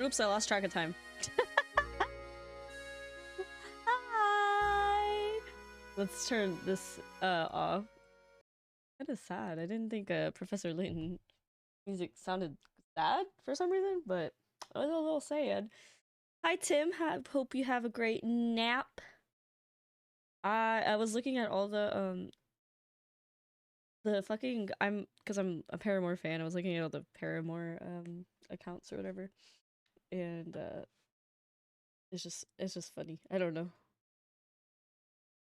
Oops, I lost track of time. Hi! Let's turn this off. That is sad. I didn't think Professor Layton music sounded sad for some reason, but I was a little sad. Hi Tim, hope you have a great nap. I was looking at all the fucking because I'm a Paramore fan. I was looking at all the Paramore accounts or whatever, and it's just funny. I don't know.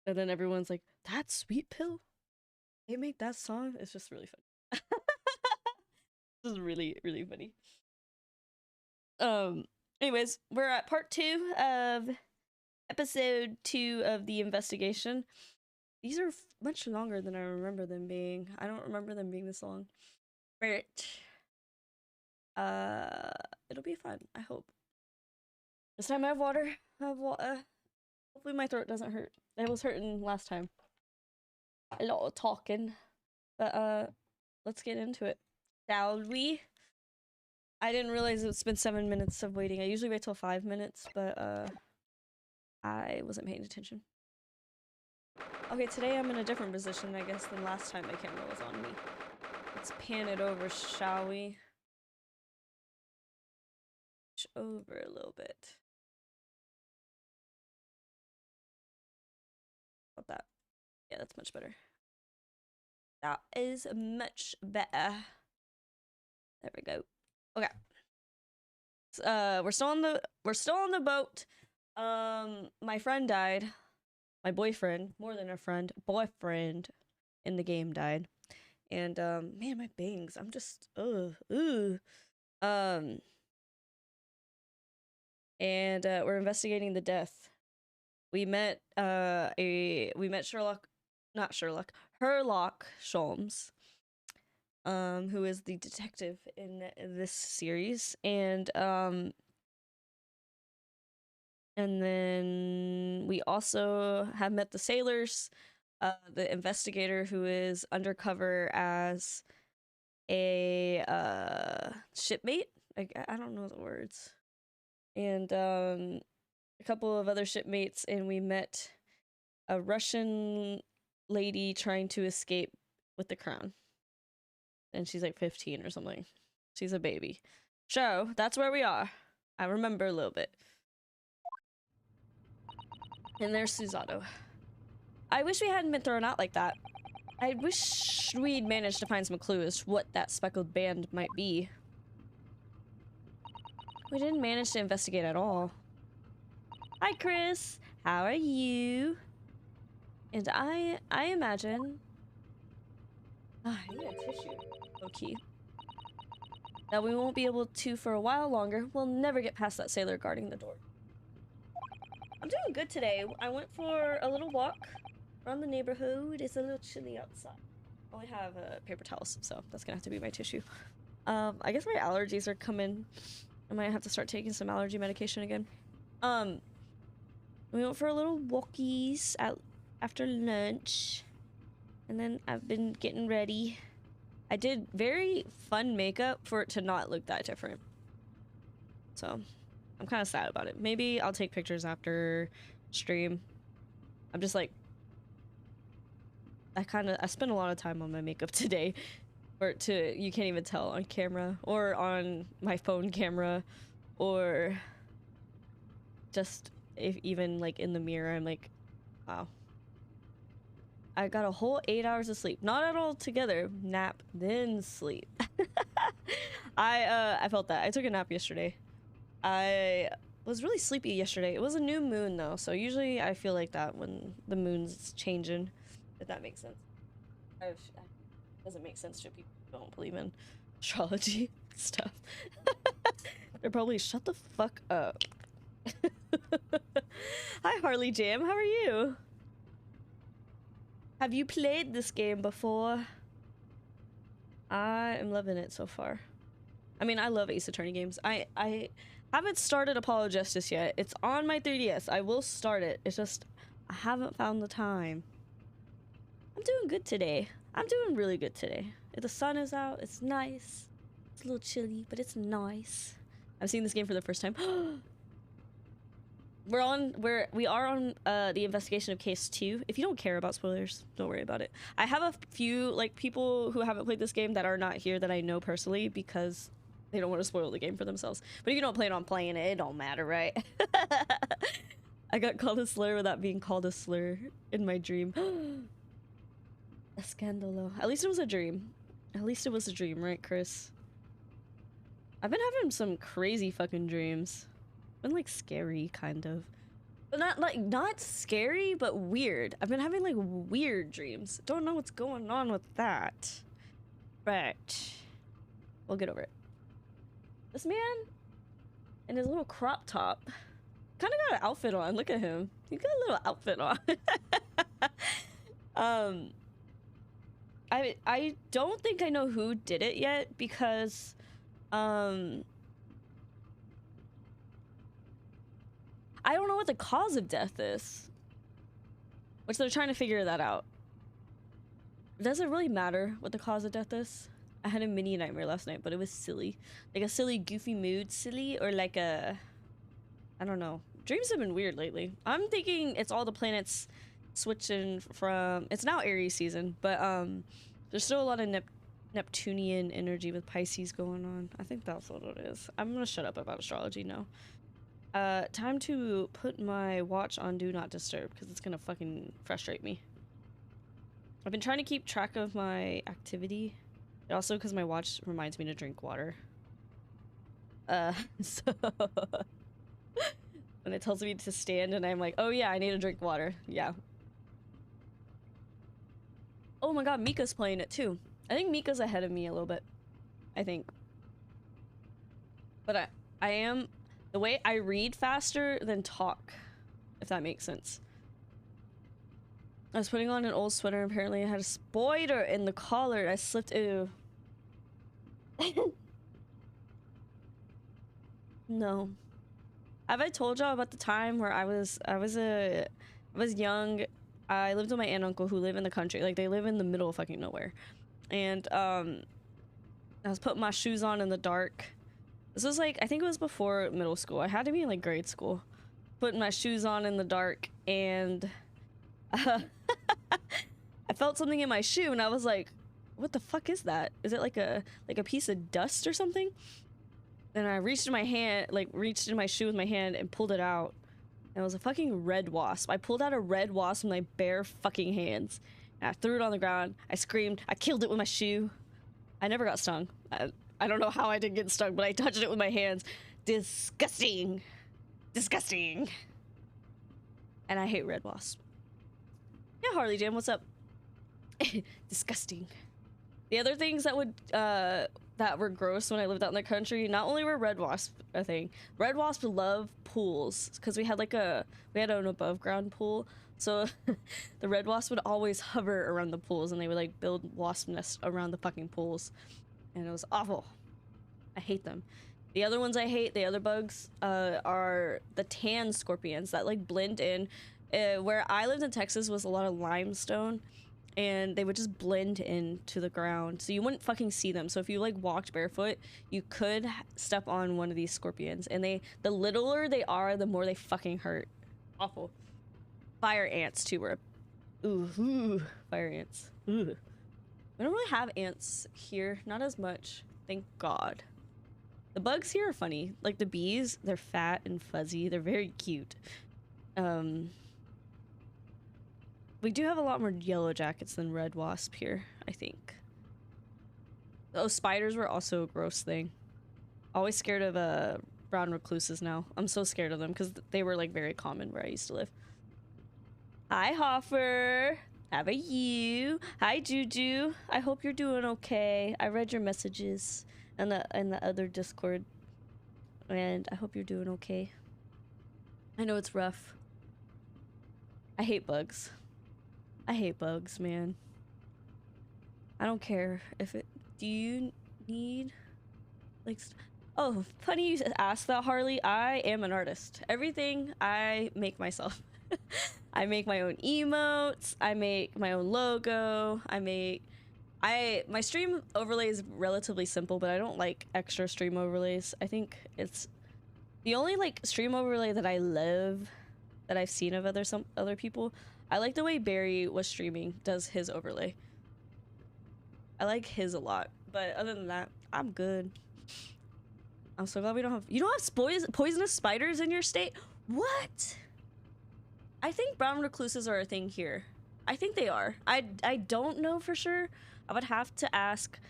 And then everyone's like, "That Sweet Pill, they make that song." It's just really funny. This is really funny. Anyways, we're at part 2 of episode 2 of the investigation. These are much longer than I remember them being. I don't remember them being this long. But it'll be fun, I hope. This time I have water. Hopefully my throat doesn't hurt. It was hurting last time. A lot of talking. But let's get into it. Shall we? I didn't realize it's been 7 minutes of waiting. I usually wait till 5 minutes, but I wasn't paying attention. Okay, today I'm in a different position, I guess, than last time my camera was on me. Let's pan it over, shall we? Over a little bit. About that. Yeah, that's much better. That is much better. There we go. Okay. We're still on the boat. My friend died. My boyfriend, more than a friend, boyfriend in the game died. And man, my bangs. I'm just and we're investigating the death. We met Herlock Sholmes, who is the detective in this series, and then we also have met the sailors, the investigator who is undercover as a shipmate. I don't know the words. And a couple of other shipmates, and we met a Russian lady trying to escape with the crown. And she's like 15 or something. She's a baby. So, that's where we are. I remember a little bit. And there's Susato. I wish we hadn't been thrown out like that. I wish we'd managed to find some clues what that speckled band might be. We didn't manage to investigate at all. Hi, Chris. How are you? And I imagine... I need a tissue. Okay. That we won't be able to for a while longer. We'll never get past that sailor guarding the door. I'm doing good today. I went for a little walk around the neighborhood. It's a little chilly outside. I only have paper towels, so that's gonna have to be my tissue. I guess my allergies are coming. I might have to start taking some allergy medication again. We went for a little walkies out after lunch. And then I've been getting ready. I did very fun makeup for it to not look that different. So, I'm kind of sad about it. Maybe I'll take pictures after stream. I'm just like... I spent a lot of time on my makeup today. You can't even tell on camera. Or on my phone camera. Or... just... even like in the mirror, I'm like... wow. I got a whole 8 hours of sleep. Not at all together. Nap, then sleep. I felt that. I took a nap yesterday. I was really sleepy yesterday. It was a new moon though, so usually I feel like that when the moon's changing, if that makes sense. It doesn't make sense to people who don't believe in astrology stuff. They're probably, shut the fuck up. Hi Harley Jam, how are you? Have you played this game before? I am loving it so far. I mean, I love Ace Attorney games. I haven't started Apollo Justice yet. It's on my 3DS. I will start it. It's just, I haven't found the time. I'm doing good today. I'm doing really good today. The sun is out. It's nice. It's a little chilly, but it's nice. I'm seeing this game for the first time. We are on the investigation of case 2. If you don't care about spoilers, don't worry about it. I have a few like people who haven't played this game that are not here that I know personally because they don't want to spoil the game for themselves. But if you don't plan on playing it, it don't matter, right? I got called a slur without being called a slur in my dream. Escandalo. At least it was a dream. At least it was a dream, right, Chris? I've been having some crazy fucking dreams. Been like scary, kind of. But not scary, but weird. I've been having like weird dreams. Don't know what's going on with that. But we'll get over it. This man in his little crop top kind of got an outfit on. Look at him. He's got a little outfit on. I don't think I know who did it yet because I don't know what the cause of death is, which they're trying to figure that out. Does it really matter what the cause of death is? I had a mini nightmare last night, but it was silly. Like a silly, goofy mood silly, or like a... I don't know. Dreams have been weird lately. I'm thinking it's all the planets switching from... It's now Aries season, but there's still a lot of Neptunian energy with Pisces going on. I think that's what it is. I'm gonna shut up about astrology now. Time to put my watch on Do Not Disturb, because it's gonna fucking frustrate me. I've been trying to keep track of my activity. Also, because my watch reminds me to drink water. So... when it tells me to stand and I'm like, oh yeah, I need to drink water. Yeah. Oh my god, Mika's playing it too. I think Mika's ahead of me a little bit. I think. But I am... The way I read faster than talk, if that makes sense. I was putting on an old sweater and apparently I had a spider in the collar. I slipped... Ew. No. Have I told y'all about the time where I was young? I lived with my aunt and uncle who live in the country. Like, they live in the middle of fucking nowhere. And, I was putting my shoes on in the dark. This was like, I think it was before middle school. I had to be in like grade school. Putting my shoes on in the dark and I felt something in my shoe and I was like, what the fuck is that? Is it like a piece of dust or something? Then I reached in my hand, reached in my shoe with my hand and pulled it out. And it was a fucking red wasp. I pulled out a red wasp with my bare fucking hands. And I threw it on the ground. I screamed. I killed it with my shoe. I never got stung. I don't know how I didn't get stung, but I touched it with my hands. Disgusting. Disgusting. And I hate red wasp. Yeah, Harley Jam, what's up? Disgusting. The other things that would, that were gross when I lived out in the country, not only were red wasps a thing, red wasps love pools, because we had an above ground pool, so the red wasp would always hover around the pools and they would like build wasp nests around the fucking pools, and it was awful. I hate them. The other ones I hate, the other bugs, are the tan scorpions that like blend in. Where I lived in Texas was a lot of limestone, and they would just blend into the ground, so you wouldn't fucking see them. So if you like walked barefoot, you could step on one of these scorpions, and the littler they are, the more they fucking hurt. Awful. Fire ants too were ooh, fire ants. Ooh. We don't really have ants here, not as much, thank God. The bugs here are funny. Like the bees, they're fat and fuzzy, they're very cute. We do have a lot more yellow jackets than red wasp here, I think. Oh, spiders were also a gross thing. Always scared of brown recluses now. I'm so scared of them because they were like very common where I used to live. Hi, Hoffer. How about you? Hi, Juju. I hope you're doing okay. I read your messages in the other Discord, and I hope you're doing okay. I know it's rough. I hate bugs. I hate bugs, man. I don't care if it... Do you need... like... Oh, funny you asked that, Harley. I am an artist. Everything I make myself. I make my own emotes. I make my own logo. I make My stream overlay is relatively simple, but I don't like extra stream overlays. I think it's the only like stream overlay that I love that I've seen of other people. I like the way Barry was streaming, does his overlay. I like his a lot, but other than that, I'm good. I'm so glad we don't have— you don't have poisonous spiders in your state? What? I think brown recluses are a thing here. I think they are. I don't know for sure. I would have to ask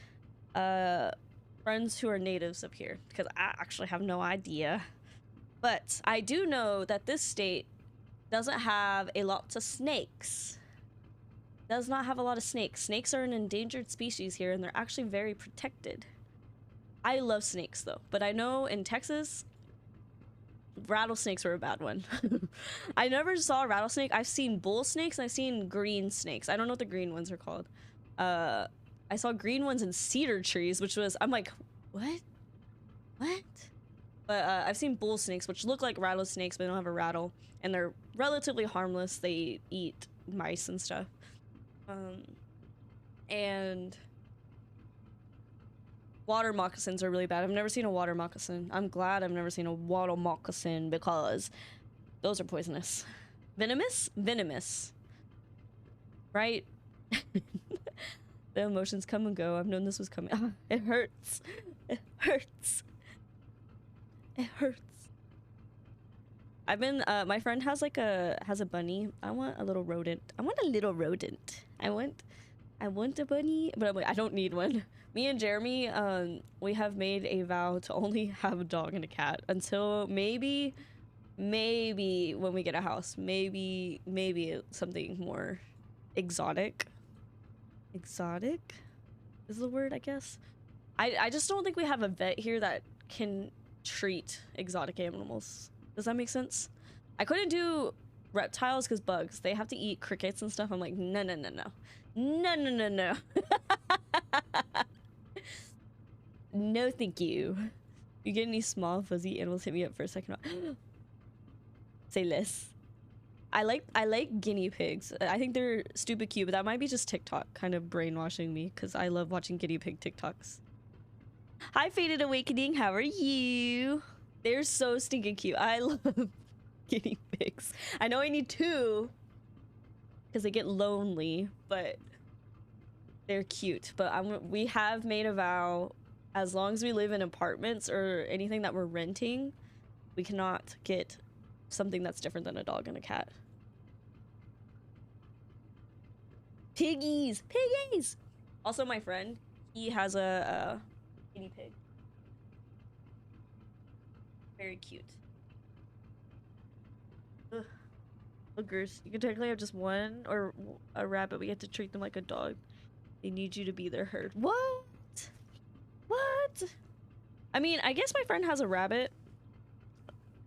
friends who are natives of here, because I actually have no idea. But I do know that this state doesn't have a lot of snakes. Does not have a lot of snakes. Snakes are an endangered species here, and they're actually very protected. I love snakes though, but I know in Texas, rattlesnakes are a bad one. I never saw a rattlesnake. I've seen bull snakes and I've seen green snakes. I don't know what the green ones are called. I saw green ones in cedar trees, which was— I'm like, what? But I've seen bull snakes, which look like rattlesnakes, but they don't have a rattle, and they're relatively harmless. They eat mice and stuff. And water moccasins are really bad. I've never seen a water moccasin. I'm glad I've never seen a water moccasin, because those are poisonous. Venomous? Venomous. Right? The emotions come and go. I've known this was coming. It hurts. It hurts. It hurts. I've been, my friend has like has a bunny. I want a little rodent. I want a little rodent. I want a bunny, but I'm like, I don't need one. Me and Jeremy, we have made a vow to only have a dog and a cat until maybe when we get a house, maybe something more exotic. Exotic is the word, I guess. I just don't think we have a vet here that can treat exotic animals. Does that make sense? I couldn't do reptiles because bugs. They have to eat crickets and stuff. I'm like, no. No, thank you. You get any small fuzzy animals? Hit me up for a second. Say less. I like guinea pigs. I think they're stupid cute, but that might be just TikTok kind of brainwashing me, because I love watching guinea pig TikToks. Hi, Faded Awakening. How are you? They're so stinking cute. I love guinea pigs. I know I need 2 because they get lonely, but they're cute. But we have made a vow, as long as we live in apartments or anything that we're renting, we cannot get something that's different than a dog and a cat. Piggies! Piggies! Also, my friend, he has a guinea pig. Very cute. Ugh. Boogers. You can technically have just one, or a rabbit, but you have to treat them like a dog. They need you to be their herd. What? What? I mean, I guess my friend has a rabbit,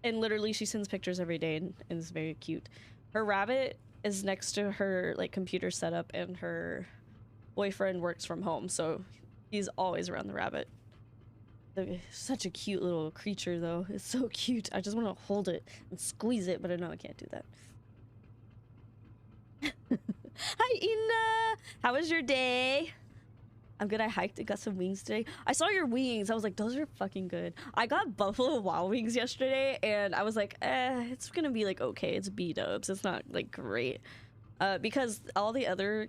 and literally she sends pictures every day, and it's very cute. Her rabbit is next to her like computer setup, and her boyfriend works from home, so he's always around the rabbit. Such a cute little creature though. It's so cute. I just want to hold it and squeeze it, but I know I can't do that. Hi, Ina! How was your day? I'm good. I hiked and got some wings today. I saw your wings. I was like, those are fucking good. I got Buffalo Wild Wings yesterday, and I was like, it's gonna be like okay. It's B-dubs. It's not like great. Because all the other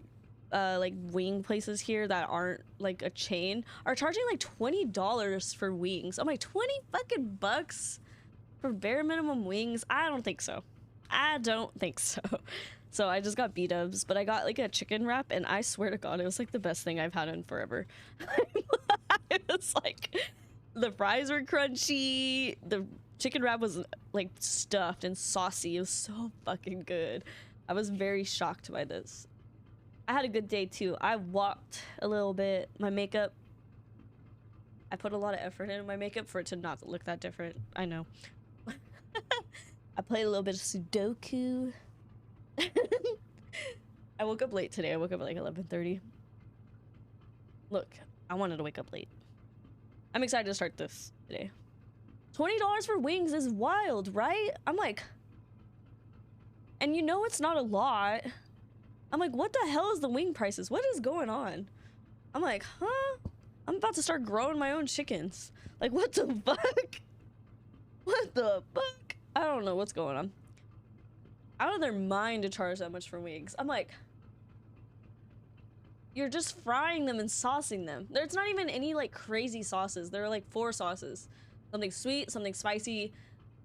like wing places here that aren't like a chain are charging like $20 for wings. I'm like, 20 fucking bucks for bare minimum wings? I don't think so. I don't think so. So I just got B-dubs, but I got like a chicken wrap, and I swear to God, it was like the best thing I've had in forever. It was like, the fries were crunchy, the chicken wrap was like stuffed and saucy. It was so fucking good. I was very shocked by this. I had a good day too. I walked a little bit. My makeup, I put a lot of effort into my makeup for it to not look that different. I know. I played a little bit of Sudoku. I woke up late today. I woke up at like 11:30. Look, I wanted to wake up late. I'm excited to start this today. $20 for wings is wild, right? I'm like, and you know it's not a lot. I'm like, what the hell is the wing prices? What is going on? I'm like, huh? I'm about to start growing my own chickens. Like, what the fuck? What the fuck? I don't know what's going on. Out of their mind to charge that much for wings. I'm like, you're just frying them and saucing them. There's not even any like crazy sauces. There are like 4 sauces. Something sweet, something spicy,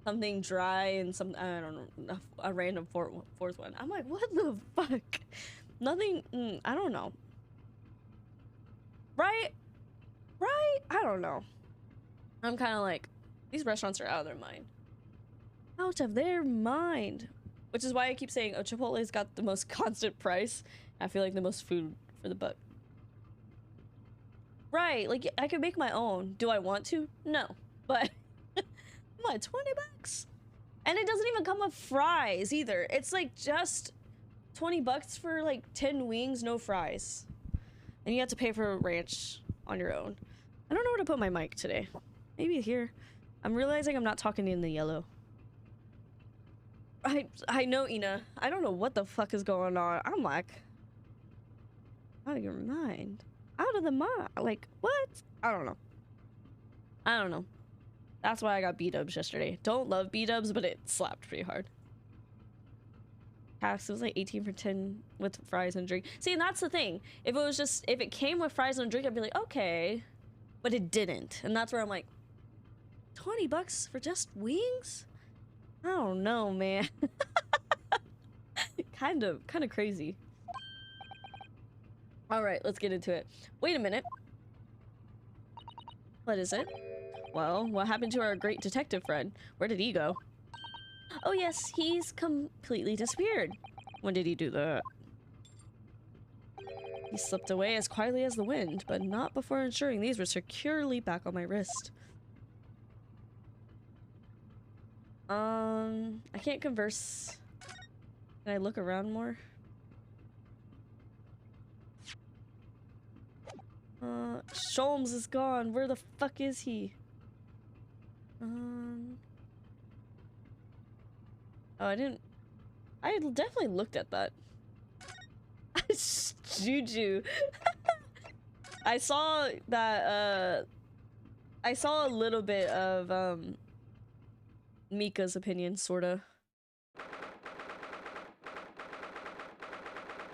something dry, and some, I don't know, a random fourth one. I'm like, what the fuck? Nothing, I don't know. Right? Right? I don't know. I'm kind of like, these restaurants are out of their mind. Out of their mind. Which is why I keep saying, oh, Chipotle's got the most constant price. I feel like the most food for the buck. Right, like, I could make my own. Do I want to? No. But, I'm like, 20 bucks? And it doesn't even come with fries, either. It's, like, just 20 bucks for, like, 10 wings, no fries. And you have to pay for a ranch on your own. I don't know where to put my mic today. Maybe here. I'm realizing I'm not talking in the yellow. I know, Ina. I don't know what the fuck is going on. I'm like, out of your mind. Out of the mind. Like, what? I don't know. I don't know. That's why I got B-dubs yesterday. Don't love B-dubs, but it slapped pretty hard. Tax, it was like 18 for 10 with fries and drink. See, and that's the thing. If it was just, if it came with fries and a drink, I'd be like, okay. But it didn't. And that's where I'm like, 20 bucks for just wings? I don't know, man. kind of crazy. All right, let's get into it. Wait a minute. What is it? Well, what happened to our great detective friend? Where did he go? Oh yes, he's completely disappeared. When did he do that? He slipped away as quietly as the wind, but not before ensuring these were securely back on my wrist. I can't converse. Can I look around more? Sholmes is gone. Where the fuck is he? Oh, I definitely looked at that. Juju. I saw that, I saw a little bit of, Mika's opinion, sorta.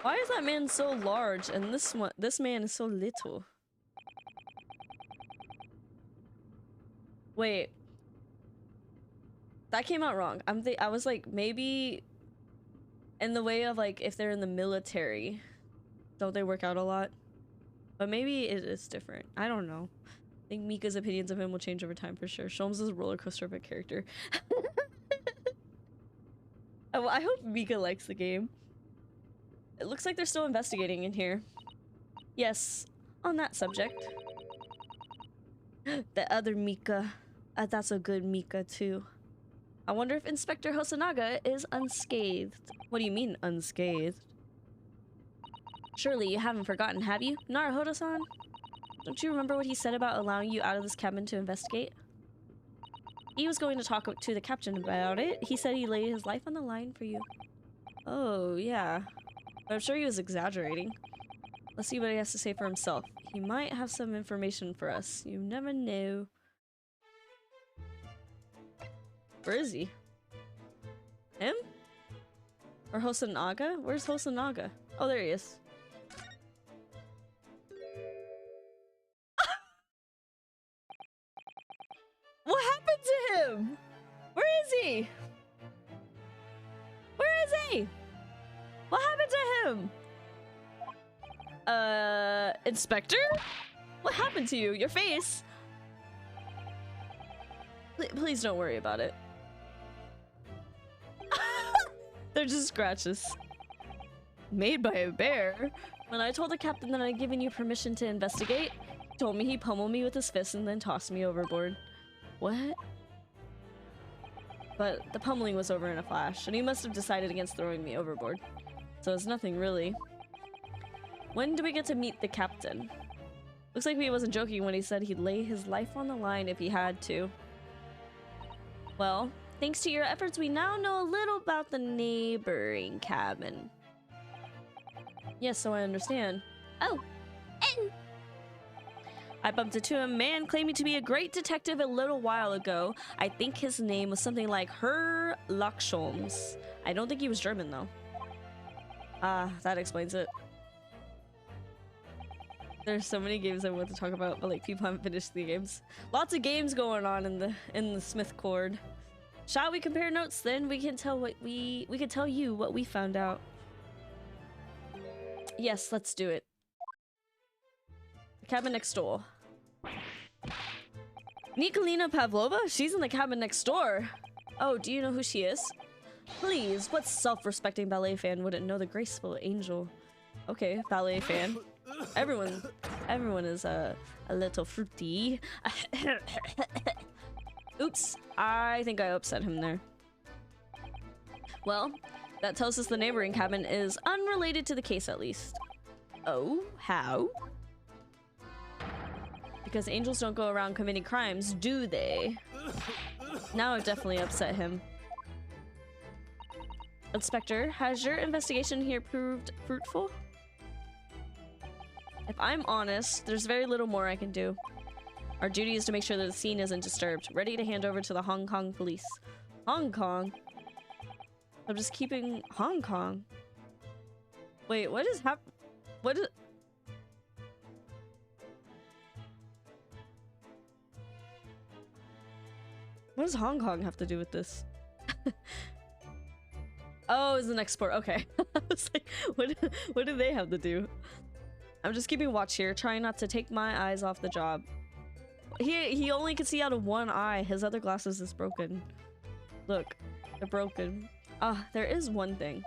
Why is that man so large and this man is so little? Wait. That came out wrong. I was like, maybe in the way of like, if they're in the military, don't they work out a lot? But maybe it is different. I don't know. I think Mika's opinions of him will change over time for sure. Sholmes is a roller coaster of a character. Oh, I hope Mika likes the game. It looks like they're still investigating in here. Yes, on that subject. The other Mika. That's a good Mika too. I wonder if Inspector Hosonaga is unscathed. What do you mean, unscathed? Surely you haven't forgotten, have you? Naruhodo-san? Don't you remember what he said about allowing you out of this cabin to investigate? He was going to talk to the captain about it. He said he laid his life on the line for you. Oh, yeah. But I'm sure he was exaggerating. Let's see what he has to say for himself. He might have some information for us. You never know. Where is he? Him? Or Hosonaga? Where's Hosonaga? Oh, there he is. What happened to him? Where is he? Where is he? What happened to him? Inspector? What happened to you? Your face? Please don't worry about it. They're just scratches. Made by a bear? When I told the captain that I'd given you permission to investigate, he told me he pummeled me with his fist and then tossed me overboard. What? But the pummeling was over in a flash, and he must have decided against throwing me overboard. So it's nothing really. When do we get to meet the captain? Looks like he wasn't joking when he said he'd lay his life on the line if he had to. Well, thanks to your efforts, we now know a little about the neighboring cabin. Yes, so I understand. Oh, and I bumped into a man claiming to be a great detective a little while ago. I think his name was something like Herr Locksholms. I don't think he was German though. Ah, that explains it. There's so many games I want to talk about, but like people haven't finished the games. Lots of games going on in the Smith Cord. Shall we compare notes? Then we can tell we can tell you what we found out. Yes, let's do it. The cabin next door. Nikolina Pavlova? She's in the cabin next door. Oh, do you know who she is? Please, what self-respecting ballet fan wouldn't know the graceful angel? Okay, ballet fan. Everyone is a little fruity. Oops, I think I upset him there. Well, that tells us the neighboring cabin is unrelated to the case at least. Oh, how? Because angels don't go around committing crimes, do they? Now I've definitely upset him. Inspector, has your investigation here proved fruitful? If I'm honest, there's very little more I can do. Our duty is to make sure that the scene isn't disturbed. Ready to hand over to the Hong Kong police. Hong Kong? I'm just keeping Hong Kong. Wait, what is happening? What is... What does Hong Kong have to do with this? Oh, it's an export. Okay. I was like, what do they have to do? I'm just keeping watch here, trying not to take my eyes off the job. He only can see out of one eye. His other glasses is broken. Look, they're broken. Ah, there is one thing.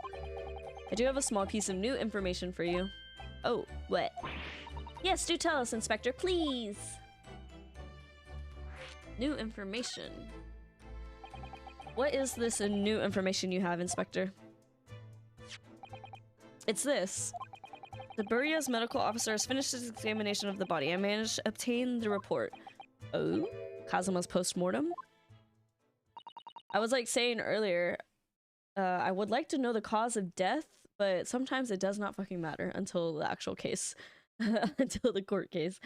I do have a small piece of new information for you. Oh, what? Yes, do tell us, Inspector, please. New information. What is this new information you have, Inspector? It's this. The Buria's medical officer has finished his examination of the body. I managed to obtain the report. Oh? Kazuma's post-mortem? I was like saying earlier, I would like to know the cause of death, but sometimes it does not fucking matter until the actual case. Until the court case.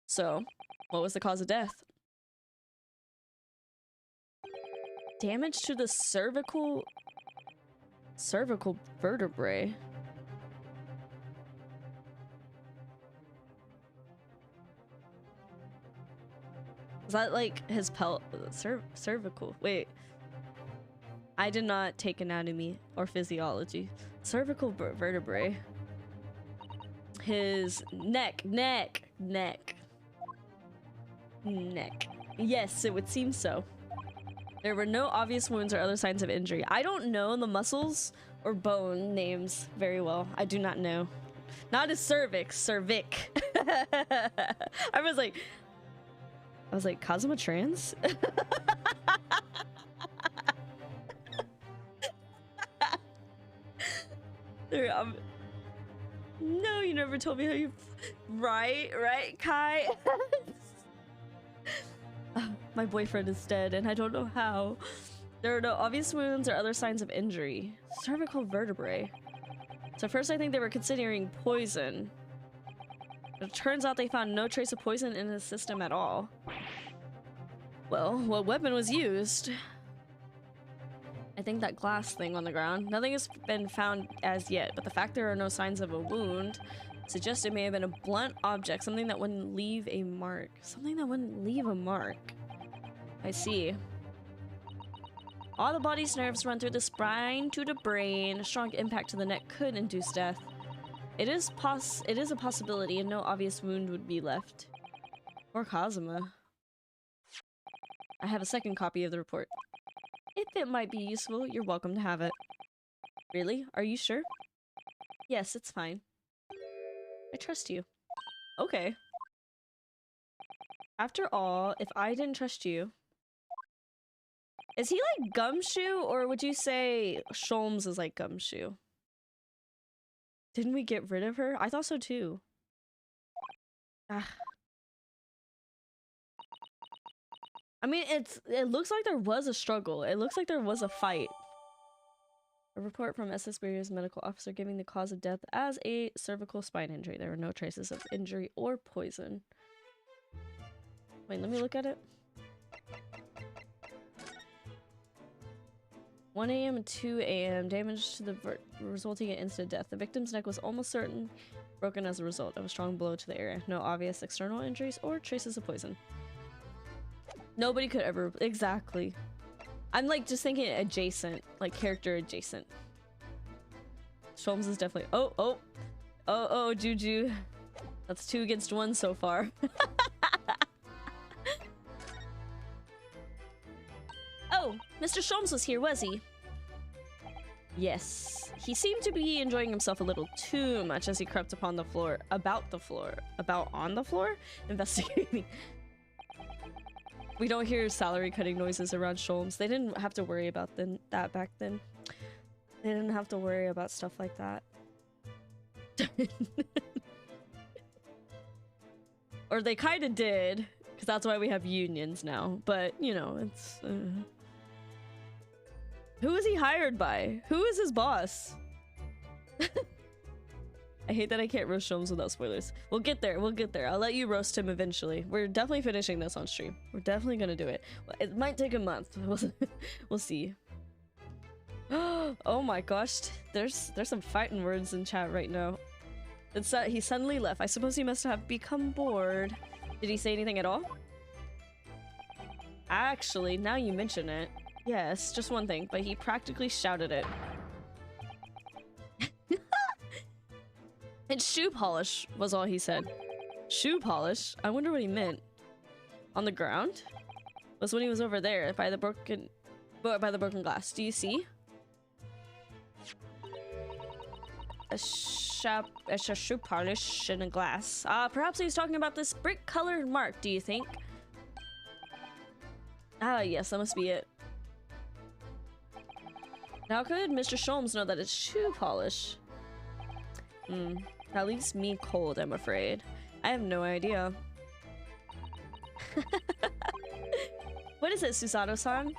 So, what was the cause of death? Damage to the cervical vertebrae. Is that like his cervical? Wait. I did not take anatomy or physiology. Cervical vertebrae. His neck. Yes, it would seem so. There were no obvious wounds or other signs of injury. I don't know the muscles or bone names very well. I do not know. Not his cervix, cervic. I was like, Kazuma trans? No, you never told me how you... Right, Kai? My boyfriend is dead, and I don't know how. There are no obvious wounds or other signs of injury. Cervical vertebrae. So first I think they were considering poison. It turns out they found no trace of poison in his system at all. Well, what weapon was used? I think that glass thing on the ground. Nothing has been found as yet, but the fact there are no signs of a wound suggests it may have been a blunt object, something that wouldn't leave a mark. Something that wouldn't leave a mark. I see. All the body's nerves run through the spine to the brain. A strong impact to the neck could induce death. It is a possibility, and no obvious wound would be left. Or Kazuma. I have a second copy of the report. If it might be useful, you're welcome to have it. Really? Are you sure? Yes, it's fine. I trust you. Okay. After all, if I didn't trust you... Is he like Gumshoe, or would you say Sholmes is like Gumshoe? Didn't we get rid of her? I thought so too. Ah. I mean, it looks like there was a struggle. It looks like there was a fight. A report from SS Beer's medical officer giving the cause of death as a cervical spine injury. There were no traces of injury or poison. Wait, let me look at it. 1 a.m. and 2 a.m. Damage to the resulting in instant death. The victim's neck was almost certain broken as a result of a strong blow to the area. No obvious external injuries or traces of poison. Nobody could ever... Exactly. I'm like just thinking adjacent. Like character adjacent. Sholmes is definitely... Oh, Juju. That's 2 against 1 so far. Oh, Mr. Sholmes was here, was he? Yes. He seemed to be enjoying himself a little too much as he crept upon the floor. About on the floor? Investigating. We don't hear salary cutting noises around Sholmes. They didn't have to worry about that back then. They didn't have to worry about stuff like that. Or they kind of did, because that's why we have unions now. But, you know, it's... Who is he hired by? Who is his boss? I hate that I can't roast Sholmes without spoilers. We'll get there. We'll get there. I'll let you roast him eventually. We're definitely finishing this on stream. We're definitely gonna do it. It might take a month. We'll see. Oh my gosh. There's some fighting words in chat right now. It's he suddenly left. I suppose he must have become bored. Did he say anything at all? Actually, now you mention it. Yes, just one thing, but he practically shouted it. And shoe polish was all he said. Shoe polish? I wonder what he meant. On the ground? Was when he was over there by the broken glass. Do you see? A shoe polish in a glass. Perhaps he was talking about this brick-colored mark, do you think? Ah, yes, that must be it. How could Mr. Sholmes know that it's shoe polish? That leaves me cold, I'm afraid. I have no idea. What is it, Susato-san?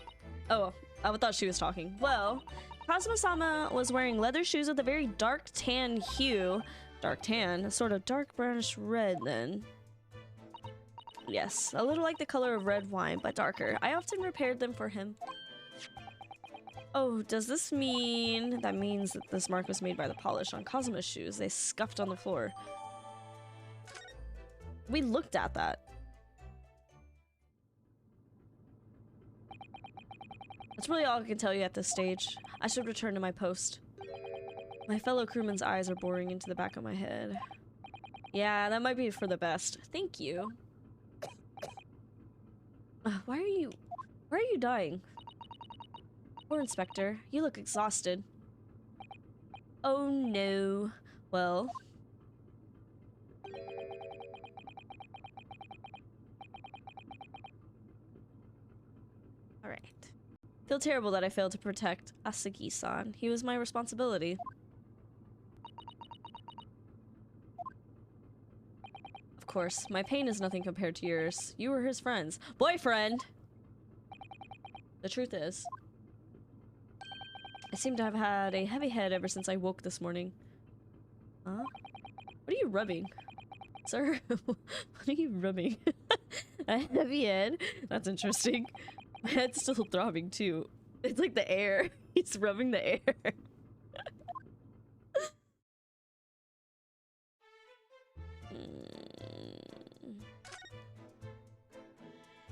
Oh, I thought she was talking. Well, Kazuma-sama was wearing leather shoes with a very dark tan hue. Dark tan? A sort of dark brownish red, then. Yes, a little like the color of red wine, but darker. I often repaired them for him. Oh, does this mean... That means that this mark was made by the polish on Kazuma's shoes. They scuffed on the floor. We looked at that. That's really all I can tell you at this stage. I should return to my post. My fellow crewman's eyes are boring into the back of my head. Yeah, that might be for the best. Thank you. Why are you dying? Poor Inspector, you look exhausted. Oh no. Well. Alright. Feel terrible that I failed to protect Asagi-san. He was my responsibility. Of course, my pain is nothing compared to yours. You were his friends. Boyfriend! The truth is, I seem to have had a heavy head ever since I woke this morning. Huh? What are you rubbing? Sir? What are you rubbing? A heavy head? That's interesting. My head's still throbbing too. It's like the air. He's rubbing the air.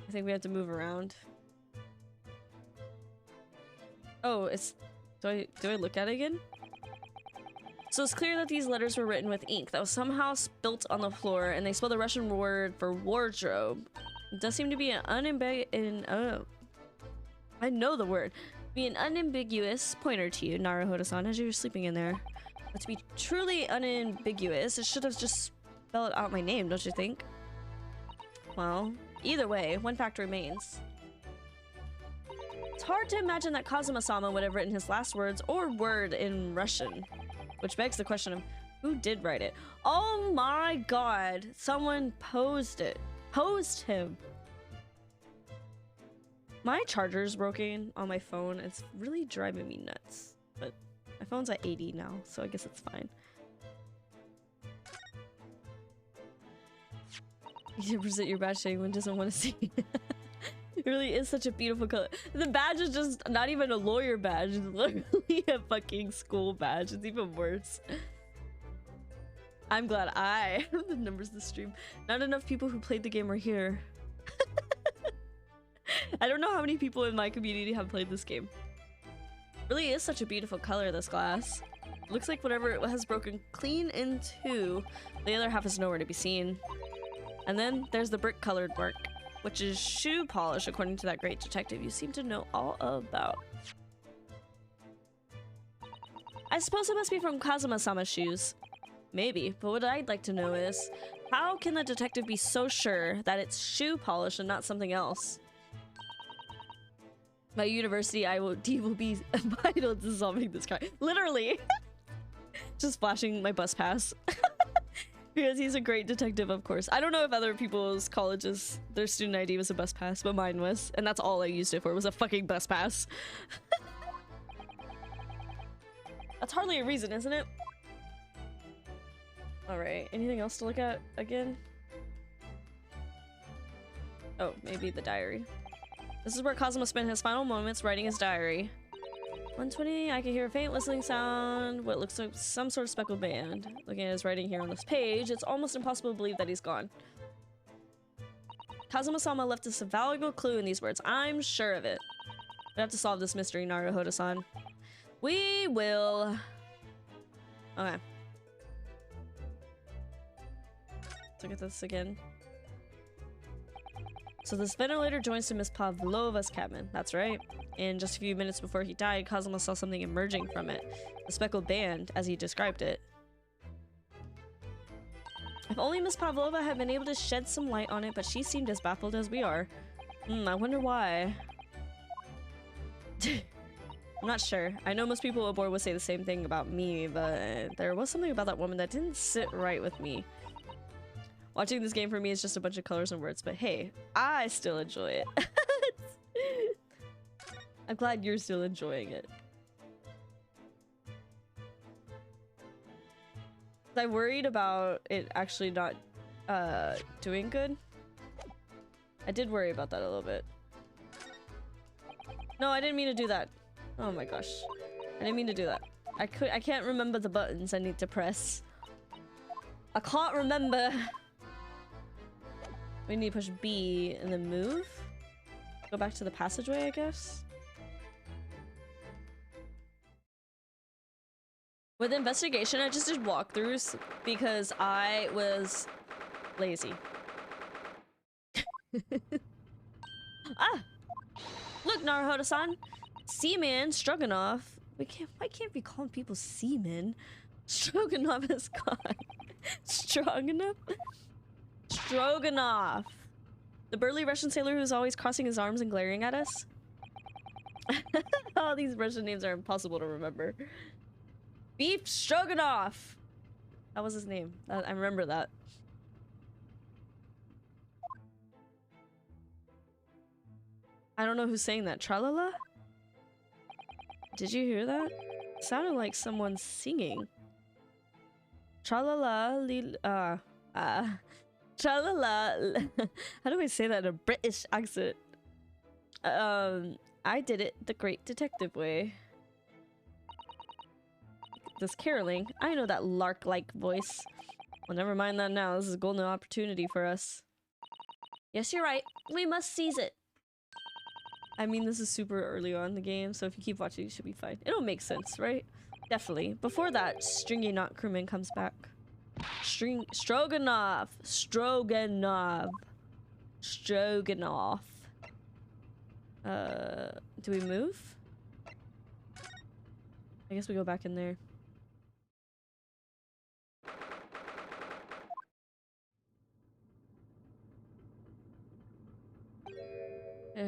I think we have to move around. Oh, it's... Do I look at it again? So it's clear that these letters were written with ink that was somehow spilt on the floor, and they spelled the Russian word for wardrobe. It does seem to be an I know the word. Be an unambiguous pointer to you, Naruhodo-san, as you were sleeping in there. But to be truly unambiguous, it should have just spelled out my name, don't you think? Well, either way, one fact remains. It's hard to imagine that Kazuma-sama would have written his last words or word in Russian. Which begs the question of who did write it. Oh my god! Someone posed it. Posed him. My charger's broken on my phone. It's really driving me nuts. But My phone's at 80 now, so I guess it's fine. You present your badge to anyone doesn't want to see. It really is such a beautiful color. The badge is just not even a lawyer badge. It's literally a fucking school badge. It's even worse. I'm glad I the numbers of the stream. Not enough people who played the game are here. I don't know how many people in my community have played this game. Really is such a beautiful color, this glass. Looks like whatever it has broken clean in two. The other half is nowhere to be seen. And then there's the brick colored mark, which is shoe polish, according to that great detective you seem to know all about. I suppose it must be from Kazuma-sama's shoes. Maybe, but what I'd like to know is, how can the detective be so sure that it's shoe polish and not something else? My university IOD will be vital to solving this crime. Literally! Just flashing my bus pass. Because he's a great detective, of course. I don't know if other people's colleges, their student ID was a bus pass, but mine was. And that's all I used it for, was a fucking bus pass. That's hardly a reason, isn't it? Alright, anything else to look at again? Oh, maybe the diary. This is where Kazuma spent his final moments writing his diary. 1:20, I can hear a faint whistling sound, what looks like some sort of speckled band. Looking at his writing here on this page, it's almost impossible to believe that he's gone. Kazuma-sama left us a valuable clue in these words. I'm sure of it. We have to solve this mystery, Naruhodo-san. We will. Okay. Let's look at this again. So this ventilator joins to Miss Pavlova's cabin. That's right. And just a few minutes before he died, Kazuma saw something emerging from it. A speckled band, as he described it. If only Miss Pavlova had been able to shed some light on it, but she seemed as baffled as we are. I wonder why. I'm not sure. I know most people aboard would say the same thing about me, but there was something about that woman that didn't sit right with me. Watching this game for me is just a bunch of colors and words, but hey, I still enjoy it. I'm glad you're still enjoying it. I worried about it actually not doing good. I did worry about that a little bit. No, I didn't mean to do that. Oh my gosh. I didn't mean to do that. I can't remember the buttons I need to press. I can't remember. We need to push B and then move. Go back to the passageway, I guess. With investigation, I just did walkthroughs because I was lazy. Ah! Look, Naruhodo-san! Seaman Stroganoff. Why can't we call people seamen? Stroganoff is gone. Stroganoff? Stroganoff. The burly Russian sailor who's always crossing his arms and glaring at us. All these Russian names are impossible to remember. Beef Stroganoff. That was his name. I remember that. I don't know who's saying that. Tralala? Did you hear that? It sounded like someone singing. Tralala, Tralala. How do I say that in a British accent? I did it the great detective way. This caroling. I know that lark-like voice. Well, never mind that now. This is a golden opportunity for us. Yes, you're right. We must seize it. I mean, this is super early on in the game, so if you keep watching, you should be fine. It'll make sense, right? Definitely. Before that, Stringy Knot Crewman comes back. Stroganoff. Stroganoff. Stroganoff. Do we move? I guess we go back in there.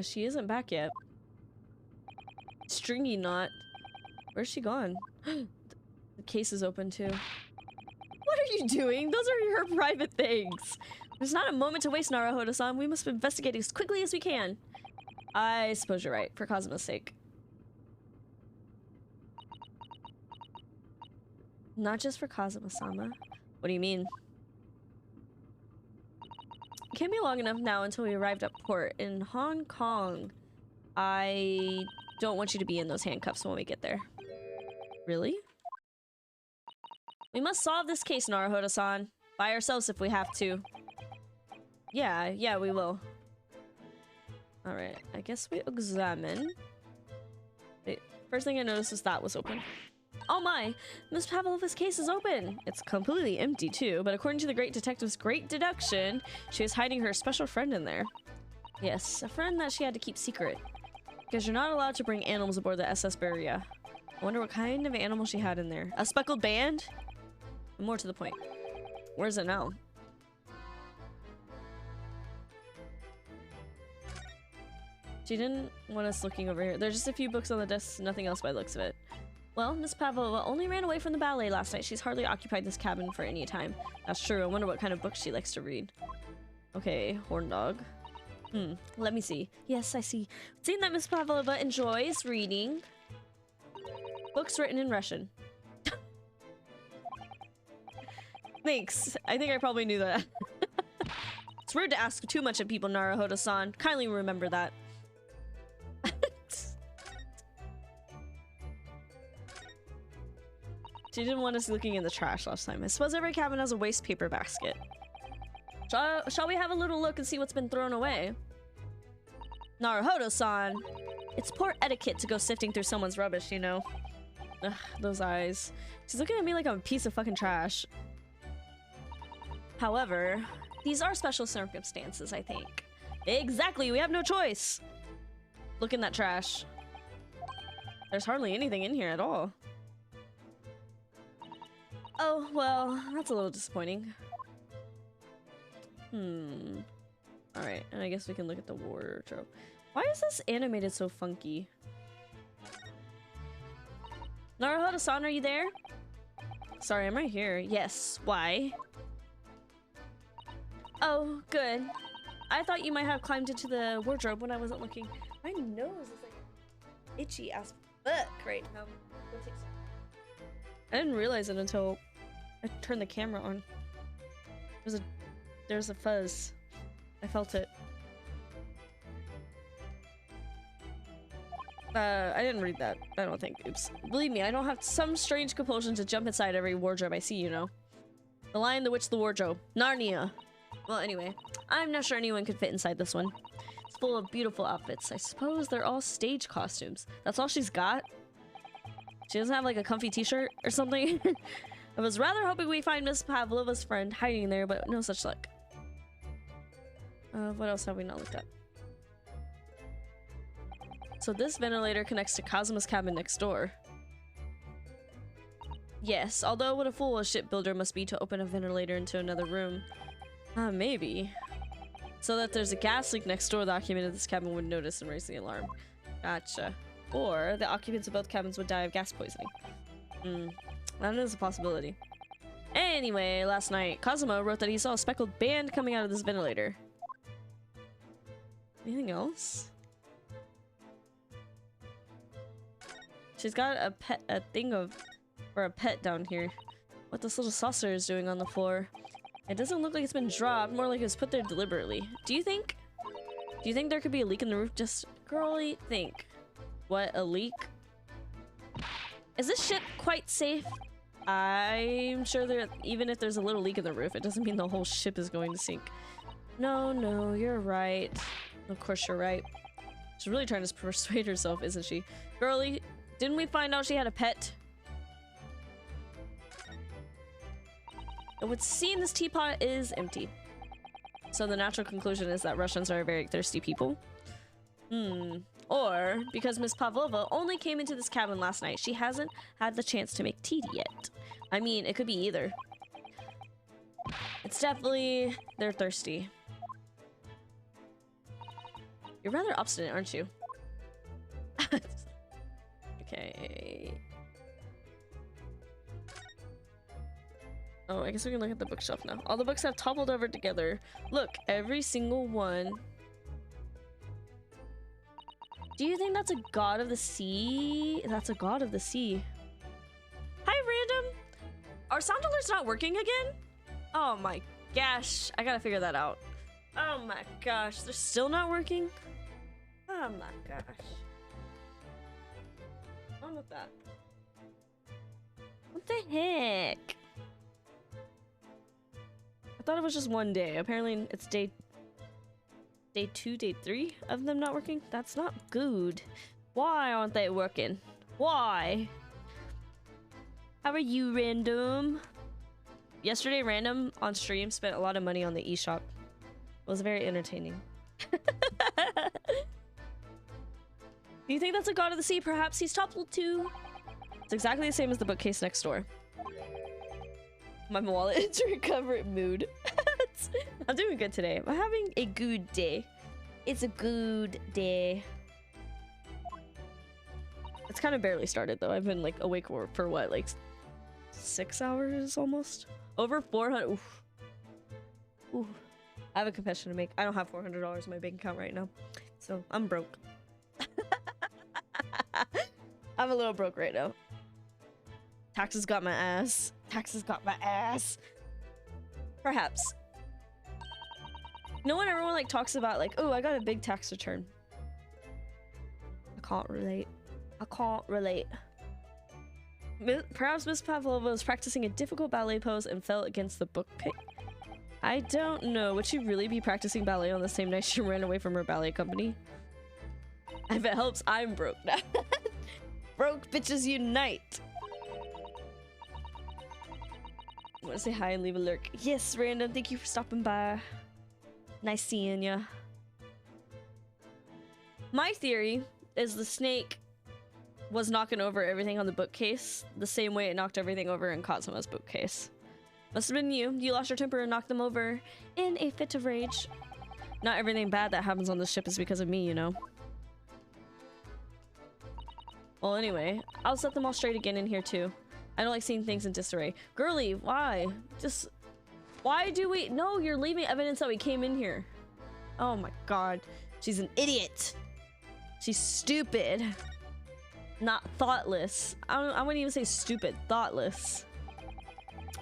She isn't back yet. Stringy Knot. Where's she gone? The case is open too. What are you doing? Those are your private things. There's not a moment to waste, Naruhodo-san. We must investigate as quickly as we can. I suppose you're right, for Kazuma's sake. Not just for Kazuma-sama. What do you mean? It can't be long enough now until we arrived at port in Hong Kong. I don't want you to be in those handcuffs when we get there. Really? We must solve this case, Naruhodo-san. By ourselves if we have to. Yeah, we will. Alright, I guess we examine. Wait, first thing I noticed was that was open. Oh my! Miss Pavlova's case is open! It's completely empty too, but according to the great detective's great deduction, she was hiding her special friend in there. Yes, a friend that she had to keep secret. Because you're not allowed to bring animals aboard the SS Beria. I wonder what kind of animal she had in there. A speckled band? More to the point. Where's it now? She didn't want us looking over here. There's just a few books on the desk, nothing else by the looks of it. Well, Miss Pavlova only ran away from the ballet last night. She's hardly occupied this cabin for any time. That's true. I wonder what kind of books she likes to read. Okay, horn dog. Let me see. Yes, I see. Seeing that Miss Pavlova enjoys reading books written in Russian. Thanks. I think I probably knew that. It's rude to ask too much of people, Naruhodo-san. Kindly remember that. She didn't want us looking in the trash last time. I suppose every cabin has a waste paper basket. Shall we have a little look and see what's been thrown away? Naruhodo-san! It's poor etiquette to go sifting through someone's rubbish, you know? Ugh, those eyes. She's looking at me like I'm a piece of fucking trash. However, these are special circumstances, I think. Exactly, we have no choice! Look in that trash. There's hardly anything in here at all. Oh, well, that's a little disappointing. Alright, and I guess we can look at the wardrobe. Why is this animated so funky? Naruhodo-san, are you there? Sorry, I'm right here. Yes, why? Oh, good. I thought you might have climbed into the wardrobe when I wasn't looking. My nose is like itchy as fuck right now. I didn't realize it until I turned the camera on. There's a fuzz. I felt it. I didn't read that. I don't think. Oops. Believe me, I don't have some strange compulsion to jump inside every wardrobe I see, you know. The Lion, the Witch, the Wardrobe. Narnia. Well, anyway, I'm not sure anyone could fit inside this one. It's full of beautiful outfits. I suppose they're all stage costumes. That's all she's got? She doesn't have like a comfy t-shirt or something? I was rather hoping we find Miss Pavlova's friend hiding there, but no such luck. What else have we not looked at? So this ventilator connects to Kazuma's cabin next door. Yes, although what a fool a shipbuilder must be to open a ventilator into another room. Maybe. So that there's a gas leak next door, the occupant of this cabin would notice and raise the alarm. Gotcha. Or the occupants of both cabins would die of gas poisoning. That is a possibility. Anyway, last night, Kazuma wrote that he saw a speckled band coming out of this ventilator. Anything else? She's got a thing of, or a pet down here. What this little saucer is doing on the floor. It doesn't look like it's been dropped, more like it was put there deliberately. Do you think there could be a leak in the roof? Just girly think. What, a leak? Is this ship quite safe? I'm sure that even if there's a little leak in the roof, it doesn't mean the whole ship is going to sink. No, you're right. Of course you're right. She's really trying to persuade herself, isn't she? Girly, didn't we find out she had a pet? It would seem this teapot is empty. So the natural conclusion is that Russians are very thirsty people. Or because Miss Pavlova only came into this cabin last night, she hasn't had the chance to make tea yet. I mean, it could be either. It's definitely they're thirsty. You're rather obstinate, aren't you? Okay. Oh, I guess we can look at the bookshelf now. All the books have toppled over together. Look, every single one. Do you think that's a god of the sea? That's a god of the sea. Hi, random! Are sound alerts not working again? Oh my gosh, I gotta figure that out. Oh my gosh, they're still not working? Oh my gosh. What's wrong with that? What the heck? I thought it was just one day. Apparently it's day 2, day 3 of them not working. That's not good. Why aren't they working? Why? How are you, Random? Yesterday, Random on stream spent a lot of money on the eShop. It was very entertaining. Do you think that's a god of the sea? Perhaps he's toppled too? It's exactly the same as the bookcase next door. My wallet is in recovery mood. I'm doing good today. I'm having a good day. It's a good day. It's kind of barely started though. I've been like awake for what, like 6 hours almost? Over 400. Oof. Ooh. I have a confession to make. I don't have $400 in my bank account right now. So I'm broke. I'm a little broke right now. Taxes got my ass. Taxes got my ass. Perhaps. No one everyone like talks about like, oh, I got a big tax return. I can't relate. I can't relate. Perhaps Miss Pavlova was practicing a difficult ballet pose and fell against the bookcase. I don't know. Would she really be practicing ballet on the same night she ran away from her ballet company? If it helps, I'm broke now. Broke bitches unite. I want to say hi and leave a lurk. Yes, Random. Thank you for stopping by. Nice seeing ya. My theory is the snake was knocking over everything on the bookcase the same way it knocked everything over in Kazuma's bookcase. Must have been you. You lost your temper and knocked them over in a fit of rage. Not everything bad that happens on the ship is because of me, you know. Well, anyway, I'll set them all straight again in here too. I don't like seeing things in disarray. Girly, why? Just... Why do we... No, you're leaving evidence that we came in here. Oh my god. She's an idiot. She's stupid. Not thoughtless. I wouldn't even say stupid. Thoughtless.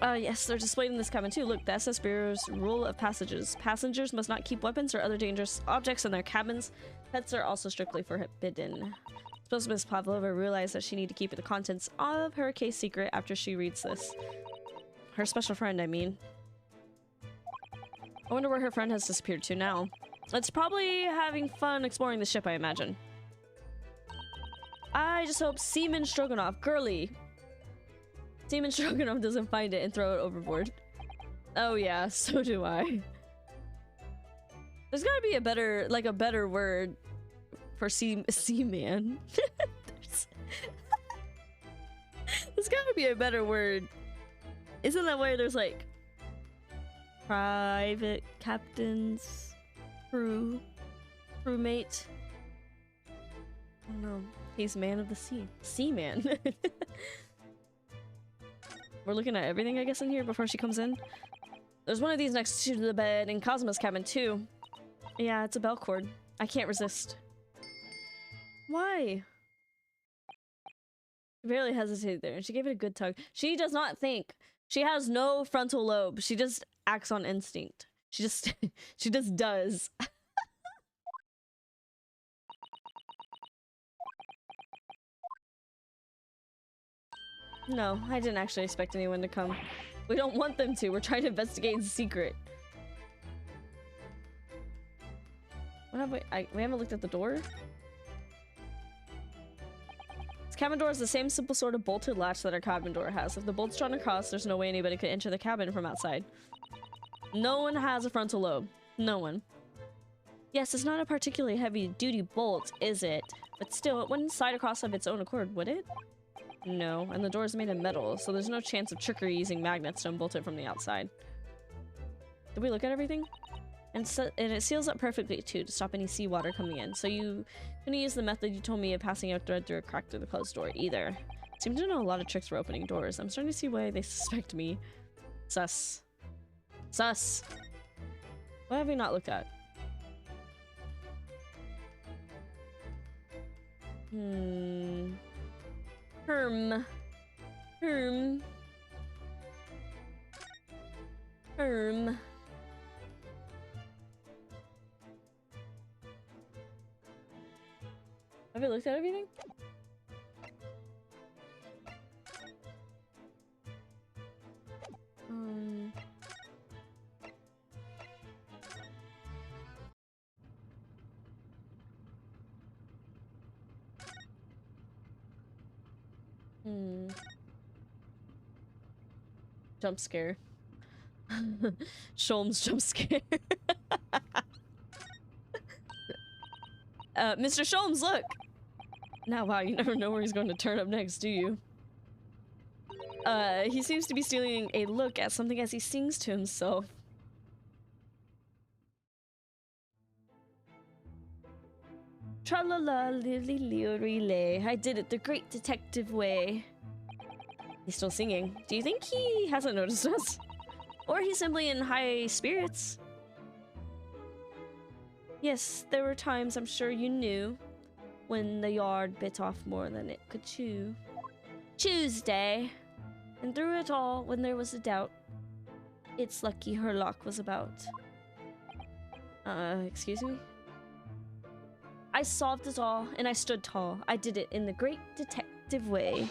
Yes, they're displayed in this cabin too. Look, the SS Bureau's rule of passages. Passengers must not keep weapons or other dangerous objects in their cabins. Pets are also strictly forbidden. Suppose Miss Pavlova realized that she needed to keep the contents of her case secret after she reads this. Her special friend, I mean. I wonder where her friend has disappeared to now. It's probably having fun exploring the ship, I imagine. I just hope Seaman Stroganoff, girly. Seaman Stroganoff doesn't find it and throw it overboard. Oh yeah, so do I. There's gotta be a better, like a better word for seaman. There's gotta be a better word. Isn't that where there's like private captains, crewmate? I don't know. He's man of the sea. Seaman. We're looking at everything, I guess, in here before she comes in. There's one of these next to the bed in Cosmo's cabin, too. Yeah, it's a bell cord. I can't resist. Why? She barely hesitated there, and she gave it a good tug. She does not think. She has no frontal lobe. She just acts on instinct. She just... she just does. No, I didn't actually expect anyone to come. We don't want them to. We're trying to investigate in secret. What have we... we haven't looked at the door? This cabin door is the same simple sort of bolted latch that our cabin door has. If the bolt's drawn across, there's no way anybody could enter the cabin from outside. No one has a frontal lobe. No one. Yes, it's not a particularly heavy-duty bolt, is it? But still, it wouldn't slide across of its own accord, would it? No, and the door is made of metal, so there's no chance of trickery using magnets to unbolt it from the outside. Did we look at everything? And it seals up perfectly, too, to stop any seawater coming in. So you couldn't use the method you told me of passing a thread through a crack through the closed door, either. Seem to know a lot of tricks for opening doors. I'm starting to see why they suspect me. Sus. Sus. What have we not looked at? Herm. Have you looked at everything? Jump scare. Sholmes jump scare. Mr. Sholmes, look! Now, wow, you never know where he's going to turn up next, do you? He seems to be stealing a look at something as he sings to himself. Tra-la-la, li-li-li-li-lay. I did it the great detective way. He's still singing. Do you think he hasn't noticed us? Or he's simply in high spirits? Yes, there were times I'm sure you knew when the yard bit off more than it could chew. Tuesday. And through it all, when there was a doubt, it's lucky her luck was about. Excuse me? I solved it all, and I stood tall. I did it in the great detective way.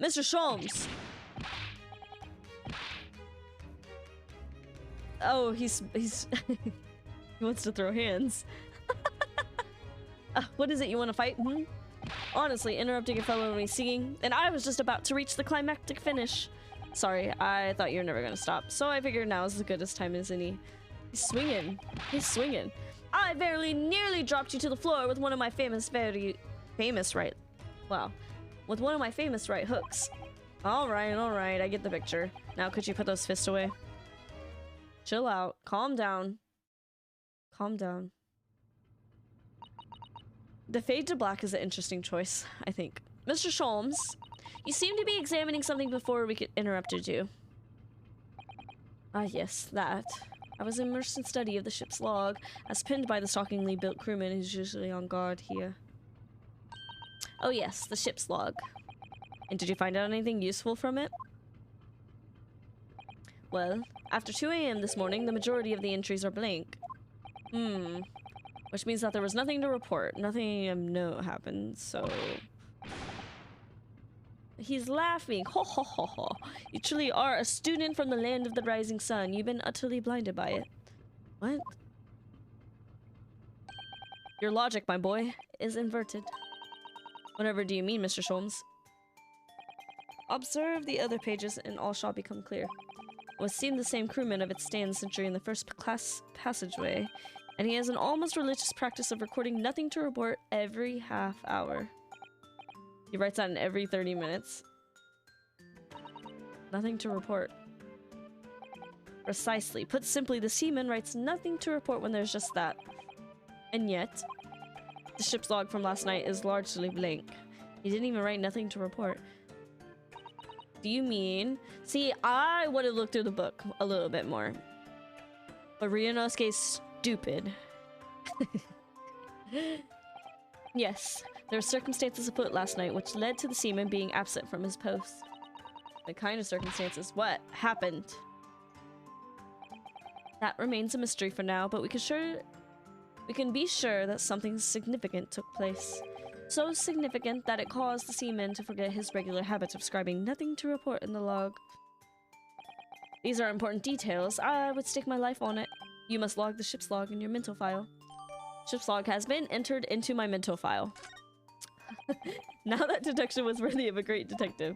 Mr. Sholmes! Oh, he's he wants to throw hands. What is it, you want to fight? Hmm? Honestly, interrupting a fellow when he's singing, and I was just about to reach the climactic finish. Sorry, I thought you were never gonna stop, so I figured now is as good as time as any. He's swinging. He's swinging. I very nearly dropped you to the floor with one of my with one of my famous right hooks. Alright, I get the picture. Now could you put those fists away? Chill out. Calm down. Calm down. The fade to black is an interesting choice, I think. Mr. Sholmes, you seem to be examining something before we interrupted you. Ah, yes, that. I was immersed in study of the ship's log, as pinned by the stalkingly built crewman who's usually on guard here. Oh yes, the ship's log. And did you find out anything useful from it? Well, after 2 AM this morning, the majority of the entries are blank. Which means that there was nothing to report. Nothing of note happened, so... He's laughing. Ho ho ho ho. You truly are a student from the land of the rising sun. You've been utterly blinded by it. What? Your logic, my boy, is inverted. Whatever do you mean, Mr. Sholmes? Observe the other pages and all shall become clear. It was seen the same crewman of its stand sentry in the first class passageway, and he has an almost religious practice of recording nothing to report every half hour. He writes that in every 30 minutes. Nothing to report. Precisely. Put simply, the seaman writes nothing to report when there's just that. And yet, the ship's log from last night is largely blank. He didn't even write nothing to report. Do you mean... See, I would have looked through the book a little bit more. But Ryunosuke's stupid. Yes, there were circumstances afoot last night which led to the seaman being absent from his post. The kind of circumstances? What happened? That remains a mystery for now, but we can be sure that something significant took place. So significant that it caused the seaman to forget his regular habits of scribing nothing to report in the log. These are important details. I would stake my life on it. You must log the ship's log in your mental file. Ship's log has been entered into my mental file. Now that deduction was worthy of a great detective.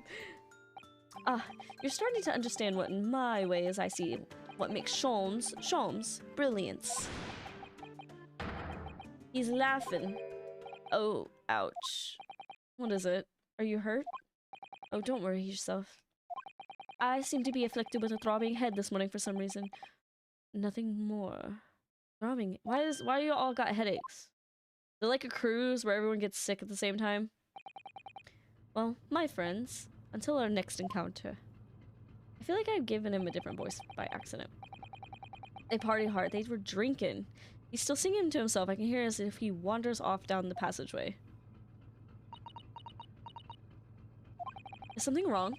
You're starting to understand what in my way as I see what makes Sholmes brilliance. He's laughing. Oh, ouch. What is it? Are you hurt? Oh, don't worry yourself. I seem to be afflicted with a throbbing head this morning for some reason. Nothing more. Throbbing. Why do you all got headaches? Is it like a cruise where everyone gets sick at the same time? Well, my friends, until our next encounter. I feel like I've given him a different voice by accident. They party hard. They were drinking. He's still singing to himself. I can hear as if he wanders off down the passageway. Is something wrong?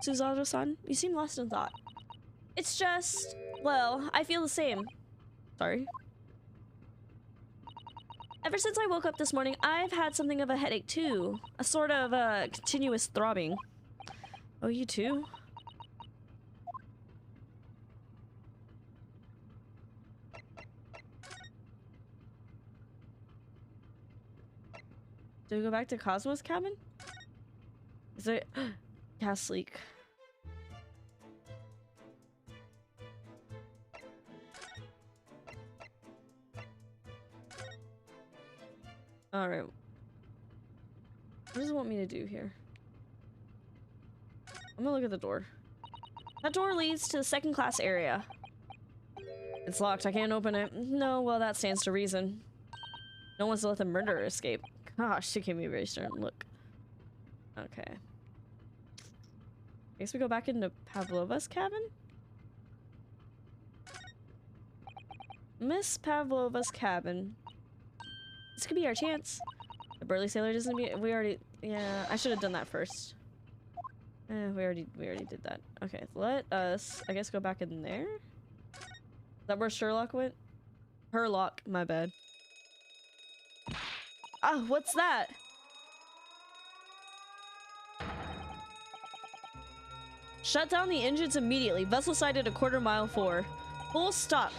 Suzato-san, you seem lost in thought. It's just, well, I feel the same. Sorry. Ever since I woke up this morning, I've had something of a headache too. A sort of continuous throbbing. Oh, you too? Do we go back to Cosmo's cabin? Is there gas leak? Alright. What does it want me to do here? I'm gonna look at the door. That door leads to the second class area. It's locked. I can't open it. No, well, that stands to reason. No one's let the murderer escape. Gosh, she gave me a very stern look. Okay. I guess we go back into Pavlova's cabin? Miss Pavlova's cabin. This could be our chance. The burly sailor doesn't be- we already- yeah, I should have done that first. We already did that. Okay, let us, I guess, go back in there? Is that where Sherlock went? Herlock, my bad. Ah, what's that? Shut down the engines immediately. Vessel sighted a quarter mile forward. Full stop.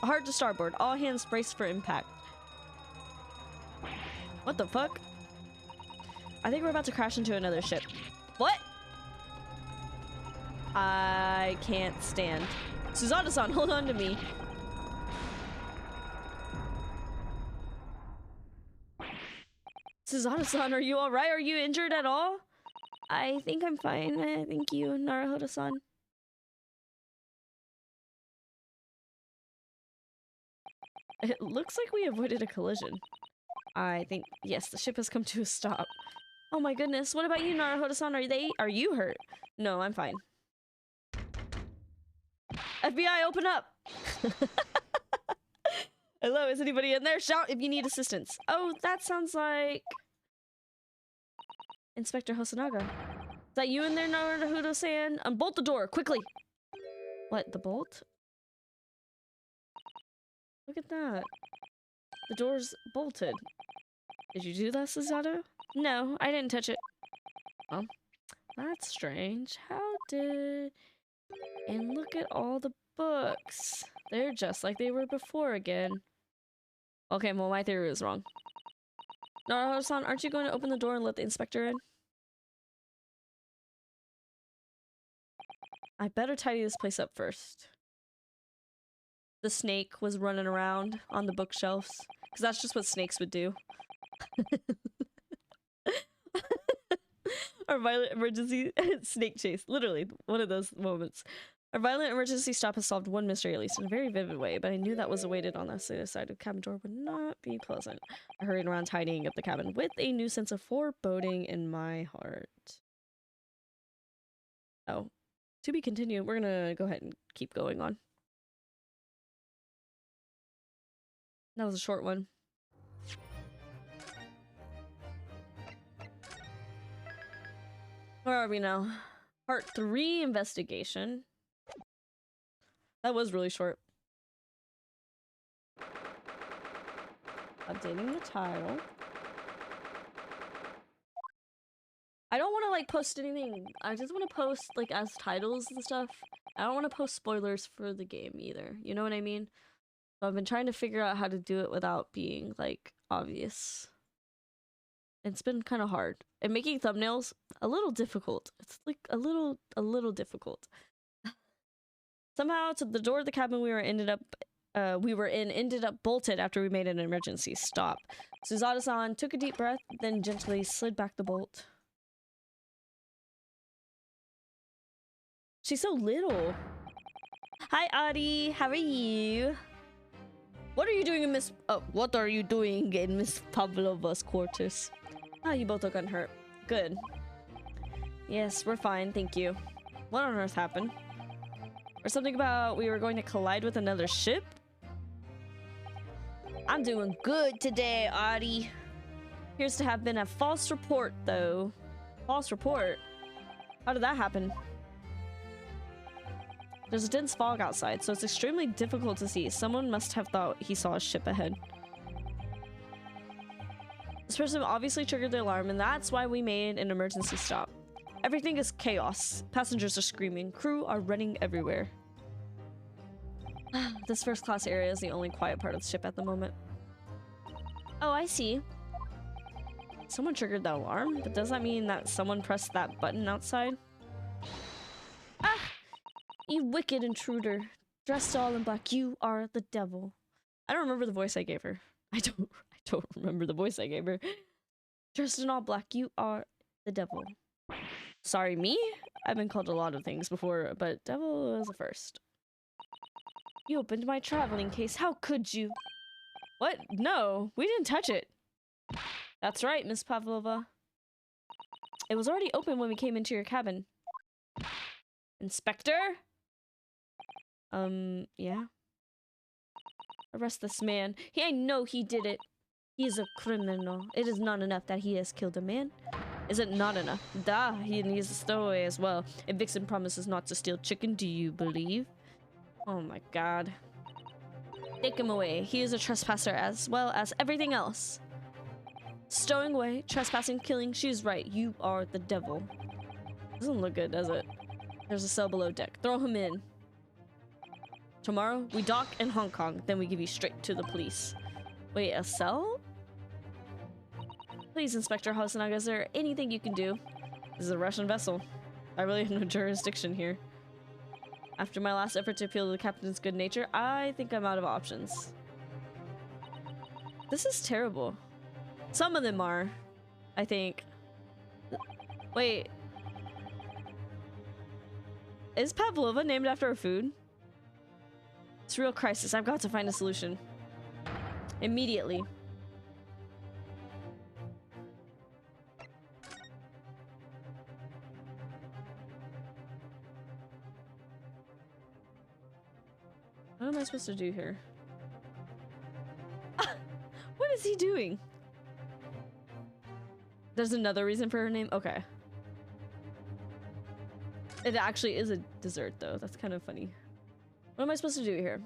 Hard to starboard. All hands brace for impact. What the fuck? I think we're about to crash into another ship. What? I can't stand. Suzada-san, hold on to me. Suzada-san, are you alright? Are you injured at all? I think I'm fine. Thank you, Naruhodo-san. It looks like we avoided a collision. I think, yes, the ship has come to a stop. Oh my goodness, what about you, Naruhodo-san? Are you hurt? No, I'm fine. FBI, open up! Hello, is anybody in there? Shout if you need assistance. Oh, that sounds like... Inspector Hosonaga. Is that you in there, Naruhodo-san? Unbolt the door, quickly! What, the bolt? Look at that. The door's bolted. Did you do that, Suzato? No, I didn't touch it. Oh, that's strange. How did... And look at all the books. They're just like they were before again. Okay, well, my theory was wrong. Naruhodo-san, aren't you going to open the door and let the inspector in? I better tidy this place up first. The snake was running around on the bookshelves. Because that's just what snakes would do. Our violent emergency snake chase. Literally, one of those moments. Our violent emergency stop has solved one mystery, at least in a very vivid way, but I knew that was awaited on the other side of the cabin door would not be pleasant. I hurried around tidying up the cabin with a new sense of foreboding in my heart. Oh. To be continued, we're gonna go ahead and keep going on. That was a short one. Where are we now? Part 3 investigation. That was really short. Updating the title. I don't want to like post anything. I just want to post like as titles and stuff. I don't want to post spoilers for the game either. You know what I mean? So I've been trying to figure out how to do it without being like obvious. It's been kind of hard. And making thumbnails a little difficult. It's like a little difficult. Somehow the door of the cabin we were in ended up bolted after we made an emergency stop. Suzada-san took a deep breath, then gently slid back the bolt. She's so little. Hi, Adi. How are you? What are you doing in Miss Pavlova's quarters? Ah, you both look unhurt. Good. Yes, we're fine, thank you. What on earth happened? Or something about we were going to collide with another ship? I'm doing good today, Adi. Appears to have been a false report, though. False report? How did that happen? There's a dense fog outside, so it's extremely difficult to see. Someone must have thought he saw a ship ahead. This person obviously triggered the alarm, and that's why we made an emergency stop. Everything is chaos. Passengers are screaming. Crew are running everywhere. This first class area is the only quiet part of the ship at the moment. Oh, I see. Someone triggered the alarm, but does that mean that someone pressed that button outside? Ah! You wicked intruder. Dressed all in black, you are the devil. I don't remember the voice I gave her. I don't remember the voice I gave her. Dressed in all black, you are the devil. Sorry, me? I've been called a lot of things before, but devil is the first. You opened my traveling case. How could you? What? No, we didn't touch it. That's right, Miss Pavlova. It was already open when we came into your cabin. Inspector? Yeah. Arrest this man. I know he did it. He is a criminal. It is not enough that he has killed a man. Is it not enough? He needs a stowaway as well. A vixen promises not to steal chicken, do you believe? Oh my god. Take him away. He is a trespasser as well as everything else. Stowing away, trespassing, killing. She's right. You are the devil. Doesn't look good, does it? There's a cell below deck. Throw him in. Tomorrow, we dock in Hong Kong. Then we give you straight to the police. Wait, a cell? Please, Inspector Hosenaga, is there anything you can do? This is a Russian vessel. I really have no jurisdiction here. After my last effort to appeal to the captain's good nature, I think I'm out of options. This is terrible. Some of them are, I think. Wait. Is Pavlova named after a food? It's a real crisis. I've got to find a solution. Immediately. What am I supposed to do here? What is he doing? There's another reason for her name? Okay. It actually is a dessert, though. That's kind of funny. What am I supposed to do here?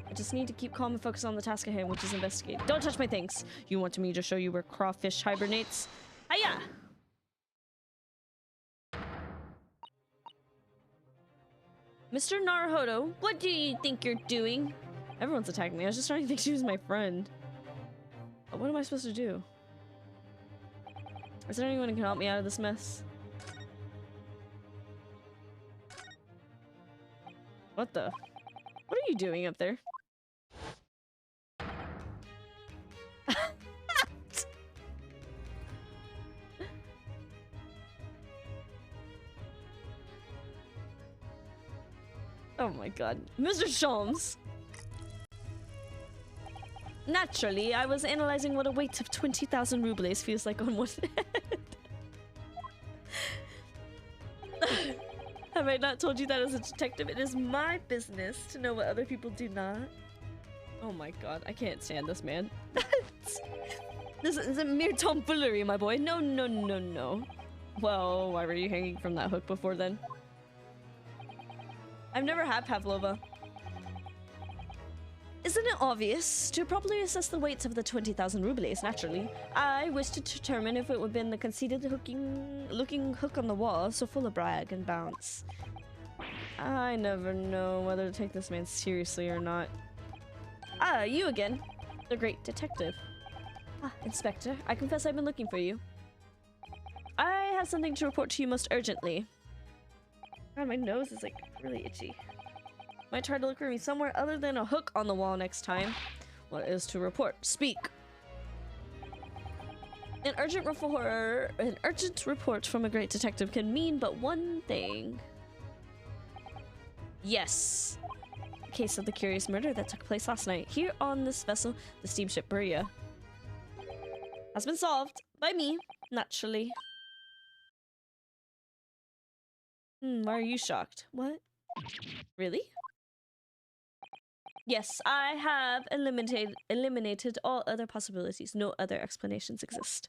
I just need to keep calm and focus on the task at hand, which is investigate. Don't touch my things! You want me to show you where crawfish hibernates? Hiya! Mr. Naruhodo, what do you think you're doing? Everyone's attacking me. I was just trying to think she was my friend. But what am I supposed to do? Is there anyone who can help me out of this mess? What the? What are you doing up there? Oh my god. Mr. Sholmes! Naturally, I was analyzing what a weight of 20,000 rubles feels like on one head. Have I not told you that as a detective, it is my business to know what other people do not? Oh my god, I can't stand this man. This isn't mere tomfoolery, my boy. No, no, no, no. Well, why were you hanging from that hook before then? I've never had pavlova. Isn't it obvious? To properly assess the weights of the 20,000 rubles, naturally, I wish to determine if it would have been the conceited looking hook on the wall, so full of brag and bounce. I never know whether to take this man seriously or not. Ah, you again. The great detective. Ah, Inspector, I confess I've been looking for you. I have something to report to you most urgently. God, my nose is like really itchy. Might try to look for me somewhere other than a hook on the wall next time. What is to report? Speak. An urgent report from a great detective can mean but one thing. Yes. The case of the curious murder that took place last night here on this vessel, the steamship Berea, has been solved by me, naturally. Why are you shocked? What? Really? Yes, I have eliminated all other possibilities. No other explanations exist.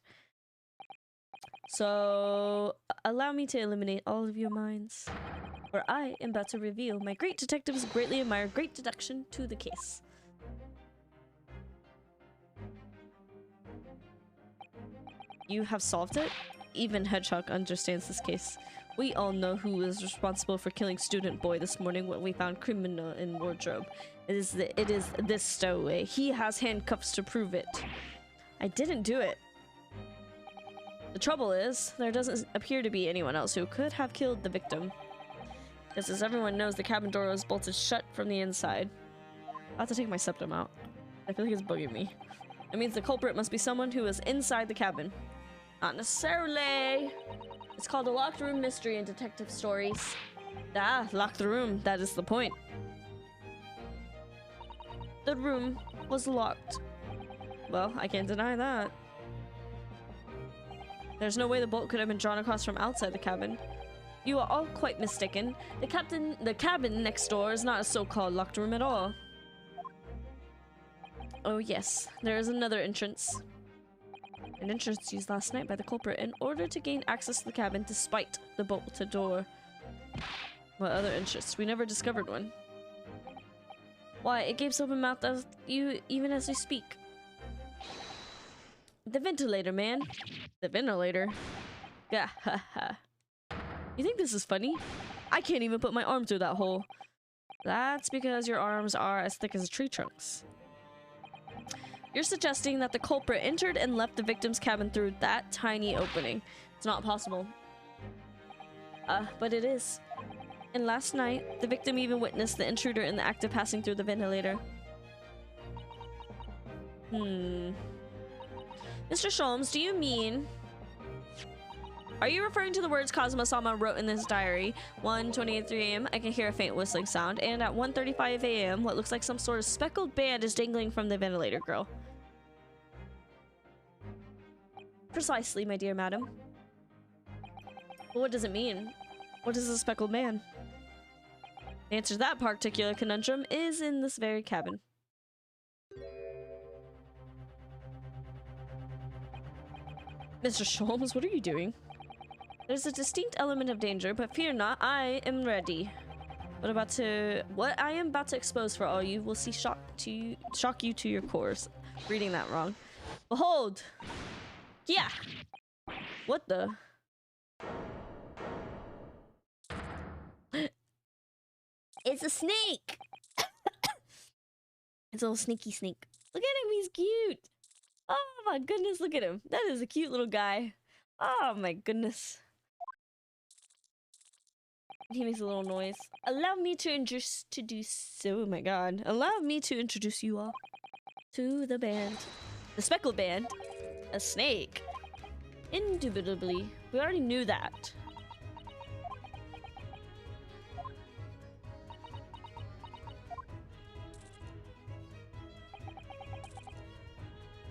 So, allow me to eliminate all of your minds. For I am about to reveal my great detectives greatly admire great deduction to the case. You have solved it? Even Hedgehog understands this case. We all know who was responsible for killing student boy this morning when we found criminal in wardrobe. It is this stowaway. He has handcuffs to prove it. I didn't do it. The trouble is, there doesn't appear to be anyone else who could have killed the victim. Just as everyone knows, the cabin door was bolted shut from the inside. I'll have to take my septum out. I feel like it's bugging me. It means the culprit must be someone who was inside the cabin. Not necessarily. It's called a locked room mystery in detective stories. Ah, locked room. That is the point. The room was locked. Well, I can't deny that. There's no way the bolt could have been drawn across from outside the cabin. You are all quite mistaken. The cabin next door is not a so-called locked room at all. Oh yes, there is another entrance. An entrance used last night by the culprit in order to gain access to the cabin despite the bolted door. What other entrance? We never discovered one. Why, it gapes open mouth as you even as we speak. The ventilator, man. The ventilator. Gah ha ha. You think this is funny? I can't even put my arm through that hole. That's because your arms are as thick as tree trunks. You're suggesting that the culprit entered and left the victim's cabin through that tiny opening. It's not possible. But it is. And last night, the victim even witnessed the intruder in the act of passing through the ventilator. Mr. Sholmes, do you mean... Are you referring to the words Kazuma-sama wrote in this diary? 1:23 a.m. I can hear a faint whistling sound, and at 1:35 a.m. what looks like some sort of speckled band is dangling from the ventilator girl. Precisely, my dear madam. Well, what does it mean? What is a speckled band? The answer to that particular conundrum is in this very cabin. Mr. Sholmes, what are you doing? There's a distinct element of danger, but fear not, I am ready. What I am about to expose for all you will see shock you to your cores. Reading that wrong. Behold! Yeah! What the? It's a snake! It's a little sneaky snake. Look at him, he's cute! Oh my goodness, look at him. That is a cute little guy. Oh my goodness. He makes a little noise. Allow me to oh my god. Allow me to introduce you all to the band. The speckled band. A snake. Indubitably. We already knew that.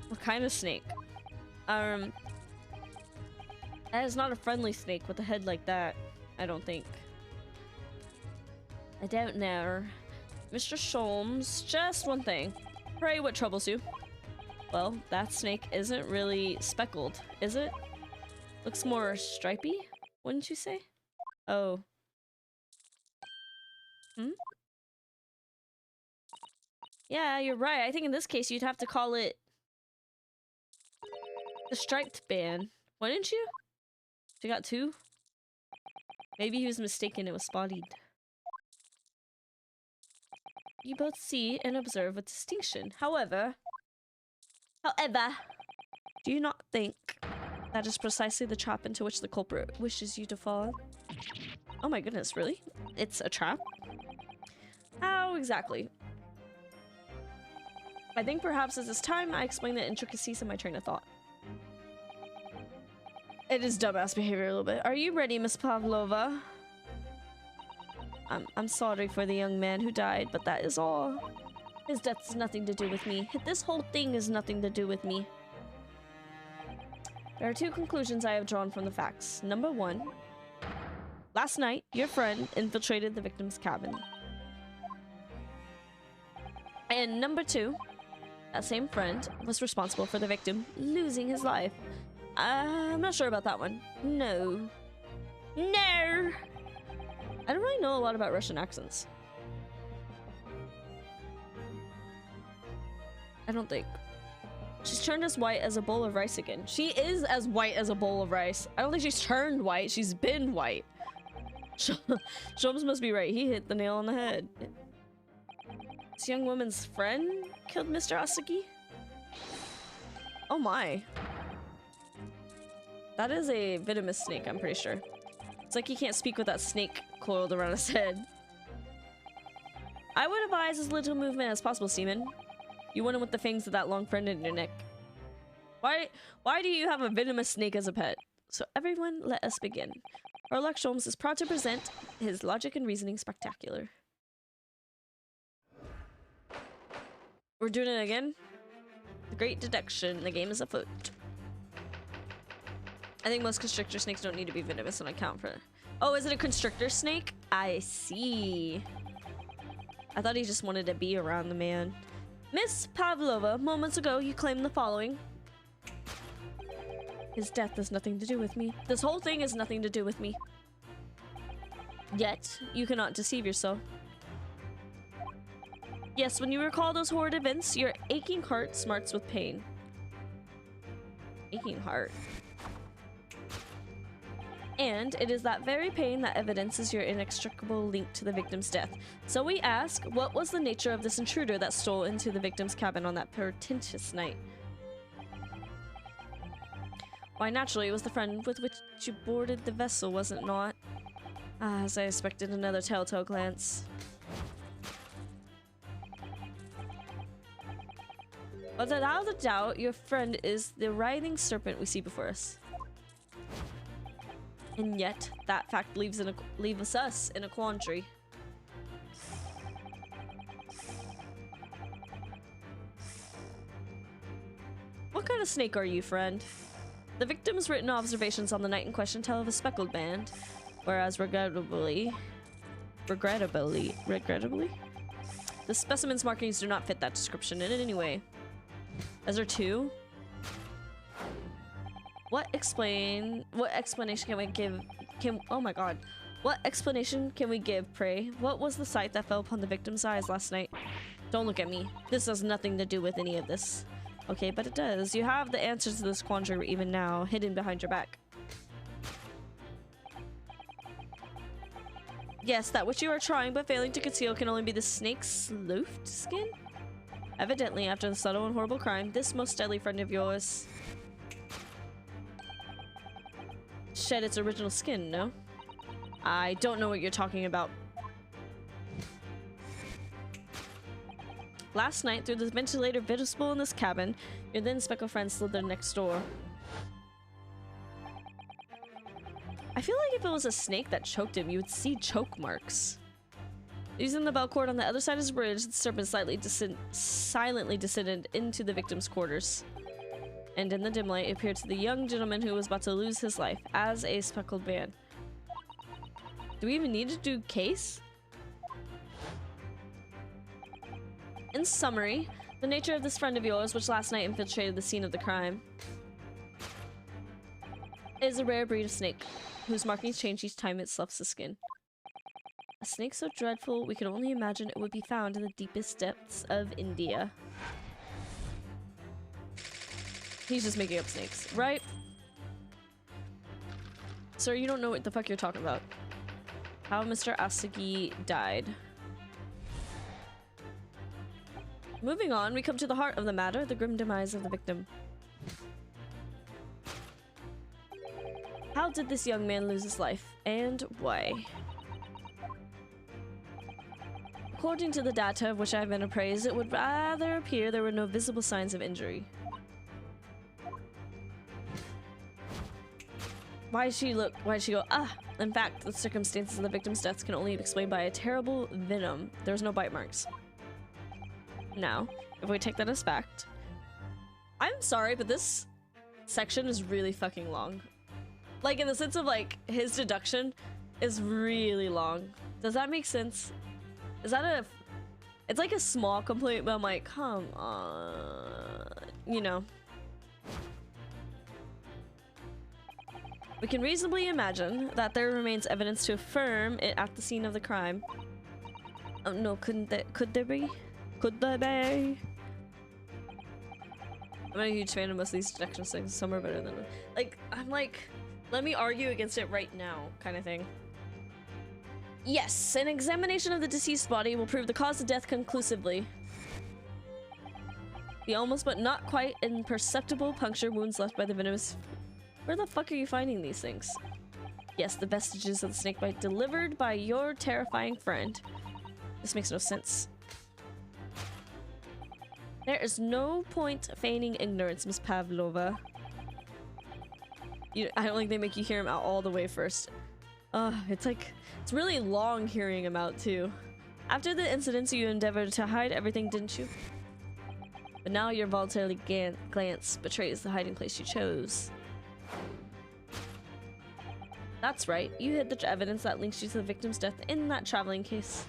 What kind of snake? That is not a friendly snake with a head like that. I don't think. I don't know. Mr. Sholmes, just one thing. Pray, what troubles you? Well, that snake isn't really speckled, is it? Looks more stripy, wouldn't you say? Oh. Yeah, you're right. I think in this case you'd have to call it the striped band, wouldn't you? She got two? Maybe he was mistaken, it was spotted. You both see and observe with distinction. However, do you not think that is precisely the trap into which the culprit wishes you to fall? Oh my goodness, really? It's a trap? How exactly? I think perhaps at this time I explain the intricacies of my train of thought. It is dumbass behavior a little bit. Are you ready, Miss Pavlova? I'm sorry for the young man who died, but that is all. His death has nothing to do with me. This whole thing has nothing to do with me. There are two conclusions I have drawn from the facts. Number one, last night, your friend infiltrated the victim's cabin. And number two, that same friend was responsible for the victim losing his life. I'm not sure about that one. No. No! I don't really know a lot about Russian accents. I don't think. She's turned as white as a bowl of rice again. She is as white as a bowl of rice. I don't think she's turned white. She's been white. Sholmes must be right. He hit the nail on the head. This young woman's friend killed Mr. Asagi? Oh my. That is a venomous snake, I'm pretty sure. It's like he can't speak with that snake coiled around his head. I would advise as little movement as possible, Seaman. You went in with the fangs of that long friend in your neck. Why do you have a venomous snake as a pet? So everyone, let us begin. Sherlock Sholmes is proud to present his logic and reasoning spectacular. We're doing it again? The great deduction, the game is afoot. I think most constrictor snakes don't need to be venomous on account for... Oh, is it a constrictor snake? I see. I thought he just wanted to be around the man. Miss Pavlova, moments ago you claimed the following. His death has nothing to do with me. This whole thing has nothing to do with me. Yet, you cannot deceive yourself. Yes, when you recall those horrid events, your aching heart smarts with pain. Aching heart. And it is that very pain that evidences your inextricable link to the victim's death. So we ask, what was the nature of this intruder that stole into the victim's cabin on that portentous night? Why, naturally, it was the friend with which you boarded the vessel, was it not? Ah, as I expected, another telltale glance. But without a doubt, your friend is the writhing serpent we see before us. And yet, that fact leaves us in a quandary. What kind of snake are you, friend? The victim's written observations on the night in question tell of a speckled band, whereas regrettably, the specimen's markings do not fit that description in any way. Is there two? What explanation can we give? Oh my god. What explanation can we give, pray? What was the sight that fell upon the victim's eyes last night? Don't look at me. This has nothing to do with any of this. Okay, but it does. You have the answers to this quandary even now, hidden behind your back. Yes, that which you are trying but failing to conceal can only be the snake's sloughed skin? Evidently, after the subtle and horrible crime, this most deadly friend of yours shed its original skin, no? I don't know what you're talking about. Last night, through the ventilator visible in this cabin, your then speckled friend slithered next door. I feel like if it was a snake that choked him, you would see choke marks. Using the bell cord on the other side of his bridge, the serpent silently descended into the victim's quarters. And in the dim light, it appeared to the young gentleman who was about to lose his life as a speckled band. Do we even need to do case? In summary, the nature of this friend of yours, which last night infiltrated the scene of the crime, is a rare breed of snake, whose markings change each time it sloughs the skin. A snake so dreadful, we can only imagine it would be found in the deepest depths of India. He's just making up snakes, right? Sir, you don't know what the fuck you're talking about. How Mr. Asagi died. Moving on, we come to the heart of the matter, the grim demise of the victim. How did this young man lose his life, and why? According to the data of which I have been appraised, it would rather appear there were no visible signs of injury. Why did she go, ah! In fact, the circumstances of the victim's deaths can only be explained by a terrible venom. There was no bite marks. Now, if we take that as fact, I'm sorry, but this section is really fucking long. Like, in the sense of, like, his deduction is really long. Does that make sense? Is that a... It's like a small complaint, but I'm like, come on. You know. We can reasonably imagine that there remains evidence to affirm it at the scene of the crime. Oh no, could there be? Could there be? I'm not a huge fan of most of these detection things. Some are better than like, I'm like, let me argue against it right now, kind of thing. Yes, an examination of the deceased body will prove the cause of death conclusively. The almost but not quite imperceptible puncture wounds left by the venomous... Where the fuck are you finding these things? Yes, the vestiges of the snake bite delivered by your terrifying friend. This makes no sense. There is no point feigning ignorance, Miss Pavlova. I don't think they make you hear him out all the way first. It's like... It's really long hearing him out, too. After the incidents, you endeavored to hide everything, didn't you? But now your voluntary glance betrays the hiding place you chose. That's right. You hid the evidence that links you to the victim's death in that traveling case.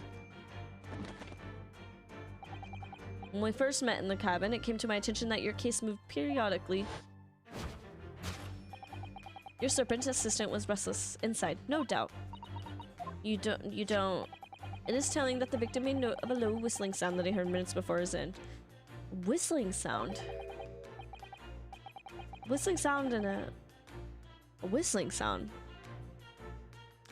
When we first met in the cabin, it came to my attention that your case moved periodically. Your serpent assistant was restless inside, no doubt. You don't. It is telling that the victim made note of a low whistling sound that he heard minutes before his end. Whistling sound? Whistling sound and a whistling sound.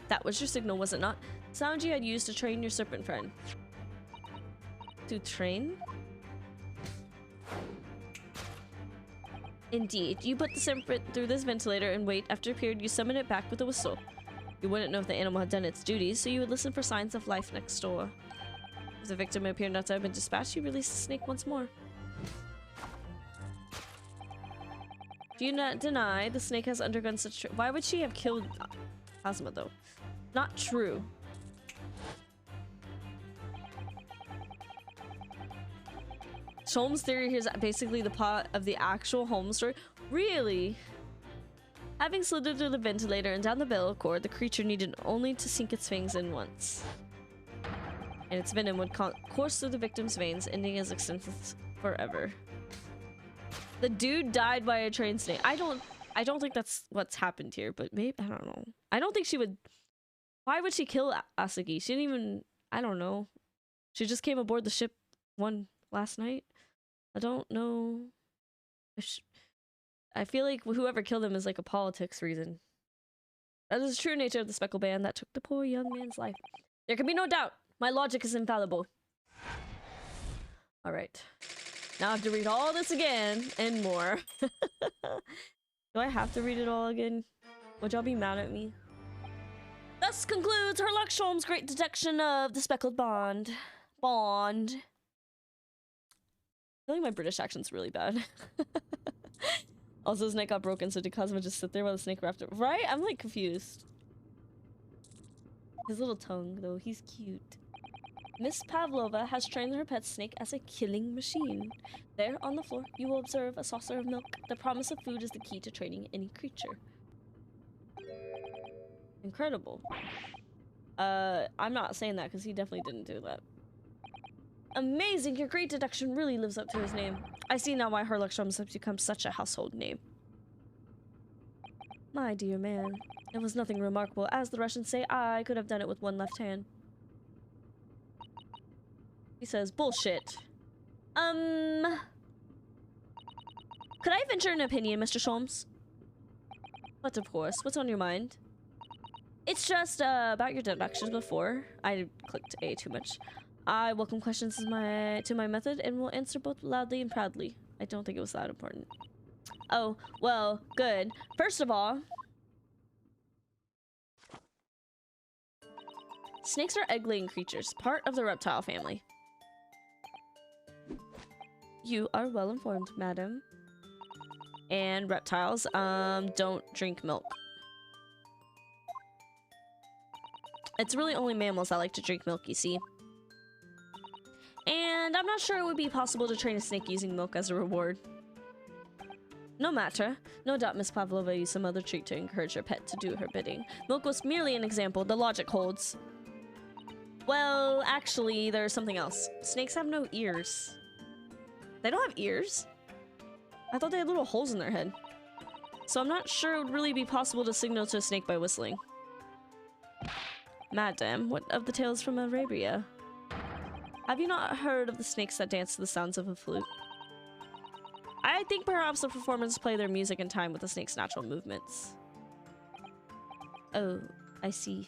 That was your signal, was it not? Sound you had used to train your serpent friend. To train? Indeed. You put the serpent through this ventilator and wait. After a period, you summon it back with a whistle. You wouldn't know if the animal had done its duties, so you would listen for signs of life next door. If the victim appeared not to have been dispatched, you release the snake once more. Do you not deny the snake has undergone such... Why would she have killed Ozma, though? Not true. Holmes' theory here is basically the plot of the actual Holmes story. Really? Having slithered through the ventilator and down the umbilical cord, the creature needed only to sink its fangs in once. And its venom would course through the victim's veins, ending his existence forever. The dude died by a trained snake. I don't think that's what's happened here, but maybe, I don't know. I don't think she would... Why would she kill Asagi? She didn't even... I don't know. She just came aboard the ship last night. I don't know. I feel like whoever killed him is like a politics reason. That is the true nature of the Speckle Band that took the poor young man's life. There can be no doubt. My logic is infallible. Alright. Now I have to read all this again and more. Do I have to read it all again? Would y'all be mad at me? Thus concludes Sherlock Holmes' great detection of the Speckled Bond. I feel like my British accent's really bad. Also, his neck got broken, so did Cosmo just sit there while the snake wrapped it? Right? I'm like confused. His little tongue, though, he's cute. Miss Pavlova has trained her pet snake as a killing machine. There, on the floor, you will observe a saucer of milk. The promise of food is the key to training any creature. Incredible. I'm not saying that because he definitely didn't do that. Amazing! Your great deduction really lives up to his name. I see now why Sherlock Holmes has become such a household name. My dear man, it was nothing remarkable. As the Russians say, I could have done it with one left hand. He says, bullshit. Could I venture an opinion, Mr. Holmes? But of course, what's on your mind? It's just, about your deductions before. I clicked A too much. I welcome questions to my method and will answer both loudly and proudly. I don't think it was that important. Oh, well, good. First of all, snakes are egg-laying creatures, part of the reptile family. You are well informed, madam. And reptiles, don't drink milk. It's really only mammals that like to drink milk, you see. And I'm not sure it would be possible to train a snake using milk as a reward. No matter. No doubt Miss Pavlova used some other treat to encourage her pet to do her bidding. Milk was merely an example. The logic holds. Well, actually, there's something else. Snakes have no ears. They don't have ears? I thought they had little holes in their head. So I'm not sure it would really be possible to signal to a snake by whistling. Madam, what of the tales from Arabia? Have you not heard of the snakes that dance to the sounds of a flute? I think perhaps the performers play their music in time with the snake's natural movements. Oh, I see.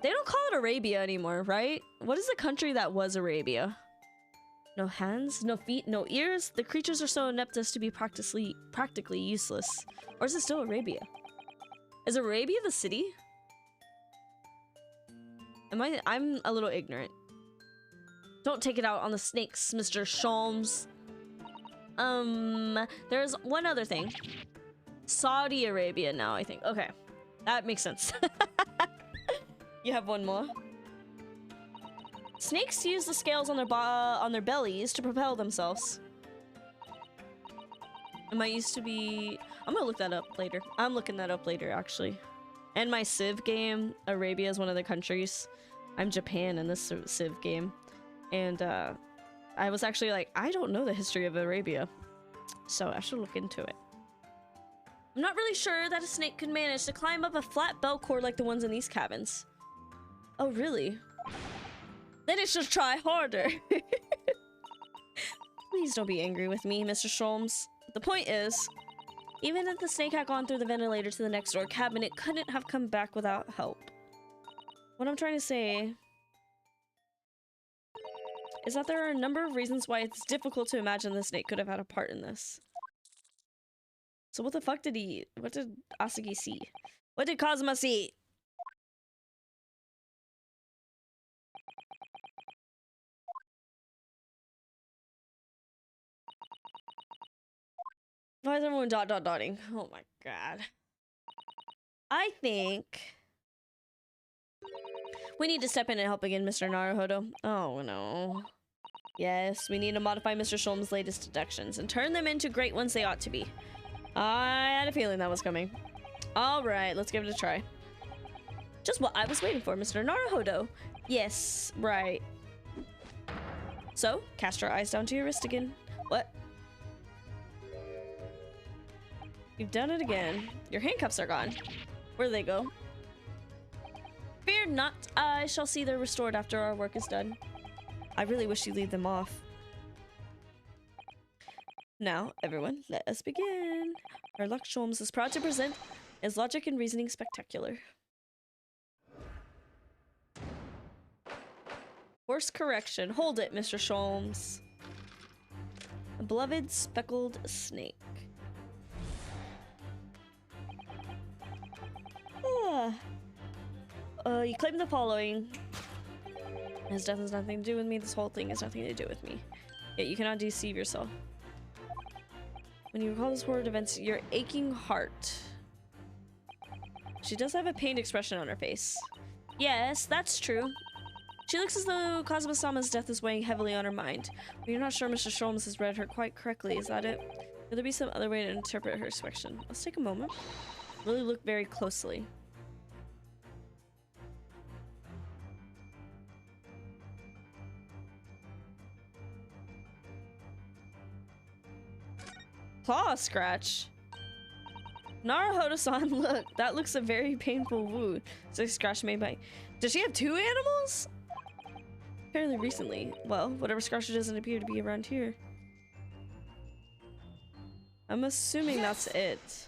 They don't call it Arabia anymore, right? What is the country that was Arabia? No hands, no feet, no ears? The creatures are so inept as to be practically useless. Or is it still Arabia? Is Arabia the city? I'm a little ignorant. Don't take it out on the snakes, Mr. Sholmes. There's one other thing. Saudi Arabia now, I think. Okay, that makes sense. You have one more. Snakes use the scales on their bellies to propel themselves. It might used to be... I'm gonna look that up later. I'm looking that up later, actually. And my Civ game, Arabia is one of the countries. I'm Japan in this Civ game. And I was actually like, I don't know the history of Arabia. So I should look into it. I'm not really sure that a snake could manage to climb up a flat bell cord like the ones in these cabins. Oh, really? Then it should try harder. Please don't be angry with me, Mr. Sholmes. The point is, even if the snake had gone through the ventilator to the next door cabin, it couldn't have come back without help. What I'm trying to say is that there are a number of reasons why it's difficult to imagine the snake could have had a part in this. So what the fuck did he eat? What did Asagi see? What did Kazuma see? Why is everyone dotting? Oh my god. I think we need to step in and help again, Mr. Naruhodo. Oh no. Yes, we need to modify Mr. Sholmes' latest deductions and turn them into great ones they ought to be. I had a feeling that was coming. Alright, let's give it a try. Just what I was waiting for, Mr. Naruhodo. Yes, right. So, cast your eyes down to your wrist again. What? You've done it again. Your handcuffs are gone. Where do they go? Fear not, I shall see they're restored after our work is done. I really wish you'd leave them off. Now, everyone, let us begin. Our Lux Sholmes is proud to present his logic and reasoning spectacular. Course correction. Hold it, Mr. Sholmes. A beloved speckled snake. You claim the following. His death has nothing to do with me. This whole thing has nothing to do with me. Yet you cannot deceive yourself. When you recall this horrid events, your aching heart. She does have a pained expression on her face. Yes, that's true. She looks as though Kazuma-sama's death is weighing heavily on her mind. But you're not sure Mr. Sholmes has read her quite correctly, is that it? Could there be some other way to interpret her expression? Let's take a moment. Really look very closely. Claw scratch. Naruhodo-san, look. That looks a very painful wound. It's a scratch made by... Does she have two animals? Fairly recently. Well, whatever scratch doesn't appear to be around here. I'm assuming that's it.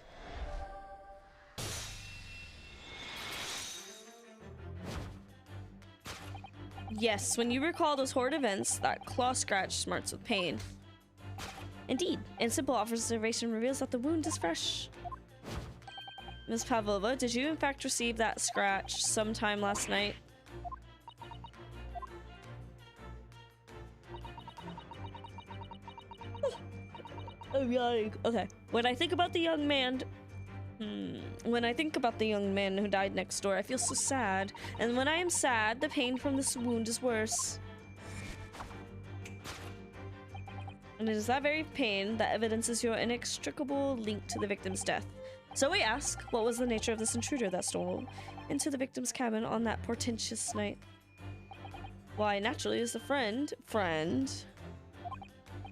Yes, when you recall those horrid events, that claw scratch smarts with pain. Indeed, and simple observation reveals that the wound is fresh. Ms. Pavlova, did you in fact receive that scratch sometime last night? I'm yawning. Okay. When I think about the young man... When I think about the young man who died next door, I feel so sad. And when I am sad, the pain from this wound is worse. And it is that very pain that evidences your inextricable link to the victim's death. So we ask, what was the nature of this intruder that stole into the victim's cabin on that portentous night? Why, naturally, is the friend...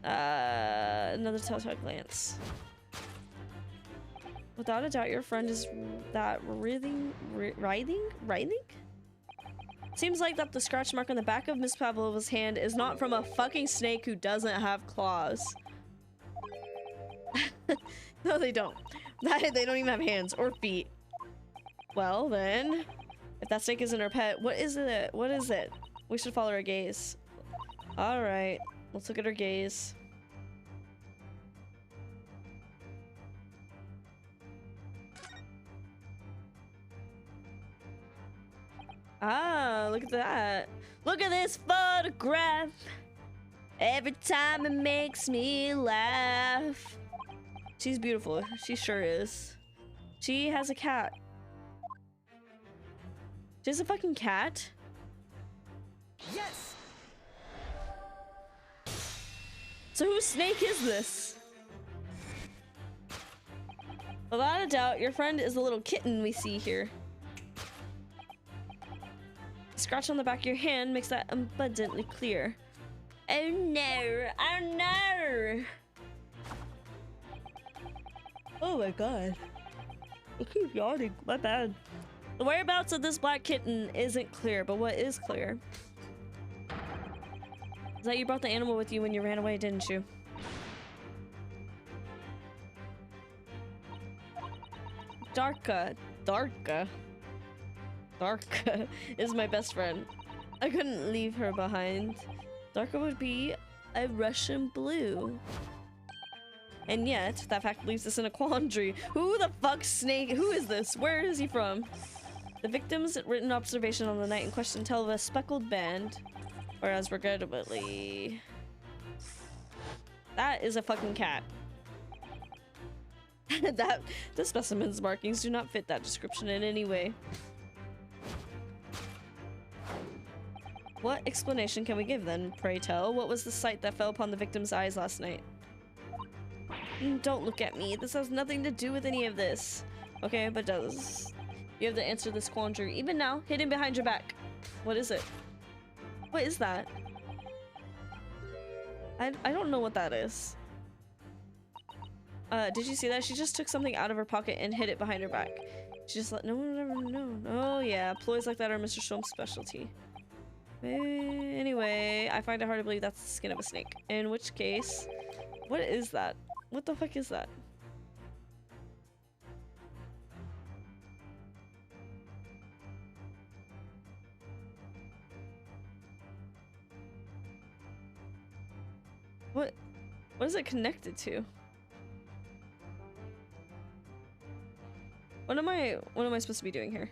Another telltale glance. Without a doubt, your friend is that writhing? Seems like that the scratch mark on the back of Miss Pavlova's hand is not from a fucking snake who doesn't have claws. No, they don't. They don't even have hands or feet. Well, then, if that snake isn't her pet, what is it? What is it? We should follow her gaze. All right, let's look at her gaze. Ah, look at that. Look at this photograph. Every time it makes me laugh. She's beautiful. She sure is. She has a cat. She has a fucking cat? Yes. So whose snake is this? Without a doubt, your friend is the little kitten we see here. The scratch on the back of your hand makes that abundantly clear. Oh no! Oh no! Oh my god. I keep yawning. My bad. The whereabouts of this black kitten isn't clear, but what is clear is that you brought the animal with you when you ran away, didn't you? Darka is my best friend. I couldn't leave her behind. Darka would be a Russian blue. And yet, that fact leaves us in a quandary. Who the fuck snake? Who is this? Where is he from? The victim's written observation on the night in question tell of a speckled band. Whereas, regrettably... that is a fucking cat. The specimen's markings do not fit that description in any way. What explanation can we give then, pray tell? What was the sight that fell upon the victim's eyes last night? Don't look at me. This has nothing to do with any of this. Okay, but does. You have to answer this quandary. Even now, hidden behind your back. What is it? What is that? I don't know what that is. Did you see that? She just took something out of her pocket and hid it behind her back. She just let no one ever know. Oh yeah, ploys like that are Mr. Sholm's specialty. Anyway, I find it hard to believe that's the skin of a snake. In which case, what is that? What the fuck is that? What is it connected to? What am I supposed to be doing here?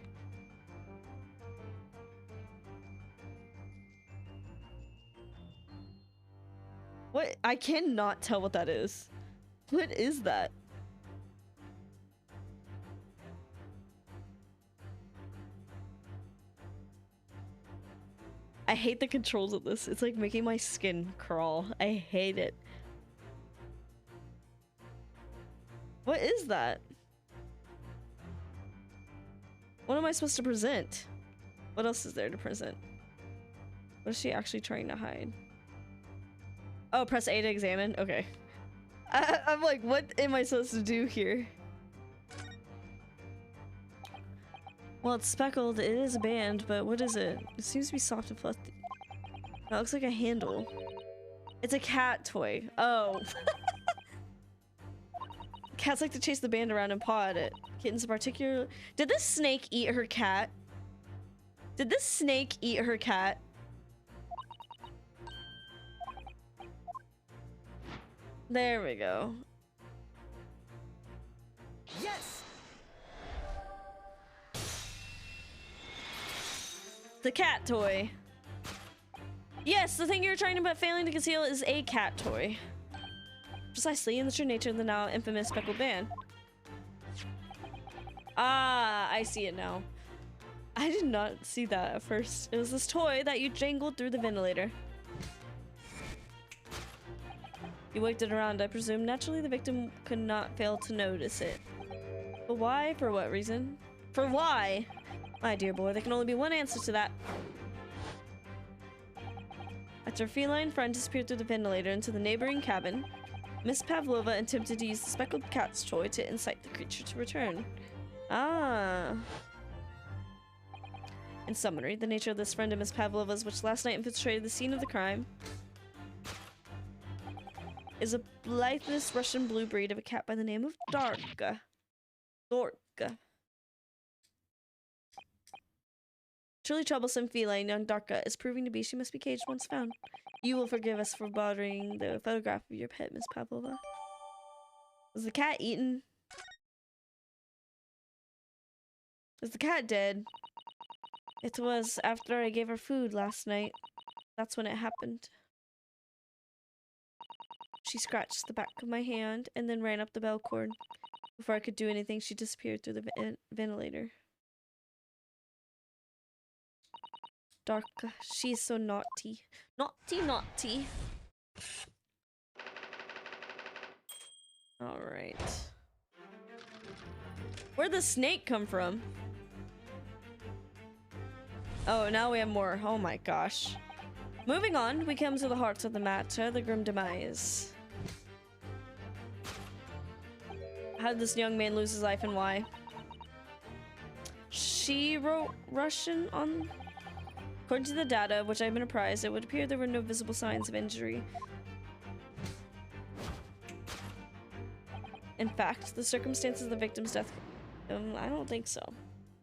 What? I cannot tell what that is. What is that? I hate the controls of this. It's like making my skin crawl. I hate it. What is that? What am I supposed to present? What else is there to present? What is she actually trying to hide? Oh, press A to examine? Okay. I'm like, what am I supposed to do here? Well, it's speckled. It is a band, but what is it? It seems to be soft and fluffy. That looks like a handle. It's a cat toy. Oh. Cats like to chase the band around and paw at it. Kittens in particular. Did this snake eat her cat? Did this snake eat her cat? There we go. Yes. The cat toy. Yes, the thing you're trying to but failing to conceal is a cat toy. Precisely, in the true nature of the now infamous speckled band. Ah, I see it now. I did not see that at first. It was this toy that you jangled through the ventilator. You waved it around, I presume. Naturally, the victim could not fail to notice it. But why? For what reason? For why? My dear boy, there can only be one answer to that. After her feline friend disappeared through the ventilator into the neighboring cabin, Miss Pavlova attempted to use the speckled cat's toy to incite the creature to return. Ah. In summary, the nature of this friend of Miss Pavlova's, which last night infiltrated the scene of the crime, is a blitheless Russian blue breed of a cat by the name of Dorka. Truly troublesome feline, young Dorka is proving to be. She must be caged once found. You will forgive us for bothering the photograph of your pet, Miss Pavlova. Was the cat eaten? Is the cat dead? It was after I gave her food last night. That's when it happened. She scratched the back of my hand and then ran up the bell cord. Before I could do anything, she disappeared through the ventilator. Dorka, she's so naughty. Naughty, naughty. Alright. Where'd the snake come from? Oh, now we have more. Oh my gosh. Moving on, we come to the heart of the matter, the grim demise. How did this young man lose his life and why? She wrote Russian on... According to the data, which I've been apprised, it would appear there were no visible signs of injury. In fact, the circumstances of the victim's death... I don't think so.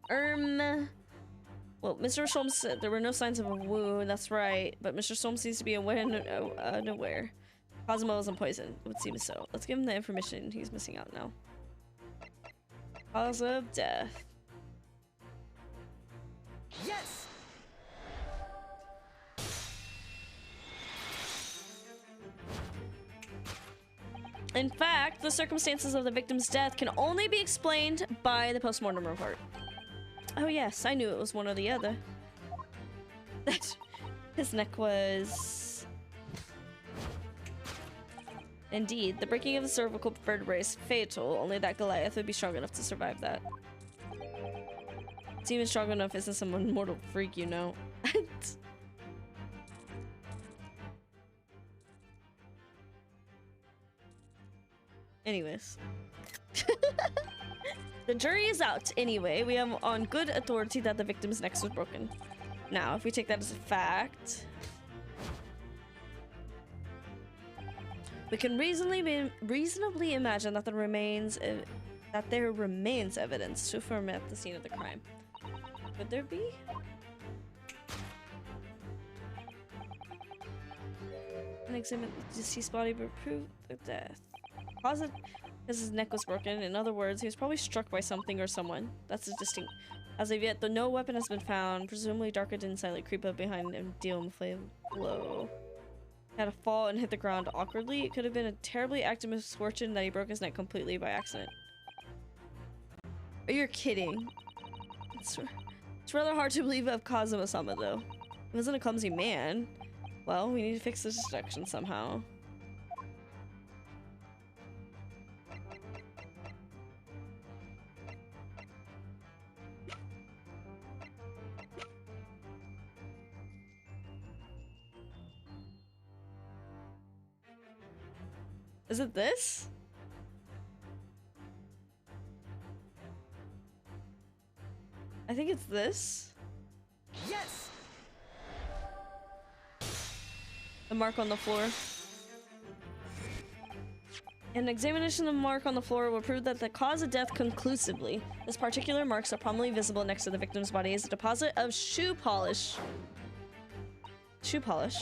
Well, Mr. Solms said there were no signs of a wound, that's right, but Mr. Solms seems to be unaware. Cosmo wasn't poisoned, it would seem so. Let's give him the information he's missing out now. Cause of death. Yes! In fact, the circumstances of the victim's death can only be explained by the postmortem report. Oh yes, I knew it was one or the other. That his neck was... Indeed, the breaking of the cervical vertebrae is fatal, only that Goliath would be strong enough to survive that. It's even strong enough isn't some immortal freak, you know. Anyways. The jury is out anyway. We have on good authority that the victim's neck was broken. Now, if we take that as a fact, we can reasonably imagine that there remains evidence to affirm at the scene of the crime. Could there be? An examine the deceased body would prove the death. Positive, because his neck was broken. In other words, he was probably struck by something or someone. That's a distinct. As of yet, though no weapon has been found, presumably Dorka didn't silently creep up behind him, deal him a flame blow. Had a fall and hit the ground awkwardly. It could have been a terribly active misfortune that he broke his neck completely by accident. You're kidding. It's rather hard to believe of Kazuma-sama, though. He wasn't a clumsy man. Well, we need to fix this destruction somehow. Is it this? I think it's this. Yes! The mark on the floor. An examination of the mark on the floor will prove that the cause of death conclusively. This particular marks are prominently visible next to the victim's body is a deposit of shoe polish. Shoe polish.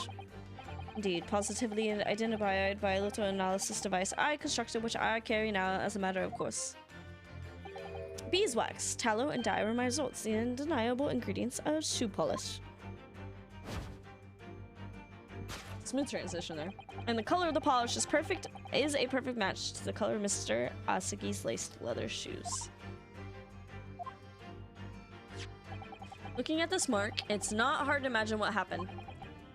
Indeed, positively identified by a little analysis device I constructed, which I carry now as a matter of course. Beeswax, tallow, and dye were my results, the undeniable ingredients of shoe polish. Smooth transition there. And the color of the polish is perfect, is a perfect match to the color of Mr. Asagi's laced leather shoes. Looking at this mark, it's not hard to imagine what happened.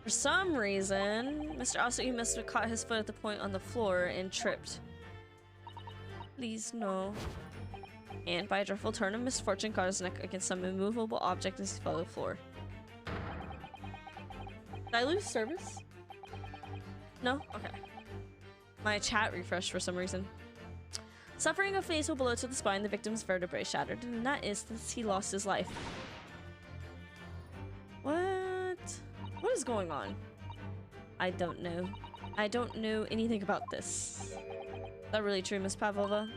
For some reason, Mr. Asagi must have caught his foot at the point on the floor and tripped. Please, no. And by a dreadful turn of misfortune, caught his neck against some immovable object as he fell to the floor. Did I lose service? No? Okay. My chat refreshed for some reason. Suffering a fatal blow to the spine, the victim's vertebrae shattered, and in that instance, he lost his life. What? What is going on? I don't know. I don't know anything about this. Is that really true, Miss Pavlova?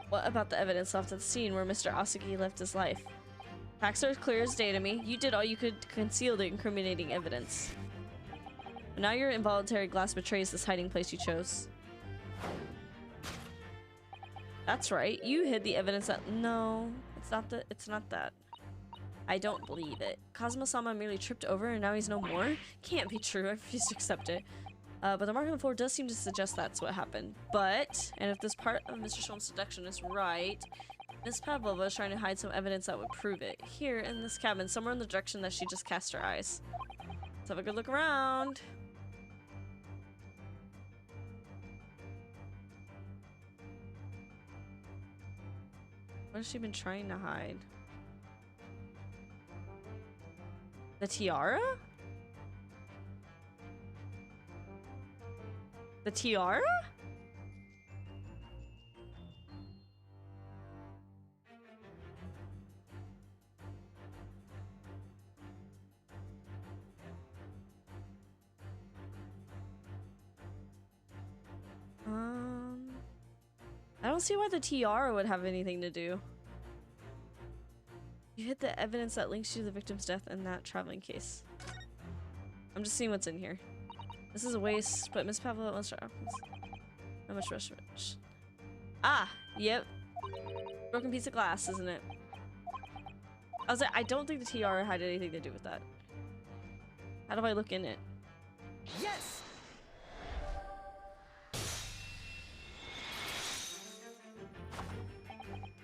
What about the evidence left at the scene where Mr. Asagi left his life? Facts are clear as day to me. You did all you could to conceal the incriminating evidence. But now your involuntary glass betrays this hiding place you chose. That's right. You hid the evidence that— No, it's not that. I don't believe it. Kazuma-sama merely tripped over and now he's no more? Can't be true. I refuse to accept it. But the mark on the floor does seem to suggest that's what happened. But, and if this part of Mr. Shulman's deduction is right, Miss Pavlova is trying to hide some evidence that would prove it. Here, in this cabin, somewhere in the direction that she just cast her eyes. Let's have a good look around. What has she been trying to hide? The tiara? The tiara? I don't see why the tiara would have anything to do. You hid the evidence that links you to the victim's death in that traveling case. I'm just seeing what's in here. This is a waste, but Miss Pavlova wants to— How much rush? Ah! Yep. Broken piece of glass, isn't it? I was like, I don't think the tiara had anything to do with that. How do I look in it? Yes!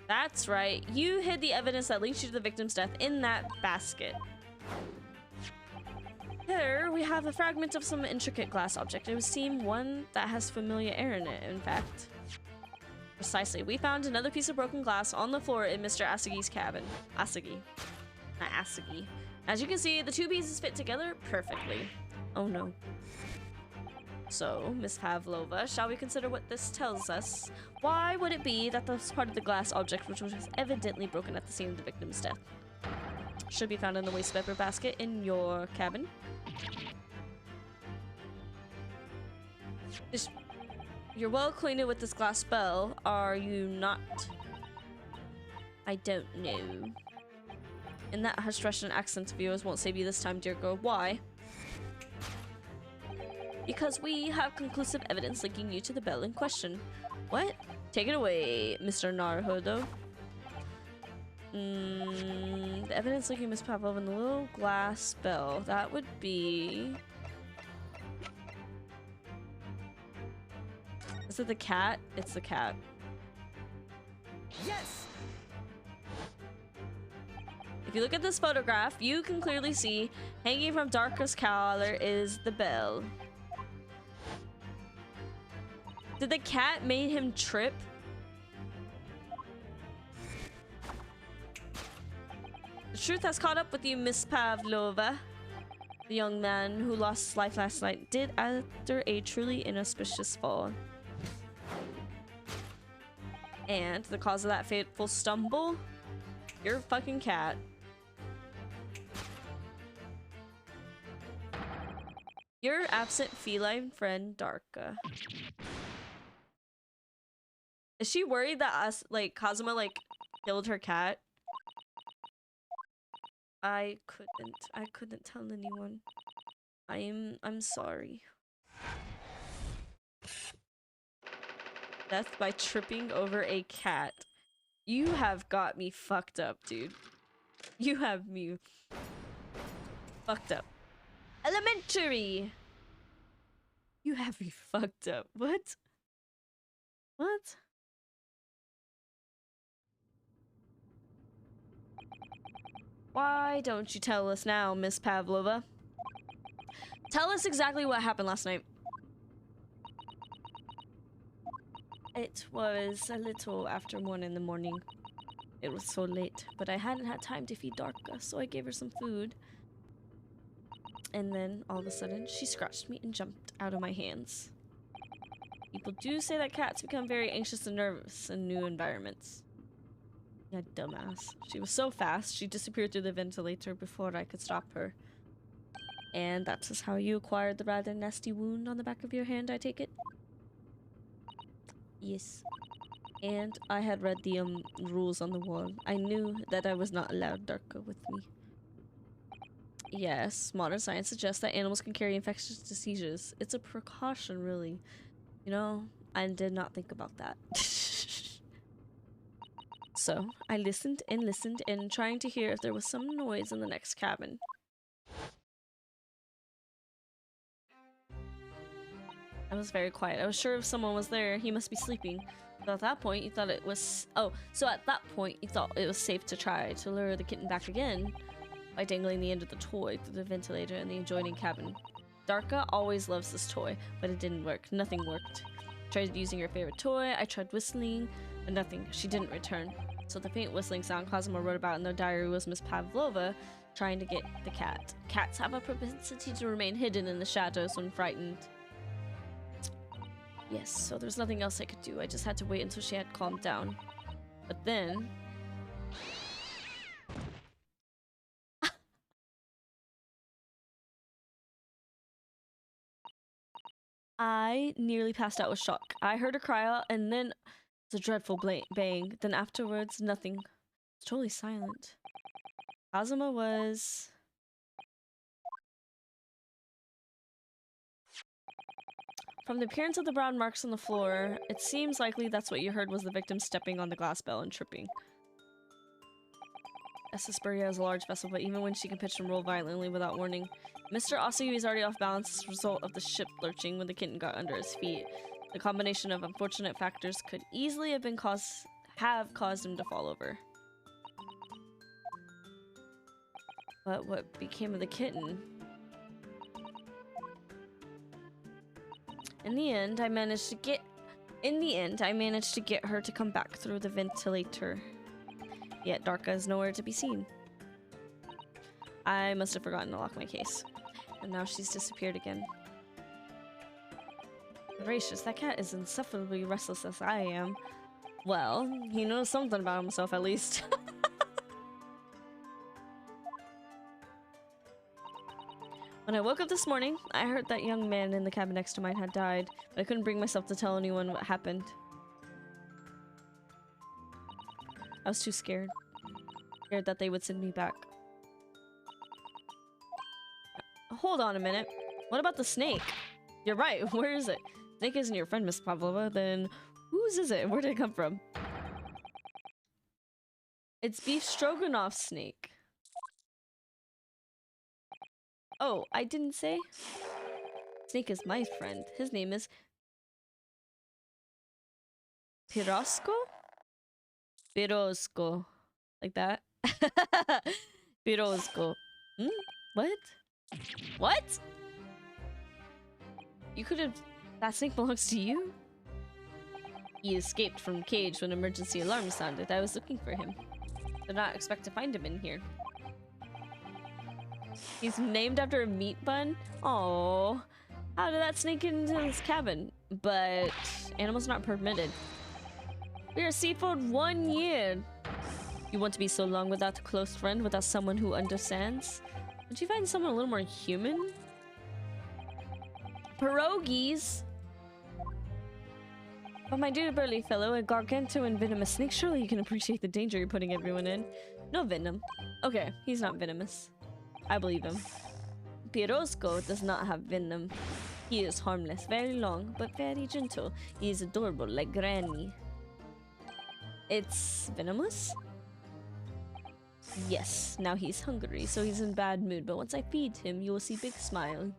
That's right. You hid the evidence that links you to the victim's death in that basket. Here, we have a fragment of some intricate glass object. It would seem one that has familiar air in it, in fact. Precisely. We found another piece of broken glass on the floor in Mr. Asagi's cabin. Asagi. Not Asagi. As you can see, the two pieces fit together perfectly. Oh no. So, Miss Pavlova, shall we consider what this tells us? Why would it be that this part of the glass object, which was evidently broken at the scene of the victim's death, should be found in the waste paper basket in your cabin? You're well acquainted with this glass spell, are you not? I don't know. In that hushed Russian accent of yours won't save you this time, dear girl. Why? Because we have conclusive evidence linking you to the bell in question. What? Take it away, Mr. Naruhodo. The evidence linking Miss Pavlova and the little glass bell. That would be... Is it the cat? It's the cat. Yes! If you look at this photograph, you can clearly see hanging from Darka's collar is the bell. Did the cat make him trip? The truth has caught up with you, Miss Pavlova. The young man who lost his life last night did after a truly inauspicious fall. And the cause of that fateful stumble? Your fucking cat. Your absent feline friend, Darka. Is she worried that us, like, Kazuma, like, killed her cat? I couldn't tell anyone. I'm sorry. Death by tripping over a cat. You have got me fucked up, dude. You have me fucked up. Elementary! You have me fucked up. What? What? Why don't you tell us now, Miss Pavlova? Tell us exactly what happened last night. It was a little after 1 in the morning. It was so late, but I hadn't had time to feed Darka, so I gave her some food. And then, all of a sudden, she scratched me and jumped out of my hands. People do say that cats become very anxious and nervous in new environments. Yeah, dumbass. She was so fast, she disappeared through the ventilator before I could stop her. And that is how you acquired the rather nasty wound on the back of your hand, I take it? Yes. And I had read the rules on the wall. I knew that I was not allowed Darka with me. Yes, modern science suggests that animals can carry infectious diseases. It's a precaution, really. You know, I did not think about that. So, I listened and trying to hear if there was some noise in the next cabin. I was very quiet. I was sure if someone was there, he must be sleeping. So at that point, you thought it was... Oh, so at that point, you thought it was safe to try to lure the kitten back again by dangling the end of the toy through the ventilator in the adjoining cabin. Darka always loves this toy, but it didn't work. Nothing worked. I tried using her favorite toy. I tried whistling, but nothing. She didn't return. So the faint whistling sound Cosmo wrote about in their diary was Miss Pavlova trying to get the cat. Cats have a propensity to remain hidden in the shadows when frightened. Yes, so there's nothing else I could do. I just had to wait until she had calmed down. But then... I nearly passed out with shock. I heard her cry out, and then it's a dreadful bang. Then afterwards, nothing. It's totally silent. Kazuma was... From the appearance of the brown marks on the floor, it seems likely that's what you heard was the victim stepping on the glass bell and tripping. Esasperia is a large vessel, but even when she can pitch and roll violently without warning. Mr. Osayu is already off balance as a result of the ship lurching when the kitten got under his feet. The combination of unfortunate factors could easily have caused him to fall over. But what became of the kitten? In the end, I managed to get her to come back through the ventilator. Yet Darka is nowhere to be seen. I must have forgotten to lock my case. And now she's disappeared again. Gracious, that cat is insufferably restless as I am. Well, he knows something about himself at least. When I woke up this morning, I heard that young man in the cabin next to mine had died, but I couldn't bring myself to tell anyone what happened. I was too scared. Scared that they would send me back. Hold on a minute. What about the snake? You're right, where is it? Snake isn't your friend, Miss Pavlova, then whose is it? Where did it come from? It's beef stroganoff snake. Oh, I didn't say? Snake is my friend. His name is... Pirosco? Pirosco. Like that? Pirosco. Hmm? What? What? You could have... That snake belongs to you? He escaped from the cage when emergency alarm sounded. I was looking for him. Did not expect to find him in here. He's named after a meat bun? Oh, how did that sneak into his cabin? But animals not permitted. We are seafood 1 year. You want to be so long without a close friend, without someone who understands? Would you find someone a little more human? Pierogies? But my dear burly fellow, a gargantuan venomous snake, surely you can appreciate the danger you're putting everyone in. No venom. Okay, he's not venomous. I believe him. Pirosco does not have venom. He is harmless, very long, but very gentle. He is adorable, like Granny. It's venomous? Yes, now he's hungry, so he's in bad mood, but once I feed him, you will see big smile.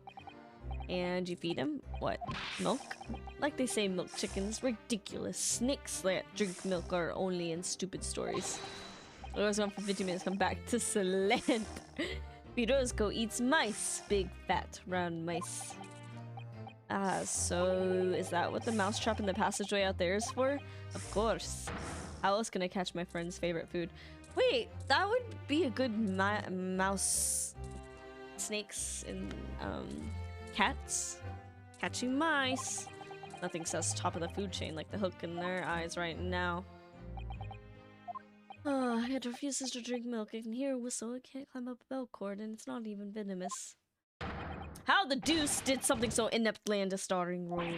And you feed him? What? Milk? Like they say milk chickens. Ridiculous. Snakes that drink milk are only in stupid stories. I was gone for 50 minutes, come back to Salent. Pirosco eats mice. Big, fat, round mice. So is that what the mousetrap in the passageway out there is for? Of course. How else can I catch my friend's favorite food? Wait, that would be a good mouse snakes and cats catching mice. Nothing says top of the food chain like the hook in their eyes right now. It refuses to drink milk. It can hear a whistle. It can't climb up a bell cord, and it's not even venomous. How the deuce did something so inept land a starring role?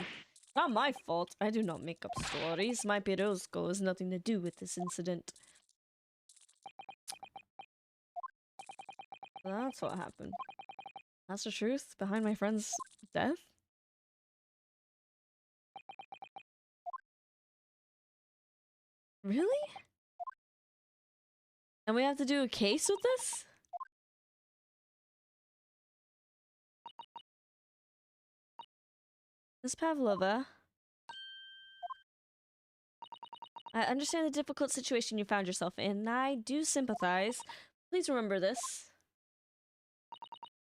Not my fault. I do not make up stories. My Pirosco has nothing to do with this incident. That's what happened. That's the truth behind my friend's death? Really? And we have to do a case with this? Miss Pavlova, I understand the difficult situation you found yourself in, and I do sympathize. Please remember this.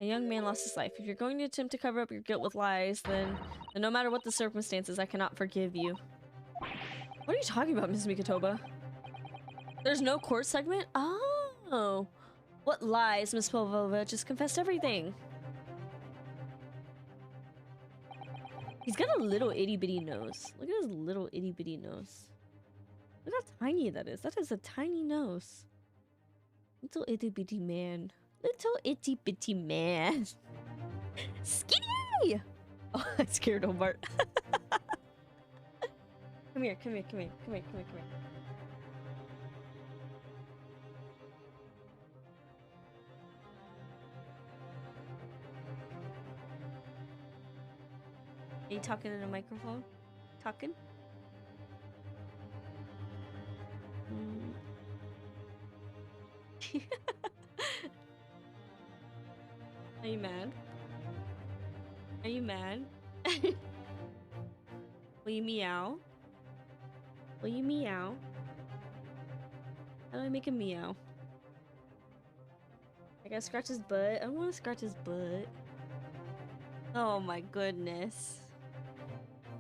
A young man lost his life. If you're going to attempt to cover up your guilt with lies, then no matter what the circumstances, I cannot forgive you. What are you talking about, Ms. Mikotoba? There's no court segment? Oh. What lies, Miss Pavlova? Just confessed everything. He's got a little itty-bitty nose. Look at his little itty-bitty nose. Look how tiny that is. That is a tiny nose. Little itty-bitty man. Little itty-bitty man. Skinny! Oh, I scared Omar. Come here, come here, come here, come here, come here, come here. Are you talking in a microphone? Talking? Are you mad? Are you mad? Will you meow? Will you meow? How do I make a meow? I gotta scratch his butt. I don't want to scratch his butt. Oh my goodness.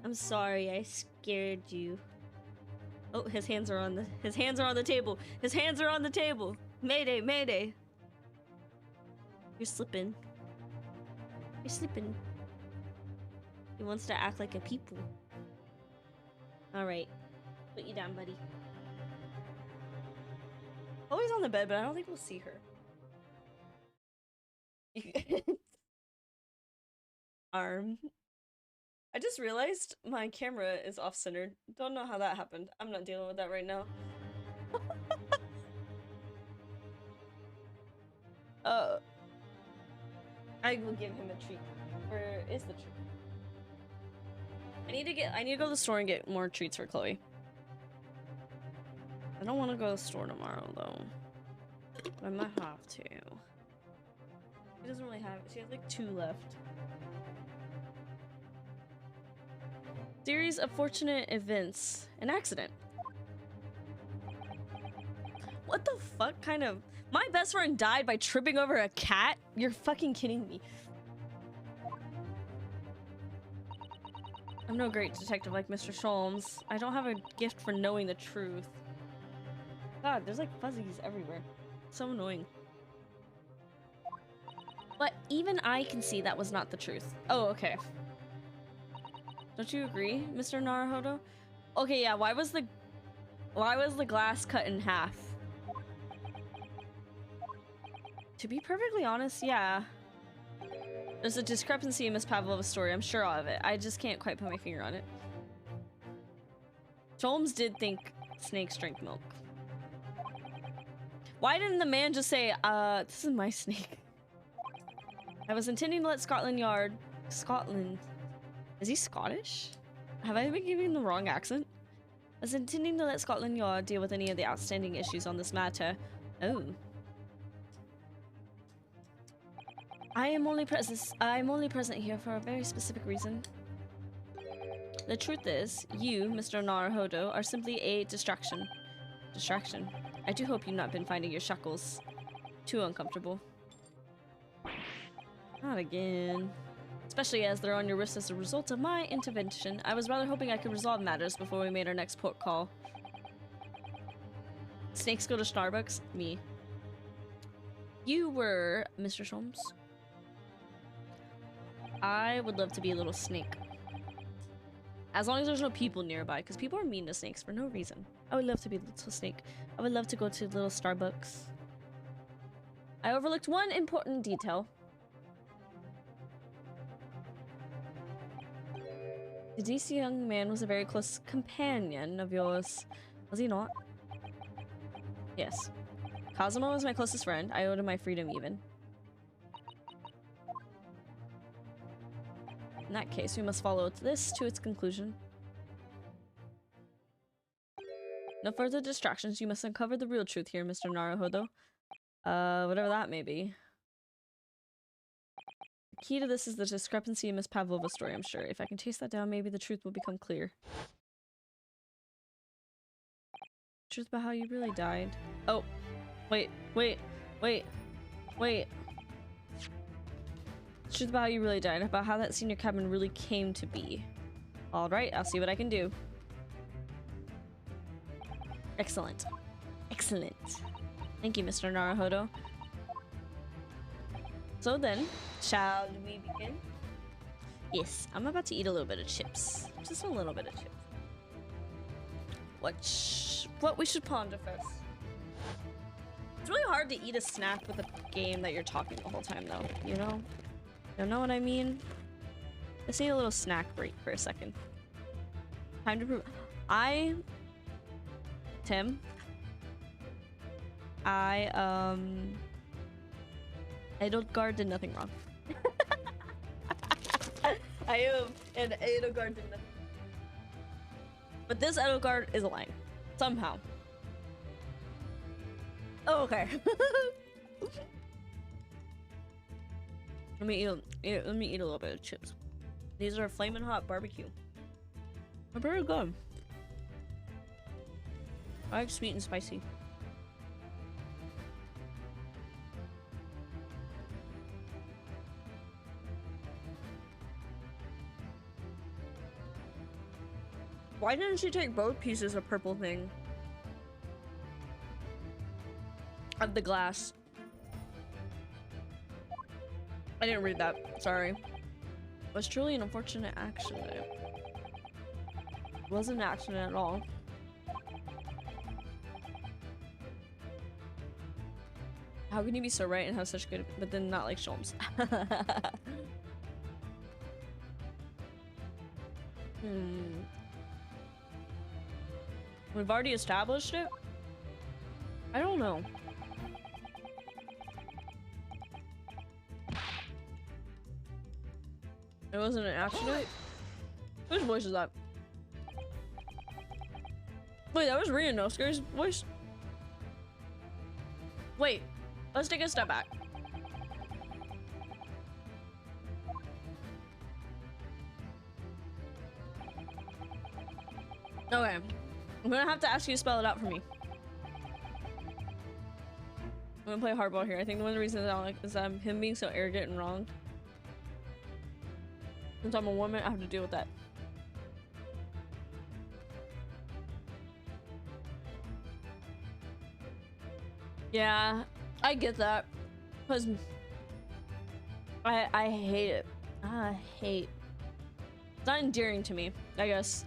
I'm sorry, I scared you. Oh, his hands are on the table. His hands are on the table. Mayday, mayday. You're slipping. You're slipping. He wants to act like a people. Alright. Put you down, buddy. Always on the bed, but I don't think we'll see her. Arm. I just realized my camera is off-centered. Don't know how that happened. I'm not dealing with that right now. I will give him a treat. Where is the treat? I need to go to the store and get more treats for Chloe. I don't want to go to the store tomorrow though. But I might have to. She doesn't really have it. She has like 2 left. Series of fortunate events. An accident. What the fuck kind of... My best friend died by tripping over a cat? You're fucking kidding me. I'm no great detective like Mr. Sholmes. I don't have a gift for knowing the truth. God, there's like fuzzies everywhere. So annoying. But even I can see that was not the truth. Oh, okay. Don't you agree, Mr. Naruhodo? Okay, yeah, why was the glass cut in half? To be perfectly honest, yeah. There's a discrepancy in Miss Pavlova's story, I'm sure of it. I just can't quite put my finger on it. Holmes did think snakes drink milk. Why didn't the man just say, this is my snake? I was intending to let Scotland Yard... Scotland... Is he Scottish? Have I been giving the wrong accent? I was intending to let Scotland Yard deal with any of the outstanding issues on this matter. Oh. I'm only present here for a very specific reason. The truth is, you, Mr. Naruhodo, are simply a distraction. Distraction? I do hope you've not been finding your shackles too uncomfortable. Not again. Especially as they're on your wrist as a result of my intervention. I was rather hoping I could resolve matters before we made our next port call. Snakes go to Starbucks? Me. You were Mr. Sholmes? I would love to be a little snake. As long as there's no people nearby, because people are mean to snakes for no reason. I would love to be a little snake. I would love to go to little Starbucks. I overlooked one important detail. The DC young man was a very close companion of yours. Was he not? Yes. Cosmo was my closest friend. I owed him my freedom even. In that case, we must follow this to its conclusion. No further distractions. You must uncover the real truth here, Mr. Naruhodo. Whatever that may be. The key to this is the discrepancy in Miss Pavlova's story, I'm sure. If I can chase that down, maybe the truth will become clear. Truth about how you really died. Oh, wait. Truth about how you really died, about how that senior cabin really came to be. Alright, I'll see what I can do. Excellent. Excellent. Thank you, Mr. Naruhodo. So then, shall we begin? Yes, I'm about to eat a little bit of chips. Just a little bit of chips. What we should ponder first. It's really hard to eat a snack with a game that you're talking the whole time, though, you know? You know what I mean? Let's need a little snack break for a second. Time to prove. Edelgard did nothing wrong. And Edelgard did nothing. But this Edelgard is lying. Somehow. Oh, okay. Let me eat a little bit of chips. These are flaming hot barbecue. They're very good. I like sweet and spicy. Why didn't she take both pieces of purple thing? Of the glass. I didn't read that. Sorry. It was truly an unfortunate accident. It wasn't an accident at all. How can you be so right and have such good, but then not like Sholmes? We've already established it? I don't know. It wasn't an accident? Whose voice is that? Wait, that was Ryunosuke's voice? Wait, let's take a step back. Okay, I'm gonna have to ask you to spell it out for me. I'm gonna play hardball here. I think one of the reasons I don't like is him being so arrogant and wrong. Since I'm a woman, I have to deal with that. Yeah, I get that. Cause I hate it. It's not endearing to me, I guess.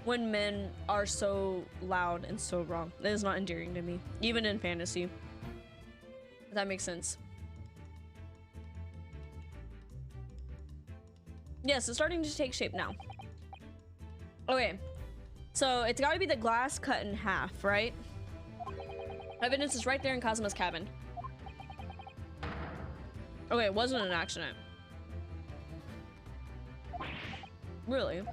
When men are so loud and so wrong. That is not endearing to me. Even in fantasy. If that makes sense. Yes, it's starting to take shape now. Okay. So it's gotta be the glass cut in half, right? Evidence is right there in Cosmo's cabin. Okay, it wasn't an accident. Really?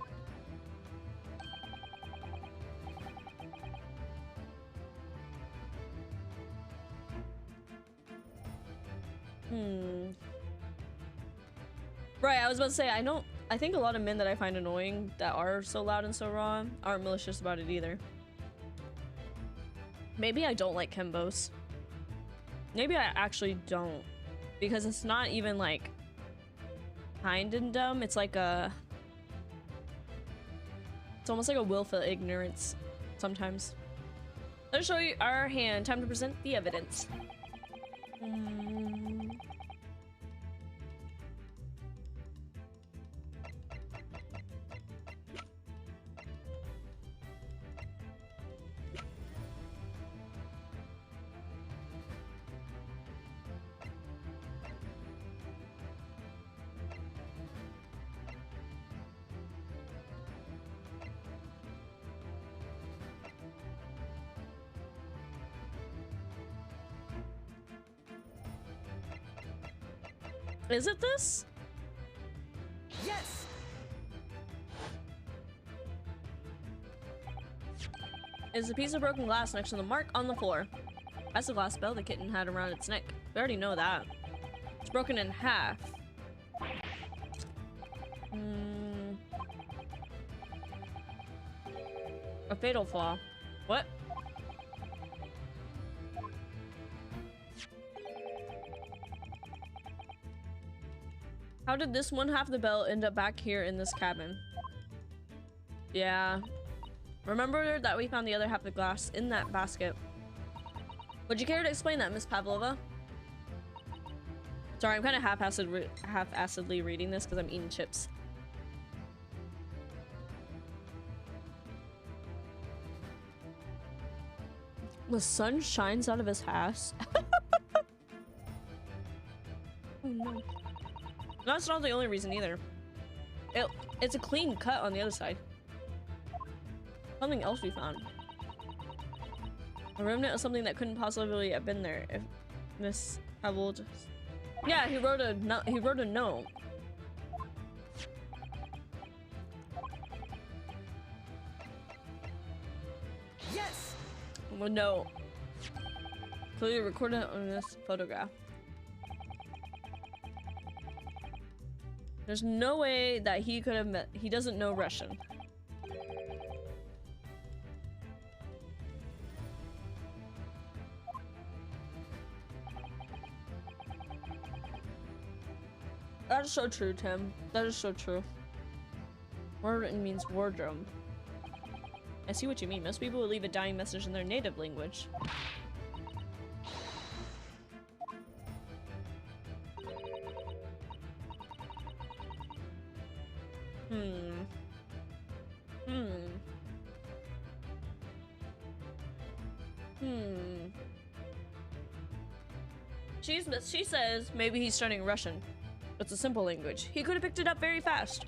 Right, I was about to say, I think a lot of men that I find annoying that are so loud and so raw aren't malicious about it either. Maybe I don't like Kembos. Maybe I actually don't. Because it's not even like kind and dumb, it's like a... It's almost like a willful ignorance sometimes. Let's show you our hand. Time to present the evidence. Is it this? Yes. Is a piece of broken glass next to the mark on the floor. That's the glass bell the kitten had around its neck. We already know that. It's broken in half. A fatal flaw. What? How did this one half of the bell end up back here in this cabin? Yeah. Remember that we found the other half of the glass in that basket. Would you care to explain that, Miss Pavlova? Sorry, I'm kind of half-assedly reading this because I'm eating chips. The sun shines out of his house. Oh no. That's not the only reason either. It's a clean cut on the other side. Something else we found. A remnant of something that couldn't possibly have been there if Miss Pavel just... Yeah, he wrote a note. Yes. A note. Clearly recorded on this photograph. There's no way that he could have met. He doesn't know Russian. That is so true, Tim. That is so true. Word means wardrobe. I see what you mean. Most people would leave a dying message in their native language. She says maybe he's studying Russian. It's a simple language. He could have picked it up very fast.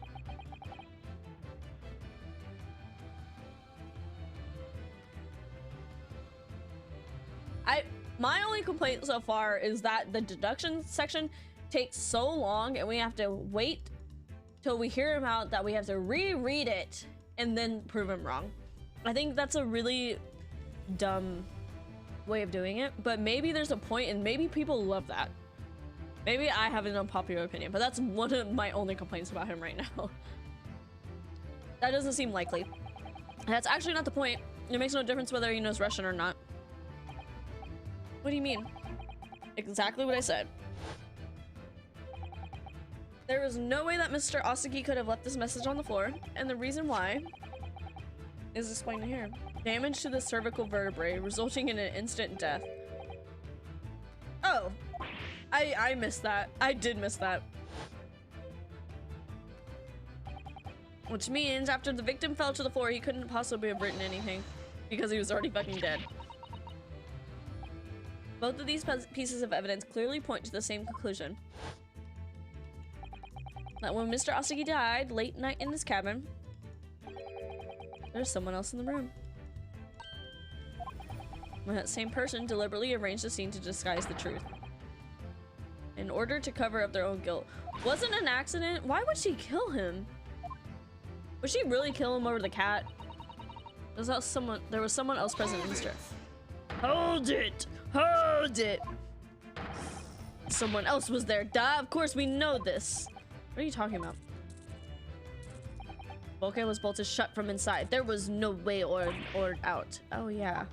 My only complaint so far is that the deduction section takes so long and we have to wait till we hear him out that we have to reread it and then prove him wrong. I think that's a really dumb way of doing it, but maybe there's a point and maybe people love that. Maybe I have an unpopular opinion, but that's one of my only complaints about him right now. That doesn't seem likely. That's actually not the point. It makes no difference whether he knows Russian or not. What do you mean? Exactly what I said. There was no way that Mr. Osaki could have left this message on the floor, and the reason why is explained here. Damage to the cervical vertebrae, resulting in an instant death. Oh, I missed that. I did miss that. Which means after the victim fell to the floor, he couldn't possibly have written anything because he was already fucking dead. Both of these pieces of evidence clearly point to the same conclusion. That when Mr. Osaki died late night in his cabin, there's someone else in the room. When that same person deliberately arranged the scene to disguise the truth. In order to cover up their own guilt. Wasn't an accident? Why would she kill him? Would she really kill him over the cat? There was someone else present in this trip. Hold it! Hold it! Someone else was there. Duh, of course we know this. What are you talking about? Bulkhead was bolted shut from inside. There was no way or out. Oh yeah.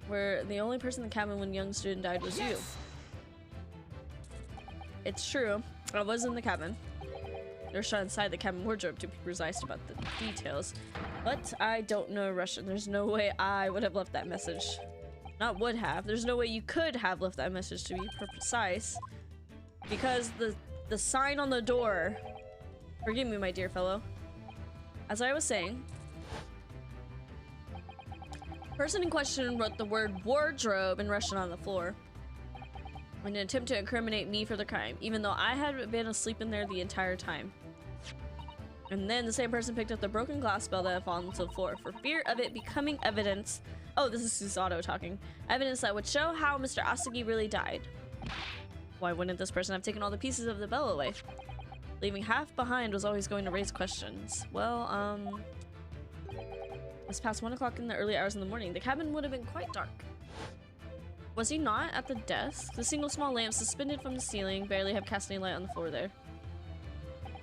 Where the only person in the cabin when young student died was you. It's true. I was in the cabin. They were shot inside the cabin wardrobe to be precise about the details. But I don't know Russian. There's no way I would have left that message. Not would have. There's no way you could have left that message to be precise. Because the sign on the door... Forgive me, my dear fellow. As I was saying... The person in question wrote the word wardrobe in Russian on the floor. In an attempt to incriminate me for the crime, even though I had been asleep in there the entire time. And then the same person picked up the broken glass bell that had fallen to the floor for fear of it becoming evidence. Oh, this is Susato talking. Evidence that would show how Mr. Asagi really died. Why wouldn't this person have taken all the pieces of the bell away? Leaving half behind was always going to raise questions. Well, it was past 1 o'clock in the early hours in the morning. The cabin would have been quite dark. Was he not at the desk? The single small lamp suspended from the ceiling barely have cast any light on the floor there.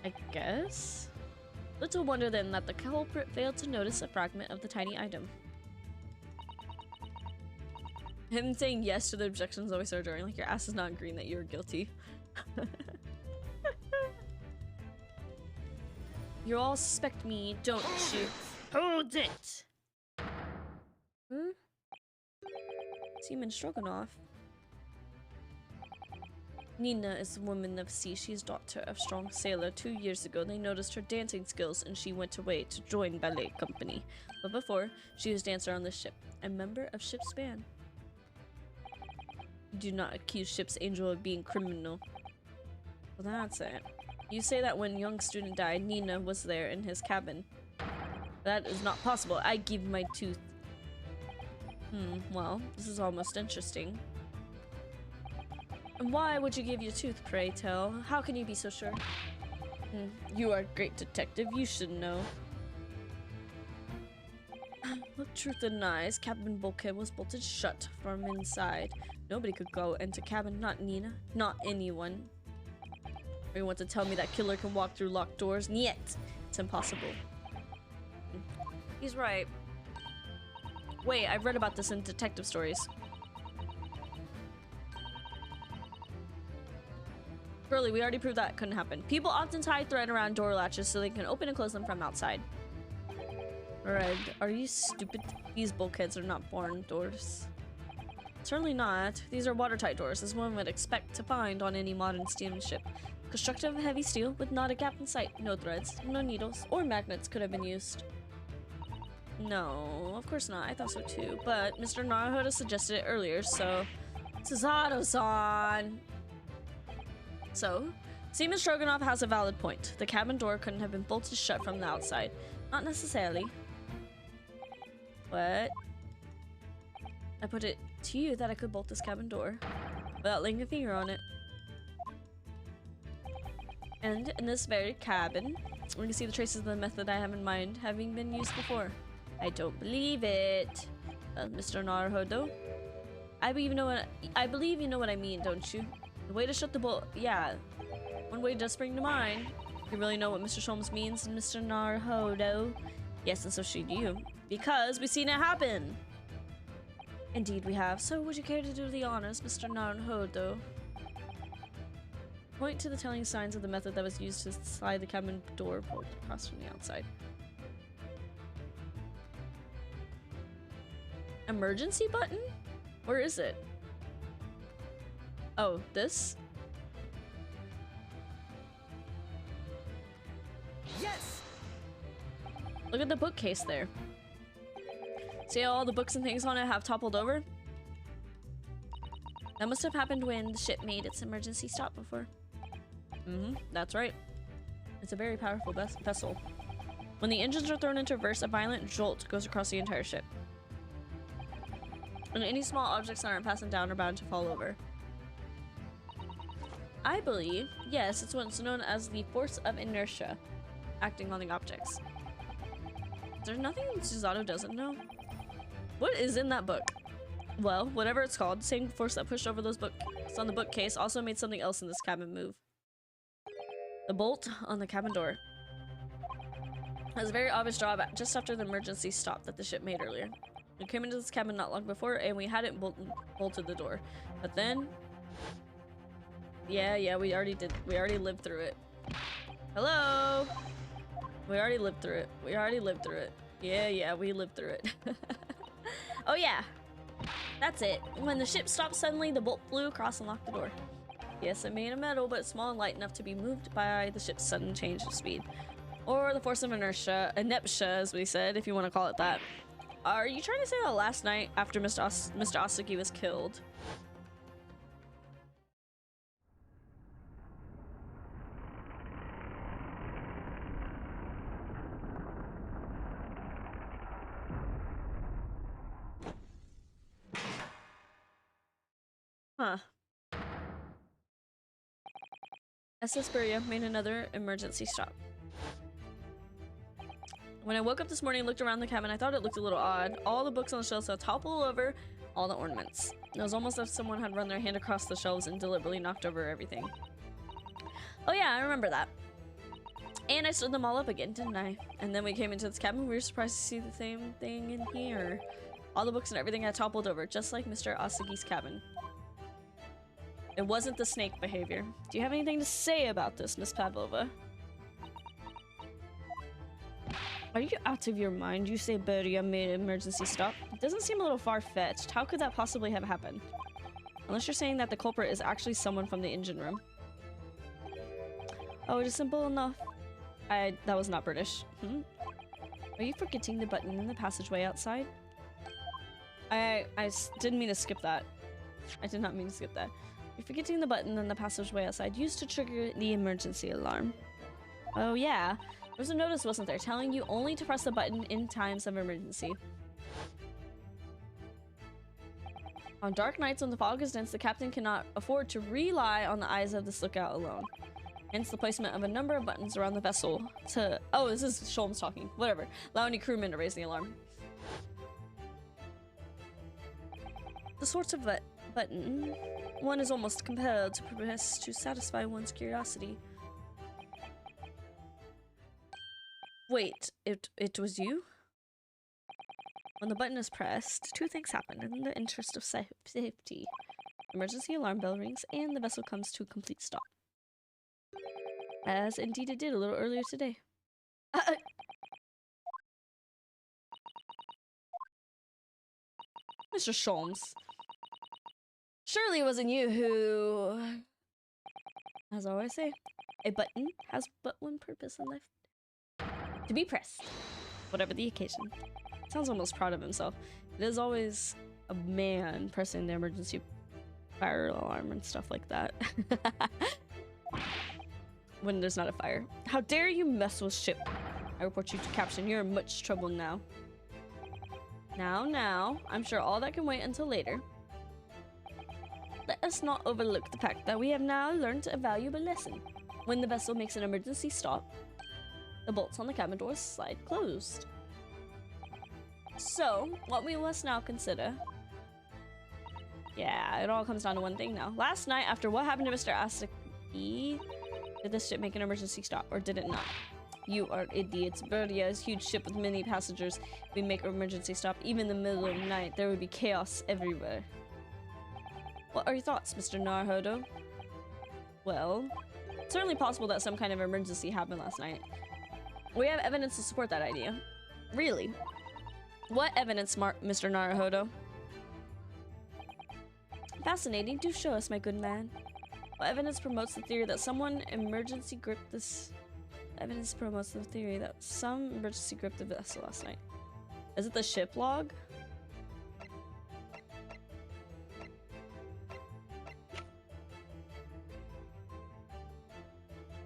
I guess? Little wonder then that the culprit failed to notice a fragment of the tiny item. Him saying yes to the objections always so jarring, like your ass is not agreeing that you're guilty. You all suspect me, don't you? Hold it! Hmm? Seaman Stroganoff. Nina is a woman of sea. She is daughter of strong sailor. 2 years ago, they noticed her dancing skills and she went away to join ballet company. But before, she was dancer on the ship, a member of ship's band. You do not accuse ship's angel of being criminal. Well, that's it. You say that when young student died, Nina was there in his cabin. That is not possible. I give my tooth. Well, this is almost interesting. And why would you give your tooth, pray tell? How can you be so sure? You are a great detective. You should know. Look truth in the eyes. Cabin bulkhead was bolted shut from inside. Nobody could go into cabin. Not Nina. Not anyone. Or you want to tell me that killer can walk through locked doors? Niet. It's impossible. He's right. Wait, I've read about this in detective stories. Girly, we already proved that couldn't happen. People often tie thread around door latches so they can open and close them from outside. Alright, are you stupid? These bulkheads are not barn doors. Certainly not. These are watertight doors, as one would expect to find on any modern steamship. Constructed of heavy steel with not a gap in sight. No threads, no needles, or magnets could have been used. No, of course not. I thought so too. But Mr. Naruhodo suggested it earlier, so... Susato-san! So, Seaman Stroganoff has a valid point. The cabin door couldn't have been bolted shut from the outside. Not necessarily. But... I put it to you that I could bolt this cabin door without laying a finger on it. And in this very cabin, we can see the traces of the method I have in mind having been used before. I don't believe it. Mr. Naruhodo. I believe you know what I mean, don't you? The way to shut the bolt. Yeah. One way does spring to mind. You really know what Mr. Sholmes means, Mr. Naruhodo? Yes, and so should you. Because we've seen it happen. Indeed we have. So would you care to do the honors, Mr. Naruhodo? Point to the telling signs of the method that was used to slide the cabin door bolt across from the outside. Emergency button? Where is it? Oh, this? Yes! Look at the bookcase there. See how all the books and things on it have toppled over? That must have happened when the ship made its emergency stop before. That's right. It's a very powerful vessel. When the engines are thrown into reverse, a violent jolt goes across the entire ship. And any small objects that aren't passing down are bound to fall over. I believe, yes, it's what's known as the force of inertia acting on the objects. There's nothing Susato doesn't know. What is in that book? Well, whatever it's called, the same force that pushed over those books on the bookcase also made something else in this cabin move. The bolt on the cabin door. It was a very obvious drawback just after the emergency stop that the ship made earlier. We came into this cabin not long before and we hadn't bolted the door. But then... Yeah, we already did. We already lived through it. Hello? We already lived through it. We already lived through it. Yeah, we lived through it. Oh yeah. That's it. When the ship stopped suddenly, the bolt flew across and locked the door. Yes, it made of metal, but small and light enough to be moved by the ship's sudden change of speed. Or the force of inertia, as we said, if you want to call it that. Are you trying to say that last night, after Mr. Asagi was killed, Huh. SS Beria made another emergency stop. When I woke up this morning and looked around the cabin, I thought it looked a little odd. All the books on the shelves had toppled over all the ornaments. It was almost as if someone had run their hand across the shelves and deliberately knocked over everything. Oh yeah, I remember that. And I stood them all up again, didn't I? And then we came into this cabin. We were surprised to see the same thing in here. All the books and everything had toppled over, just like Mr. Asagi's cabin. It wasn't the snake behavior. Do you have anything to say about this, Miss Pavlova? Are you out of your mind? You say Beria made an emergency stop? It doesn't seem a little far-fetched. How could that possibly have happened? Unless you're saying that the culprit is actually someone from the engine room. Oh, it is simple enough. That was not British. Are you forgetting the button in the passageway outside? I didn't mean to skip that. I did not mean to skip that. You're forgetting the button in the passageway outside used to trigger the emergency alarm. Oh yeah. There was a notice, wasn't there, telling you only to press the button in times of emergency. On dark nights when the fog is dense, the captain cannot afford to rely on the eyes of this lookout alone. Hence the placement of a number of buttons around the vessel to... Oh, this is Sholmes talking. Whatever. Allow any crewmen to raise the alarm. The sort of button one is almost compelled to press to satisfy one's curiosity. Wait, it was you? When the button is pressed, two things happen in the interest of safety. Emergency alarm bell rings and the vessel comes to a complete stop. As indeed it did a little earlier today. Mr. Sholmes. Surely it wasn't you who... As I always say, a button has but one purpose in life. To be pressed. Whatever the occasion. Sounds almost proud of himself. It is always a man pressing the emergency fire alarm and stuff like that. When there's not a fire. How dare you mess with ship? I report you to captain. You're in much trouble now. Now. I'm sure all that can wait until later. Let us not overlook the fact that we have now learned a valuable lesson. When the vessel makes an emergency stop, the bolts on the cabin doors slide closed. So, what we must now consider... Yeah, it all comes down to one thing now. Last night, after what happened to Mr. Asaki, did this ship make an emergency stop, or did it not? You are idiots. Beria is a huge ship with many passengers. If we make an emergency stop, even in the middle of the night, there would be chaos everywhere. What are your thoughts, Mr. Naruhodo? Well, it's certainly possible that some kind of emergency happened last night. We have evidence to support that idea. Really? What evidence, Mr. Naruhodo? Fascinating. Do show us, my good man. What evidence promotes the theory that someone emergency gripped this... Evidence promotes the theory that some emergency gripped the vessel last night. Is it the ship log?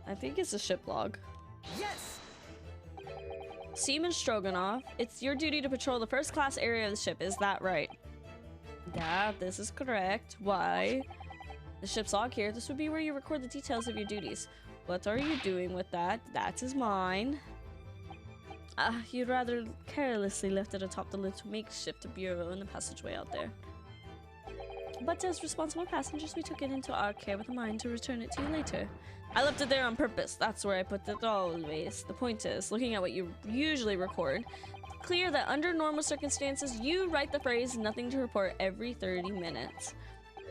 I think it's a ship log. Yes! Seaman Stroganoff, it's your duty to patrol the first class area of the ship, is that right? Yeah, this is correct. Why? The ship's log here. This would be where you record the details of your duties. What are you doing with that? That is mine. You'd rather carelessly left it atop the little makeshift bureau in the passageway out there. But as responsible passengers, we took it into our care with a mind to return it to you later. I left it there on purpose. That's where I put it always. The point is, looking at what you usually record, it's clear that under normal circumstances, you write the phrase "nothing to report" every 30 minutes.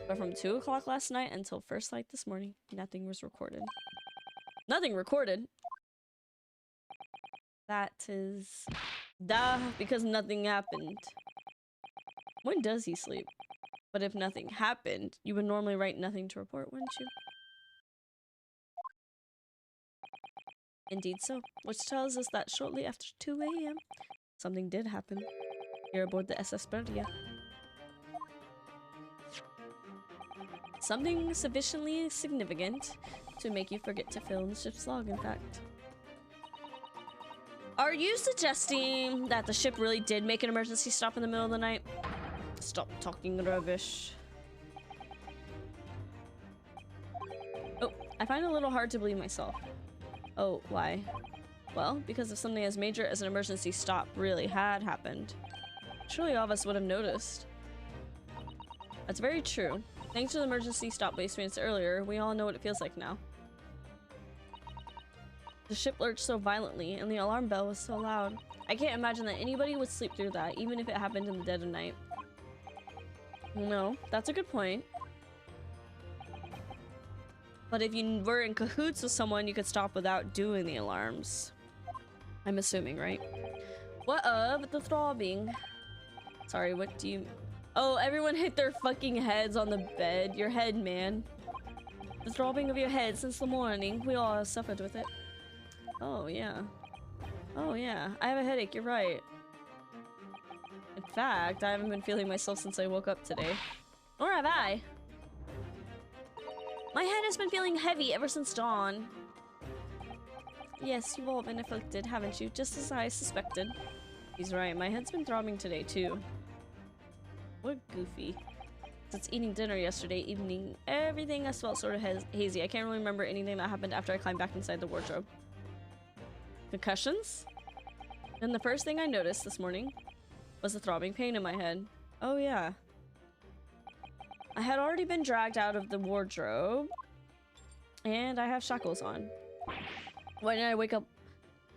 But from 2 o'clock last night until first light this morning, nothing was recorded. Nothing recorded? That is... Duh, because nothing happened. When does he sleep? But if nothing happened, you would normally write "nothing to report," wouldn't you? Indeed so, which tells us that shortly after 2 a.m., something did happen here aboard the SS Beria. Something sufficiently significant to make you forget to fill in the ship's log, in fact. Are you suggesting that the ship really did make an emergency stop in the middle of the night? Stop talking rubbish. find it a little hard to believe myself. Oh, why? Well, because if something as major as an emergency stop really had happened, surely all of us would have noticed. That's very true. Thanks to the emergency stop we experienced earlier, we all know what it feels like now. The ship lurched so violently, and the alarm bell was so loud. I can't imagine that anybody would sleep through that, even if it happened in the dead of night. No, that's a good point. But if you were in cahoots with someone, you could stop without doing the alarms. I'm assuming, right? What of the throbbing? Sorry, what do you... Oh, everyone hit their fucking heads on the bed. Your head, man. The throbbing of your head since the morning. We all suffered with it. Oh, yeah. Oh, yeah. I have a headache, you're right. In fact, I haven't been feeling myself since I woke up today. Or have I? My head has been feeling heavy ever since dawn. Yes, you've all been afflicted, haven't you? Just as I suspected. He's right, my head's been throbbing today, too. What goofy. Since eating dinner yesterday evening, everything has felt sort of hazy. I can't really remember anything that happened after I climbed back inside the wardrobe. Concussions? And the first thing I noticed this morning was the throbbing pain in my head. Oh yeah. I had already been dragged out of the wardrobe, and I have shackles on. Why didn't I wake up?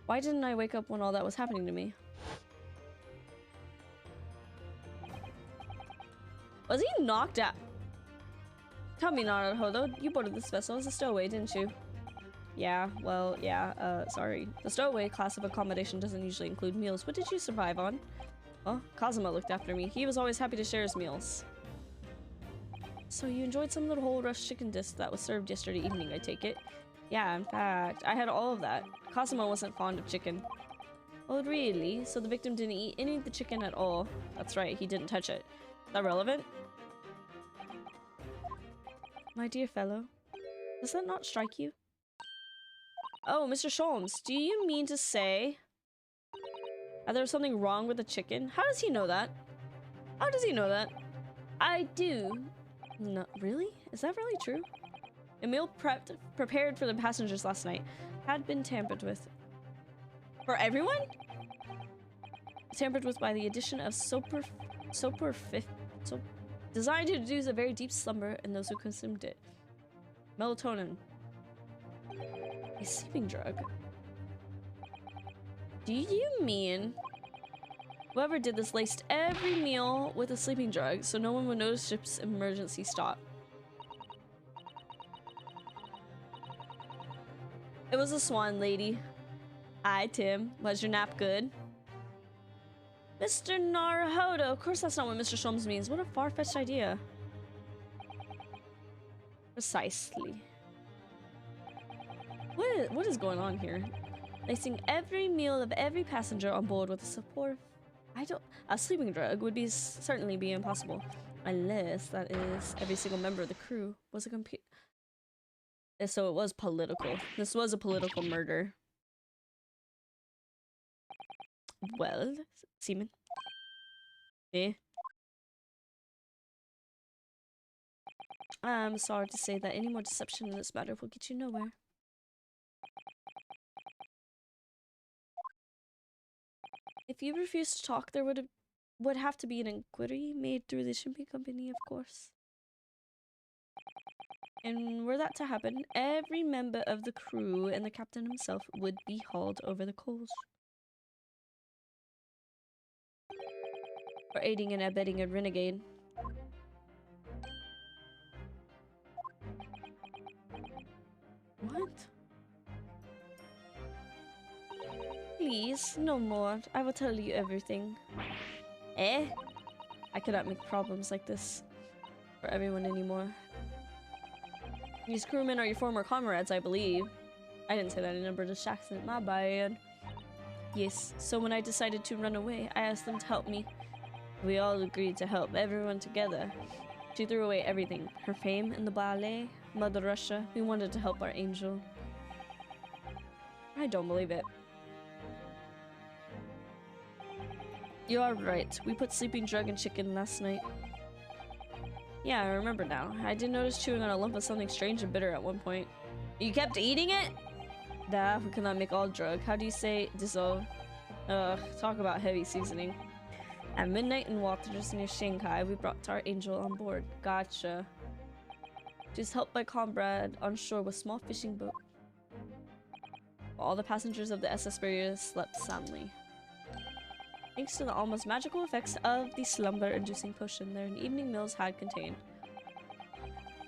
Why didn't I wake up when all that was happening to me? Was he knocked out? Tell me, Naruhodo, you boarded this vessel as a stowaway, didn't you? Yeah, well, yeah, sorry. The stowaway class of accommodation doesn't usually include meals. What did you survive on? Well, Kazuma looked after me. He was always happy to share his meals. So you enjoyed some little whole roast chicken dish that was served yesterday evening, I take it? Yeah, in fact, I had all of that. Kazuma wasn't fond of chicken. Oh, really? So the victim didn't eat any of the chicken at all? That's right, he didn't touch it. Is that relevant? My dear fellow, does that not strike you? Oh, Mr. Sholmes, do you mean to say that there was something wrong with the chicken? How does he know that? How does he know that? I do. No, really? Is that really true? A meal prepared for the passengers last night had been tampered with. For everyone? Tampered with by the addition of designed to induce a very deep slumber in those who consumed it. Melatonin. A sleeping drug. Do you mean whoever did this laced every meal with a sleeping drug so no one would notice ship's emergency stop? It was a swan lady. Hi, Tim. Was your nap good? Mr. Naruhodo, of course that's not what Mr. Sholmes means. What a far-fetched idea. Precisely. What is going on here? Lacing every meal of every passenger on board with a sleeping drug would certainly be impossible. Unless, that is, every single member of the crew was a so it was political. This was a political murder. Well, Seaman. Eh? I'm sorry to say that any more deception in this matter will get you nowhere. If you refuse to talk, there would have to be an inquiry made through the shipping company, of course. And were that to happen, every member of the crew and the captain himself would be hauled over the coals. For aiding and abetting a renegade. What? Please, no more. I will tell you everything. Eh? I cannot make problems like this for everyone anymore. These crewmen are your former comrades, I believe. I didn't say that in a British accent, my bad. Yes, so when I decided to run away, I asked them to help me. We all agreed to help everyone together. She threw away everything. Her fame in the ballet, Mother Russia. We wanted to help our angel. I don't believe it. You are right. We put sleeping drug in chicken last night. Yeah, I remember now. I did notice chewing on a lump of something strange and bitter at one point. You kept eating it? Nah, we cannot make all drug. How do you say dissolve? Talk about heavy seasoning. At midnight in waters near Shanghai, we brought our angel on board. Gotcha. She's helped by comrade on shore with small fishing boat. All the passengers of the SS Barrier slept soundly. Thanks to the almost magical effects of the slumber-inducing potion their evening meals had contained.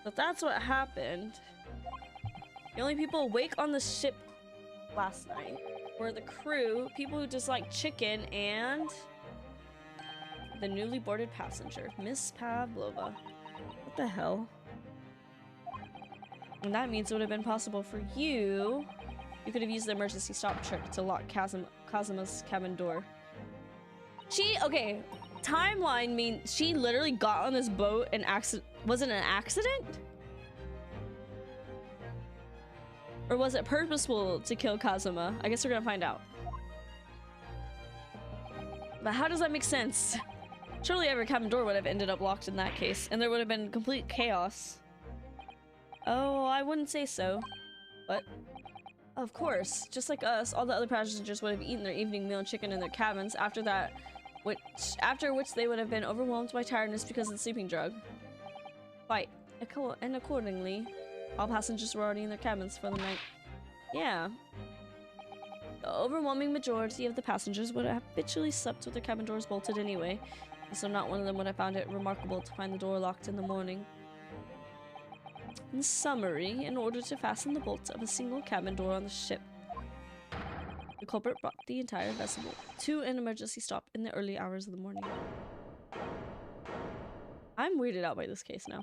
But that's what happened. The only people awake on the ship last night were the crew, people who just like chicken, and the newly boarded passenger, Miss Pavlova. What the hell? And that means it would have been possible for you. You could have used the emergency stop trick to lock Kazuma's cabin door. Okay, timeline means she literally got on this boat and was it an accident? Or was it purposeful to kill Kazuma? I guess we're gonna find out. But how does that make sense? Surely every cabin door would have ended up locked in that case, and there would have been complete chaos. Oh, I wouldn't say so. But of course, just like us, all the other passengers would have eaten their evening meal and chicken in their cabins after which they would have been overwhelmed by tiredness because of the sleeping drug. Right, and accordingly, all passengers were already in their cabins for the night. Yeah. The overwhelming majority of the passengers would have habitually slept with their cabin doors bolted anyway, and so not one of them would have found it remarkable to find the door locked in the morning. In summary, in order to fasten the bolts of a single cabin door on the ship, the culprit brought the entire vessel to an emergency stop in the early hours of the morning. I'm weirded out by this case now.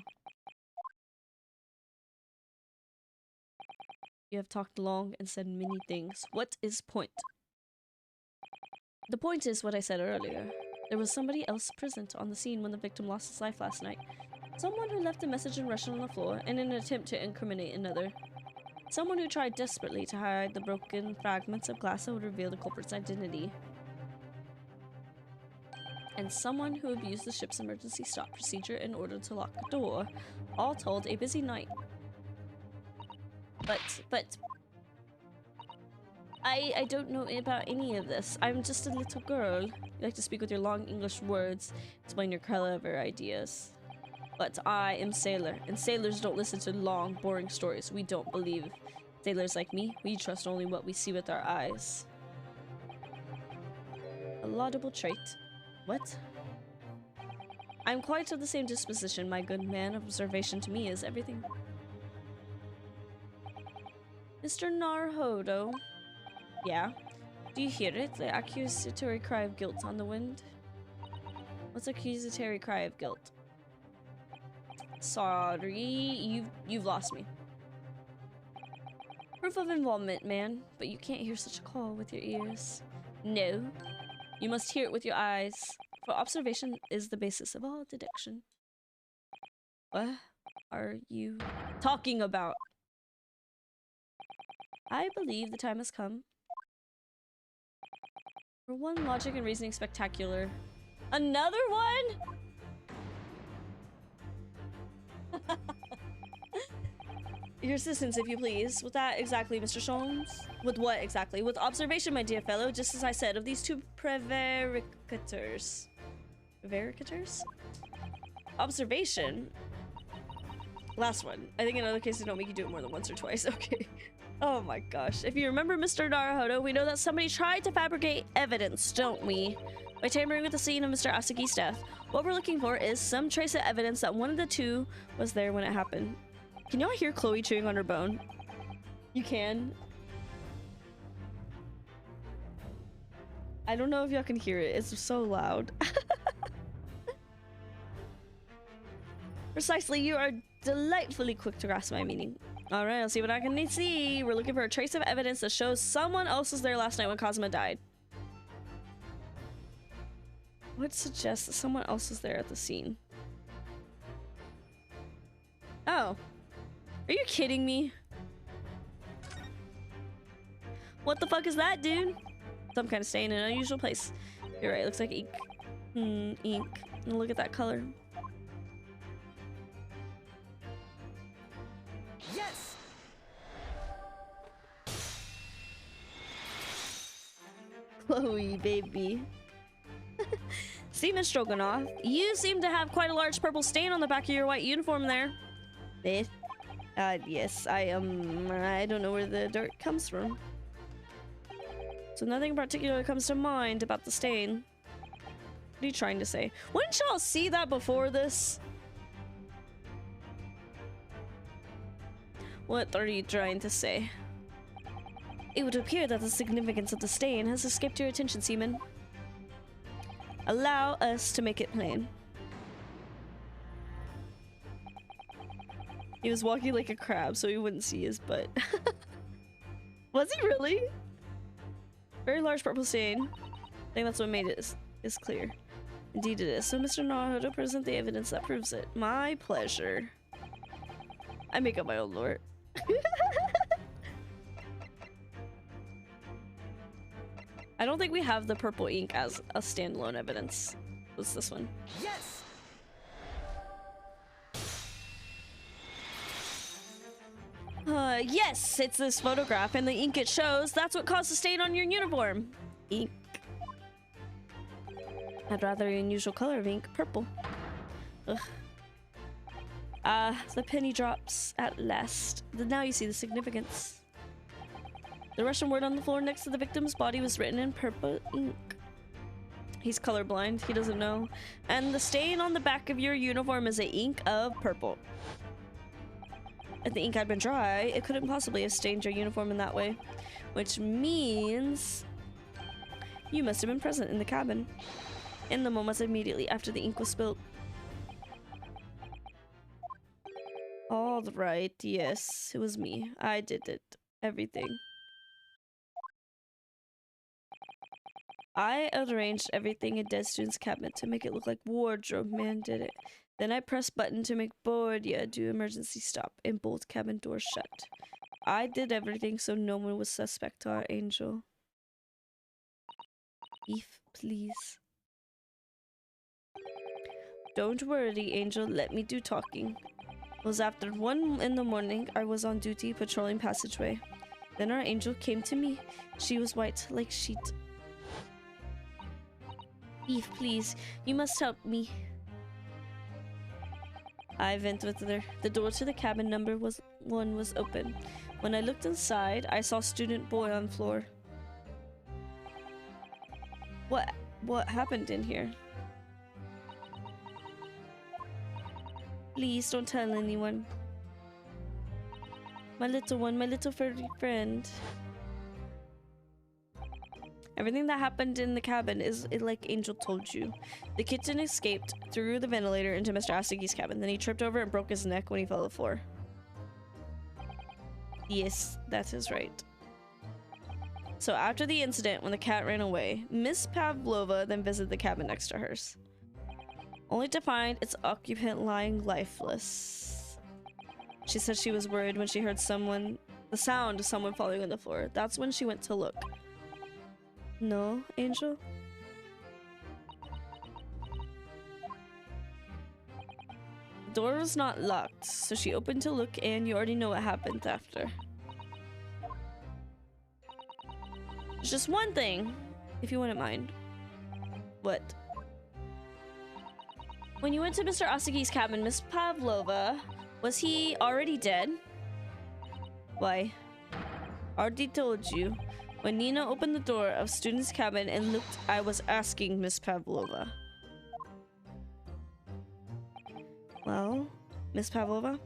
You have talked long and said many things. What is point? The point is what I said earlier. There was somebody else present on the scene when the victim lost his life last night. Someone who left a message in Russian on the floor in an attempt to incriminate another. Someone who tried desperately to hide the broken fragments of glass that would reveal the culprit's identity. And someone who abused the ship's emergency stop procedure in order to lock the door. All told, a busy night. But I don't know about any of this. I'm just a little girl. You like to speak with your long English words, explain your clever ideas. But I am sailor, and sailors don't listen to long, boring stories. We don't believe. Sailors like me, we trust only what we see with our eyes. A laudable trait. What? I'm quite of the same disposition, my good man. Observation to me is everything. Mr. Naruhodo. Yeah? Do you hear it? The accusatory cry of guilt on the wind? What's accusatory cry of guilt? Sorry, you've lost me. Proof of involvement, man, but you can't hear such a call with your ears. No, you must hear it with your eyes, for observation is the basis of all deduction. What are you talking about? I believe the time has come for one logic and reasoning spectacular. Another one? Your assistance, if you please. With that exactly, Mr. Sholmes? With what exactly? With observation, my dear fellow, just as I said, of these two prevaricators. Prevaricators? Observation? Last one. I think in other cases don't make you do it more than once or twice. Okay. Oh my gosh. If you remember Mr. Naruhodo, we know that somebody tried to fabricate evidence, don't we? By tampering with the scene of Mr. Asagi's death. What we're looking for is some trace of evidence that one of the two was there when it happened. Can y'all hear Chloe chewing on her bone? You can. I don't know if y'all can hear it. It's so loud. Precisely, you are delightfully quick to grasp my meaning. Alright, I'll see what I can see. We're looking for a trace of evidence that shows someone else was there last night when Kazuma died. What suggests that someone else was there at the scene? Oh. Are you kidding me? What the fuck is that, dude? Some kind of stain in an unusual place. You're right, it looks like ink. Ink. And look at that color. Yes! Chloe, baby. Seaman Stroganoff, you seem to have quite a large purple stain on the back of your white uniform there. Yes, I don't know where the dirt comes from. So nothing in particular comes to mind about the stain. What are you trying to say? Wouldn't y'all see that before this? What are you trying to say? It would appear that the significance of the stain has escaped your attention, Seaman. Allow us to make it plain. He was walking like a crab, so he wouldn't see his butt. Was he really? Very large purple stain. I think that's what made it is clear. Indeed it is. So Mr. Naruto, present the evidence that proves it. My pleasure. I make up my own lore. I don't think we have the purple ink as a standalone evidence. What's this one? Yes. Yes, it's this photograph and the ink it shows. That's what caused the stain on your uniform. Ink. I'd rather an unusual color of ink, purple. Ugh. The penny drops at last. Now you see the significance. The Russian word on the floor next to the victim's body was written in purple ink. He's colorblind, he doesn't know. And the stain on the back of your uniform is a ink of purple. If the ink had been dry, it couldn't possibly have stained your uniform in that way. Which means you must have been present in the cabin in the moments immediately after the ink was spilled. All right, yes, it was me. I did it. Everything. I arranged everything in dead student's cabinet to make it look like wardrobe man did it. Then I pressed button to make Bordia do emergency stop and bolt cabin doors shut. I did everything so no one would suspect our angel. If, please. Don't worry, Angel. Let me do talking. It was after 1 in the morning. I was on duty patrolling passageway. Then our angel came to me. She was white like sheet. Eve, please. You must help me. I went with her. The door to the cabin number 1 was open. When I looked inside, I saw student boy on floor. What happened in here? Please don't tell anyone. My little one, my little furry friend. Everything that happened in the cabin is like Angel told you. The kitten escaped through the ventilator into Mr. Asagi's cabin. Then he tripped over and broke his neck when he fell to the floor. Yes, that is right. So after the incident, when the cat ran away, Miss Pavlova then visited the cabin next to hers, only to find its occupant lying lifeless. She said she was worried when she heard the sound of someone falling on the floor. That's when she went to look. No, Angel? The door was not locked, so she opened to look, and you already know what happened after. There's just one thing, if you wouldn't mind. What? When you went to Mr. Asagi's cabin, Miss Pavlova, was he already dead? Why? Already told you. When Nina opened the door of student's cabin and looked, I was asking Miss Pavlova. Well, Miss Pavlova?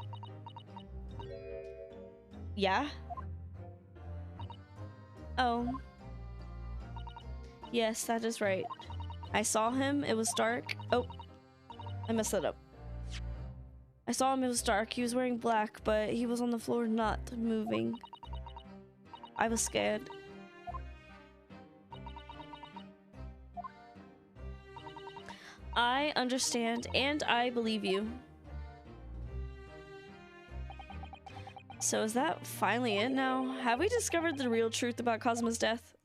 Yeah? Oh. Yes, that is right. I saw him, it was dark. Oh, I messed that up. I saw him, it was dark. He was wearing black, but he was on the floor not moving. I was scared. I understand, and I believe you. So is that finally it now? Have we discovered the real truth about Cosmo's death?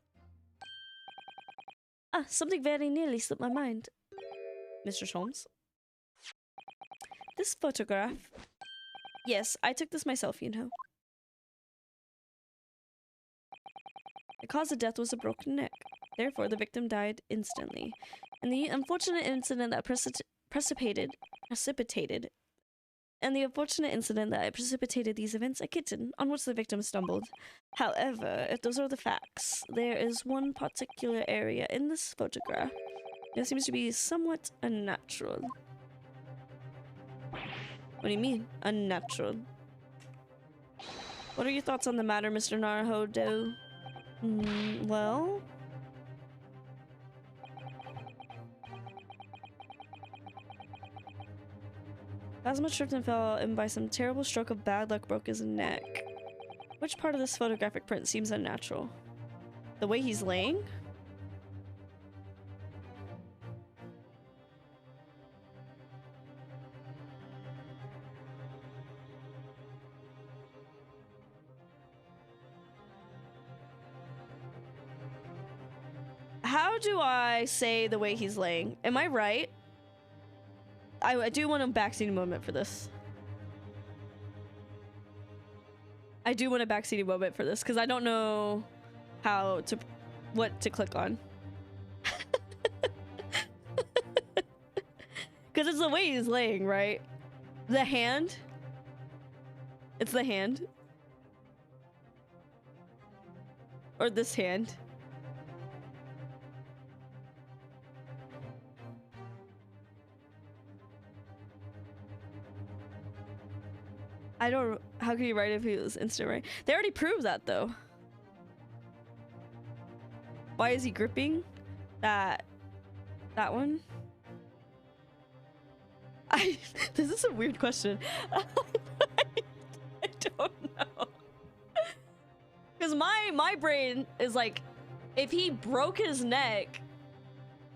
Ah, something very nearly slipped my mind. Mr. Holmes? This photograph. Yes, I took this myself, you know. The cause of death was a broken neck. Therefore, the victim died instantly. And the unfortunate incident that precipitated these events, a kitten on which the victim stumbled. However, if those are the facts, there is one particular area in this photograph that seems to be somewhat unnatural. What do you mean, unnatural? What are your thoughts on the matter, Mr. Naruhodo? Well... Phasma tripped and fell, and by some terrible stroke of bad luck broke his neck. Which part of this photographic print seems unnatural? The way he's laying? How do I say the way he's laying? Am I right? I do want a backseating moment for this. I do want a backseating moment for this because I don't know what to click on. Because it's the way he's laying, right? The hand. It's the hand. Or this hand. I don't... How can you write if he was instant right? They already proved that, though. Why is he gripping? That one? This is a weird question. I don't know. Because my brain is like, if he broke his neck,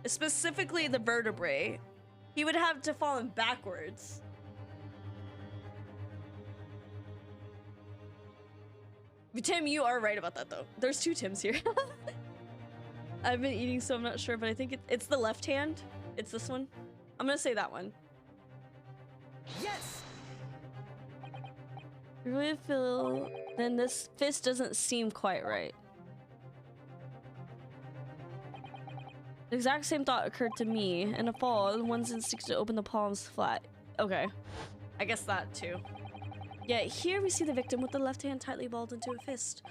specifically the vertebrae, he would have to fall in backwards. Tim, you are right about that, though. There's two Tims here. I've been eating, so I'm not sure, but I think it's the left hand. It's this one. I'm gonna say that one. Yes. I really feel then this fist doesn't seem quite right. The exact same thought occurred to me. In a fall, one's instinct to open the palms flat. Okay. I guess that too. Yet here we see the victim with the left hand tightly balled into a fist.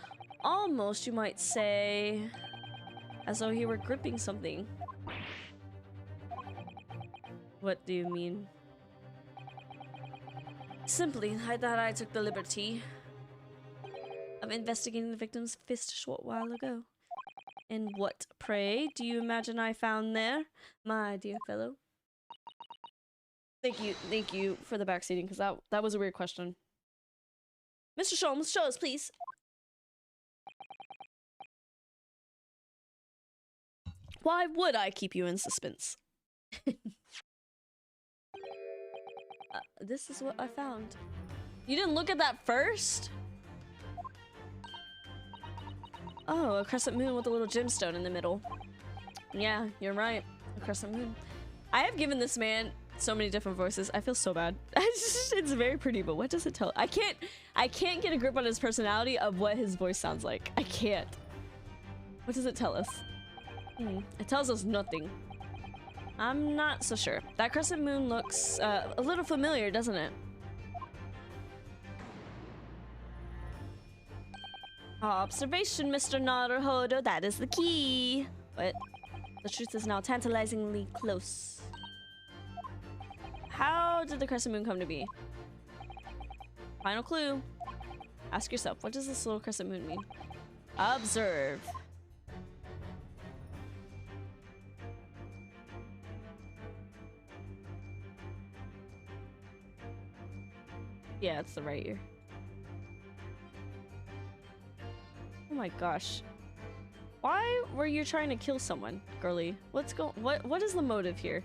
Almost, you might say, as though he were gripping something. What do you mean? Simply, I took the liberty of investigating the victim's fist a short while ago. And what, pray, do you imagine I found there, my dear fellow? Thank you for the backseating, because that was a weird question. Mr. Sholmes, show us, please. Why would I keep you in suspense? This is what I found. You didn't look at that first? Oh, a crescent moon with a little gemstone in the middle. Yeah, you're right. A crescent moon. I have given this man so many different voices. I feel so bad. It's very pretty, but what does it tell? I can't get a grip on his personality of what his voice sounds like. I can't. What does it tell us? It tells us nothing. I'm not so sure. That crescent moon looks a little familiar, doesn't it? Observation, Mr. Naruhodo. That is the key. But the truth is now tantalizingly close. How did the crescent moon come to be? Final clue. Ask yourself, what does this little crescent moon mean? Observe. Yeah, it's the right ear. Oh my gosh. Why were you trying to kill someone, girly? What is the motive here?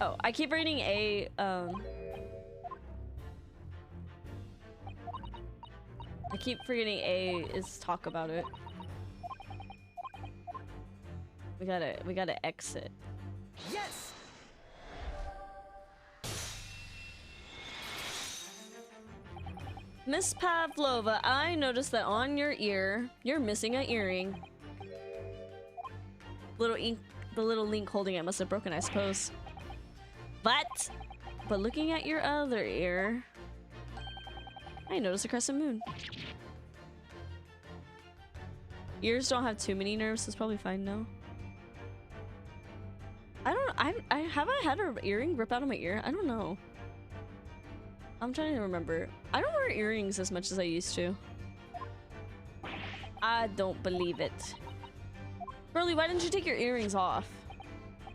Oh, I keep reading I keep forgetting A is talk about it. We gotta exit. Yes. Miss Pavlova, I noticed that on your ear, you're missing an earring. Little ink, the little link holding it must have broken, I suppose. But looking at your other ear, I noticed a crescent moon. Ears don't have too many nerves, so it's probably fine now. I haven't had an earring rip out of my ear. I don't know. I'm trying to remember. I don't wear earrings as much as I used to. I don't believe it. Burley, why didn't you take your earrings off?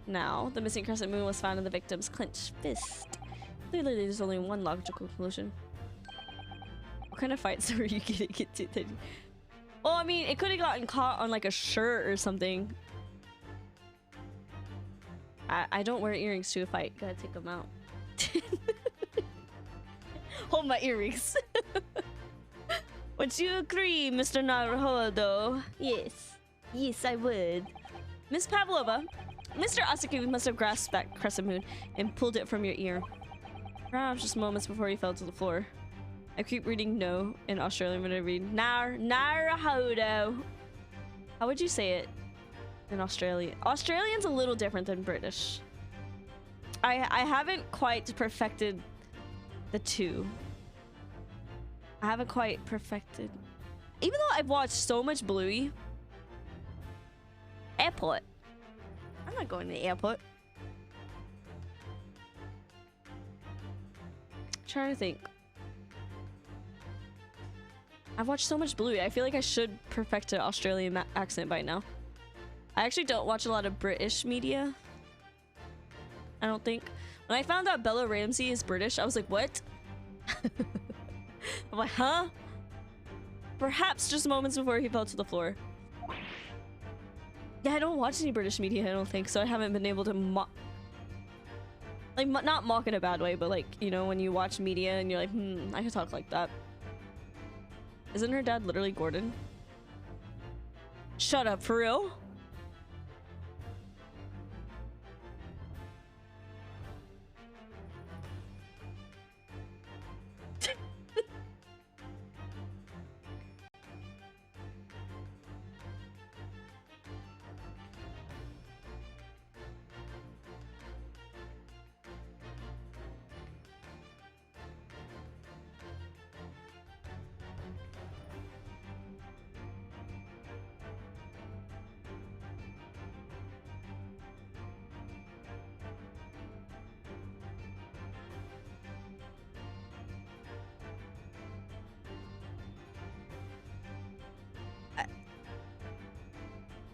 Now, the missing crescent moon was found in the victim's clenched fist. Clearly, there's only one logical conclusion. What kind of fights were you getting into? Well, I mean, it could have gotten caught on like a shirt or something. I don't wear earrings to a fight. Gotta take them out. Hold my earrings. Would you agree, Mr. Naruhodo? Yes. Yes, I would. Miss Pavlova, Mr. Asaki must have grasped that crescent moon and pulled it from your ear. Perhaps just moments before he fell to the floor. I keep reading no in Australian when I read Naruhodo. How would you say it in Australian? Australian's a little different than British. I haven't quite perfected the two. I haven't quite perfected. Even though I've watched so much Bluey. Airport. I'm not going to the airport. I'm trying to think. I've watched so much Bluey. I feel like I should perfect an Australian accent by now. I actually don't watch a lot of British media. I don't think. When I found out Bella Ramsey is British, I was like, what? I'm like, huh? Perhaps just moments before he fell to the floor. Yeah, I don't watch any British media, I don't think, so I haven't been able to not mock in a bad way, but like, you know, when you watch media and you're like, I could talk like that. Isn't her dad literally Gordon? Shut up, for real?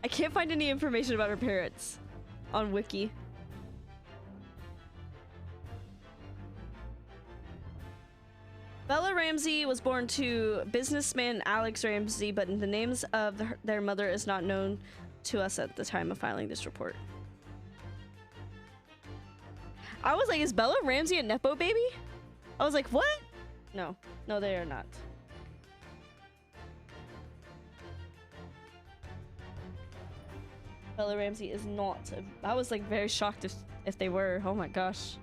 I can't find any information about her parents on Wiki. Bella Ramsey was born to businessman Alex Ramsey, but the names of their mother is not known to us at the time of filing this report. I was like, is Bella Ramsey a Nepo baby? I was like, what? No, no, they are not. Bella Ramsey is not. I was like very shocked if they were. Oh my gosh.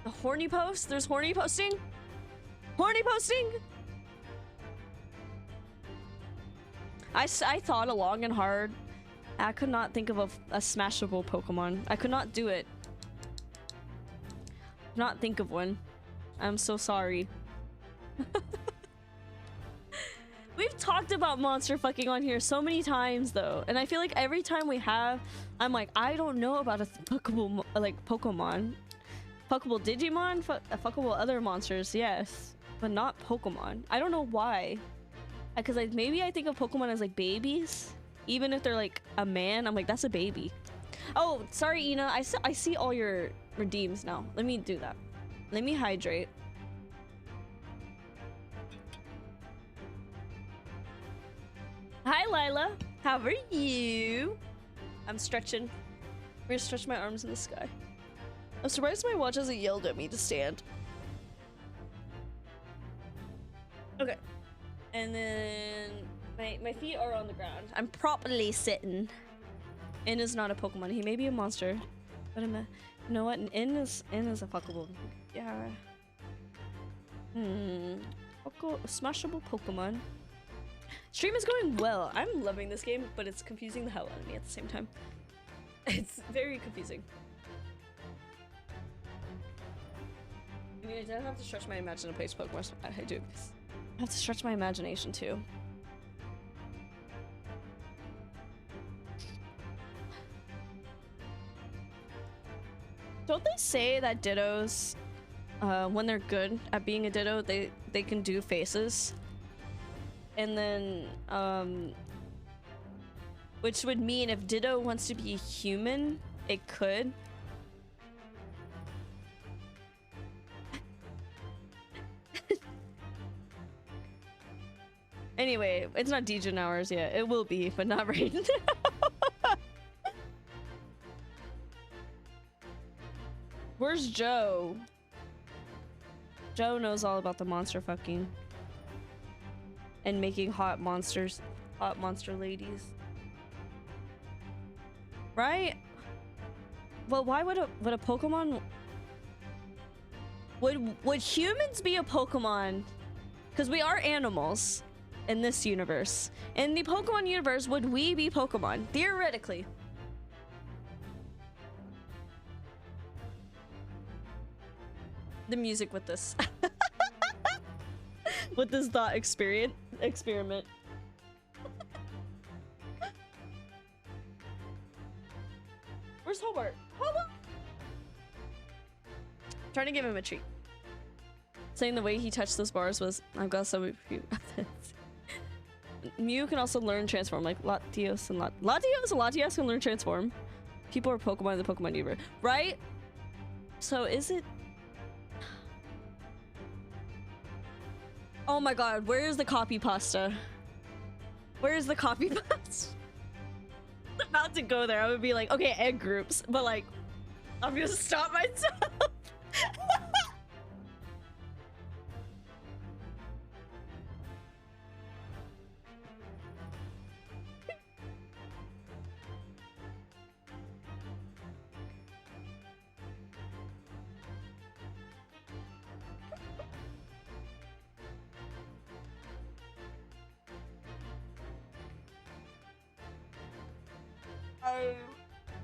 The horny post? There's horny posting? Horny posting? I thought long and hard. I could not think of a smashable Pokemon. I could not do it. Not think of one. I'm so sorry. We've talked about monster fucking on here so many times though, and I feel like every time we have, I'm like, I don't know about a fuckable like Pokemon. Fuckable Digimon? Fuckable other monsters, yes. But not Pokemon. I don't know why. Because maybe I think of Pokemon as like babies. Even if they're like a man, I'm like, that's a baby. Oh, sorry, Ina. I see all your redeems now. Let me do that. Let me hydrate. Hi, Lila. How are you? I'm stretching. I'm gonna stretch my arms in the sky. I'm surprised my watch hasn't yelled at me to stand. Okay. And then my feet are on the ground. I'm properly sitting. In is not a Pokemon. He may be a monster, but I'm a. You know what? In is a fuckable. Yeah. Smashable Pokemon. Stream is going well. I'm loving this game, but it's confusing the hell out of me at the same time. It's very confusing. I mean, I don't have to stretch my imagination to play Pokemon. I do. I have to stretch my imagination too. Don't they say that Dittos, when they're good at being a Ditto, they can do faces? And then, which would mean if Ditto wants to be a human, it could. Anyway, it's not Degen hours yet. It will be, but not right now. Where's Joe? Joe knows all about the monster fucking. And making hot monsters. Hot monster ladies. Right? Well, why would a Pokemon... Would humans be a Pokemon? Because we are animals in this universe. In the Pokemon universe, would we be Pokemon? Theoretically. The music with this. With this thought experiment. Where's Hobart? Hobart! Trying to give him a treat. Saying the way he touched those bars was, I've got so many Mew can also learn transform, like Latios and Latias can learn transform. People are Pokemon in the Pokemon universe, right? So is it? Oh my god, where is the copy pasta? Where is the copy pasta? I'm about to go there. I would be like, okay, egg groups, but like, I'm gonna stop myself.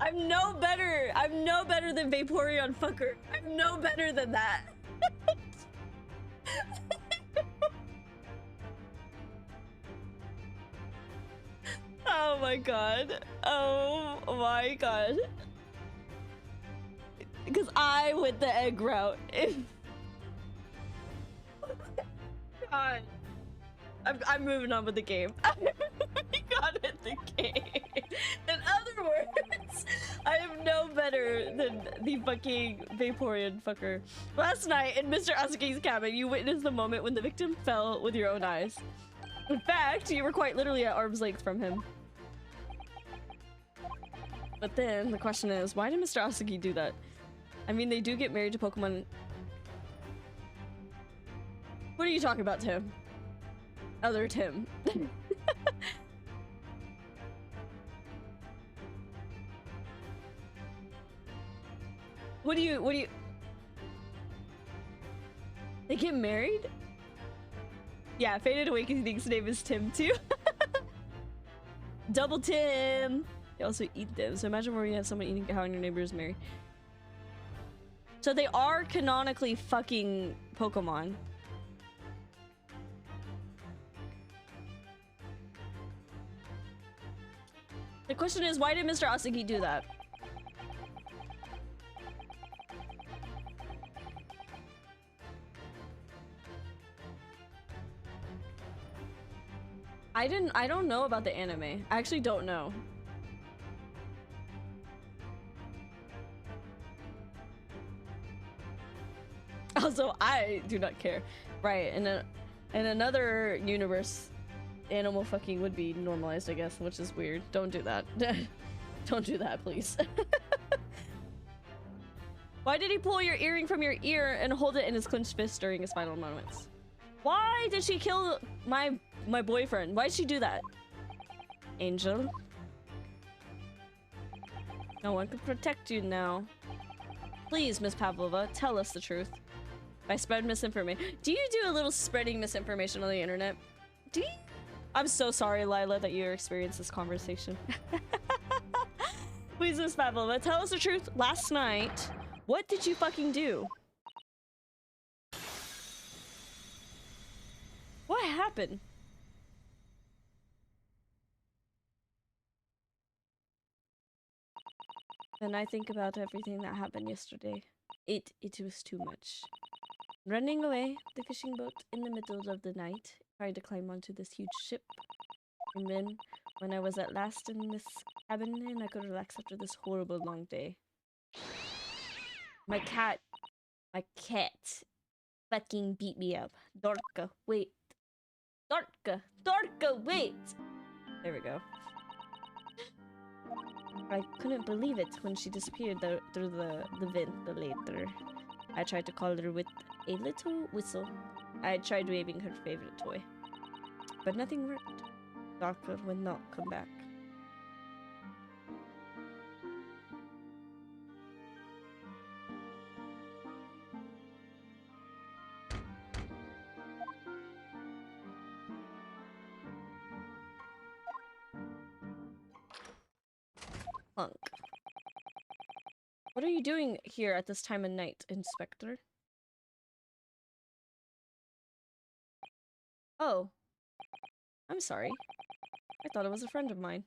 I'm no better. I'm no better than Vaporeon fucker. I'm no better than that. Oh my god. Oh my god. Because I went the egg route. God. I'm moving on with the game. I got it, the game. In other words, I am no better than the fucking Vaporeon fucker. Last night in Mr. Asuki's cabin, you witnessed the moment when the victim fell with your own eyes. In fact, you were quite literally at arm's length from him. But then the question is, why did Mr. Asuki do that? I mean, they do get married to Pokemon. What are you talking about, Tim? Other Tim. What do you... They get married? Yeah, Faded Awakening's name is Tim too. Double Tim! They also eat them, so imagine where you have someone eating how your neighbor is married. So they are canonically fucking Pokemon. The question is, why did Mr. Asuki do that? I don't know about the anime. I actually don't know. Also, I do not care. Right, in another universe, animal fucking would be normalized, I guess, which is weird. Don't do that. Don't do that, please. Why did he pull your earring from your ear and hold it in his clenched fist during his final moments? Why did she kill my boyfriend? Why'd she do that? Angel. No one can protect you now. Please, Miss Pavlova, tell us the truth. I spread misinformation. Do you do a little spreading misinformation on the internet? Do you? I'm so sorry, Lila, that you experienced this conversation. Please, Miss Pavlova, tell us the truth. Last night, what did you fucking do? What happened? When I think about everything that happened yesterday, it was too much. Running away, the fishing boat in the middle of the night, trying to climb onto this huge ship. And then, when I was at last in this cabin and I could relax after this horrible long day. My cat fucking beat me up. Dorka, wait. Dorka, wait! There we go. I couldn't believe it when she disappeared through the vent later. I tried to call her with a little whistle. I tried waving her favorite toy. But nothing worked. Doctor would not come back. Clunk. What are you doing here at this time of night, Inspector? Oh. I'm sorry. I thought it was a friend of mine.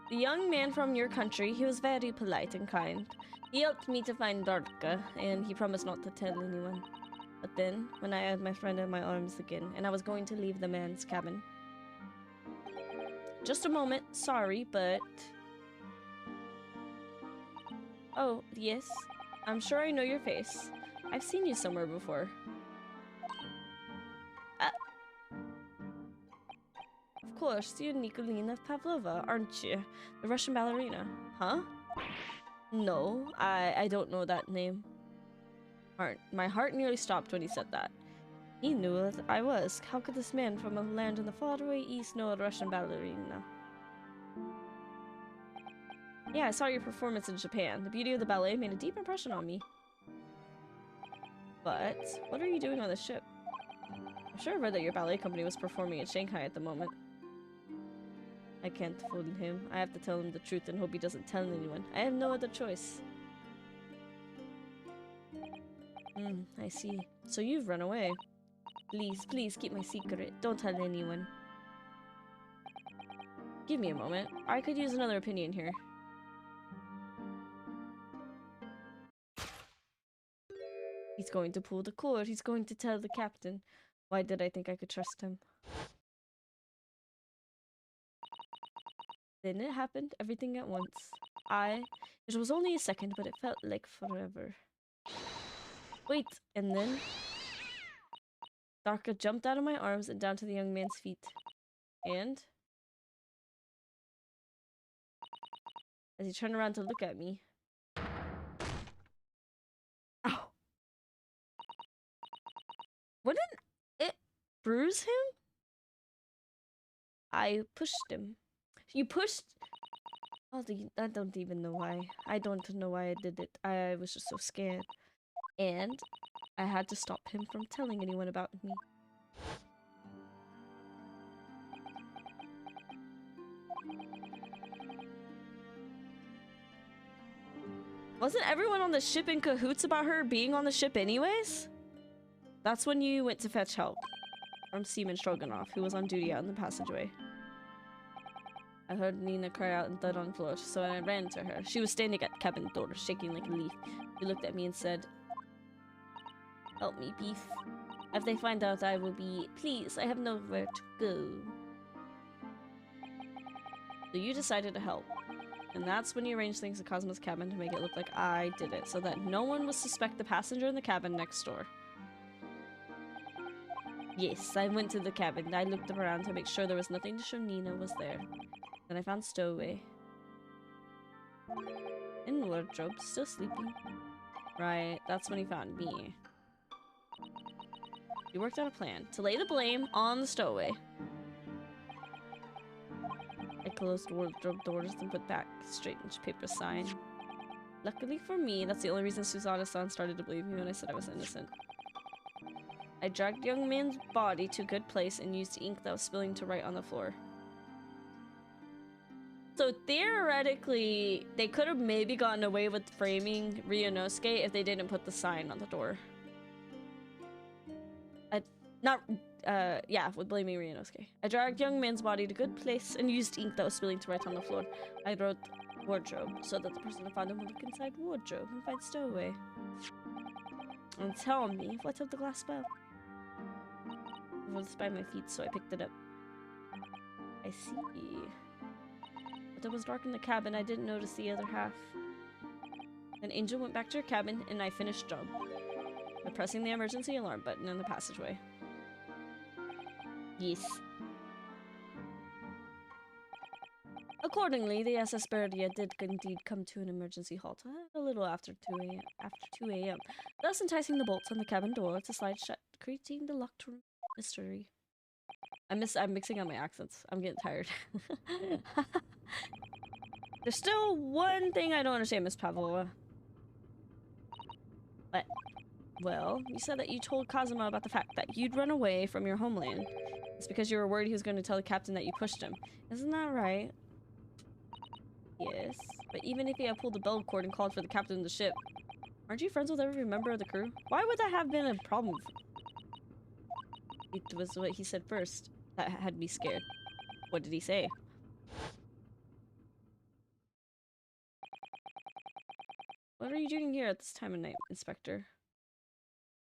The young man from your country, he was very polite and kind. He helped me to find Darka, and he promised not to tell anyone. But then, when I had my friend in my arms again, and I was going to leave the man's cabin. Just a moment, sorry, but... Oh, yes. I'm sure I know your face. I've seen you somewhere before. Of course, you're Nikolina Pavlova, aren't you? The Russian ballerina. Huh? No, I don't know that name. My heart nearly stopped when he said that. He knew what I was. How could this man from a land in the faraway east know a Russian ballerina? Yeah, I saw your performance in Japan. The beauty of the ballet made a deep impression on me. But, what are you doing on the ship? I'm sure I read that your ballet company was performing in Shanghai at the moment. I can't fool him. I have to tell him the truth and hope he doesn't tell anyone. I have no other choice. I see. So you've run away. Please keep my secret. Don't tell anyone. Give me a moment. I could use another opinion here. He's going to pull the cord. He's going to tell the captain. Why did I think I could trust him? Then it happened, everything at once. It was only a second, but it felt like forever. Wait, and then... Darka jumped out of my arms and down to the young man's feet. And... as he turned around to look at me... Ow! Wouldn't it bruise him? I pushed him. You pushed... Oh, I don't even know why. I don't know why I did it. I was just so scared. And I had to stop him from telling anyone about me. Wasn't everyone on the ship in cahoots about her being on the ship anyways? That's when you went to fetch help from Seaman Stroganoff, who was on duty out in the passageway. I heard Nina cry out and thud on the floor, so I ran to her. She was standing at the cabin door, shaking like a leaf. She looked at me and said, "Help me, Beef. If they find out, I will be... Please, I have nowhere to go." So you decided to help. And that's when you arranged things at Cosmo's cabin to make it look like I did it, so that no one would suspect the passenger in the cabin next door. Yes, I went to the cabin. I looked around to make sure there was nothing to show Nina was there. Then I found Stowaway. In the wardrobe, still sleeping. Right, that's when he found me. He worked out a plan to lay the blame on the Stowaway. I closed wardrobe doors and put back strange paper sign. Luckily for me, that's the only reason Susanna-san started to believe me when I said I was innocent. I dragged the young man's body to a good place and used the ink that was spilling to write on the floor. So theoretically, they could have maybe gotten away with framing Ryunosuke if they didn't put the sign on the door. Yeah, with blaming Ryunosuke. I dragged young man's body to a good place and used ink that was spilling to write on the floor. I wrote wardrobe so that the person who found him would look inside wardrobe and find stowaway. And tell me, what's up the glass bell? It was by my feet, so I picked it up. I see. But it was dark in the cabin, I didn't notice the other half. Then Angel went back to her cabin, and I finished job by pressing the emergency alarm button in the passageway. Yes. Accordingly, the SS Berdia did indeed come to an emergency halt a little after 2 a.m., thus enticing the bolts on the cabin door to slide shut, creating the locked room mystery. I'm mixing up my accents. I'm getting tired. There's still one thing I don't understand, Miss Pavlova. What? Well, you said that you told Kazuma about the fact that you'd run away from your homeland. It's because you were worried he was going to tell the captain that you pushed him. Isn't that right? Yes, but even if he had pulled the bell cord and called for the captain of the ship, aren't you friends with every member of the crew? Why would that have been a problem? It was what he said first that had me scared. What did he say? What are you doing here at this time of night, Inspector?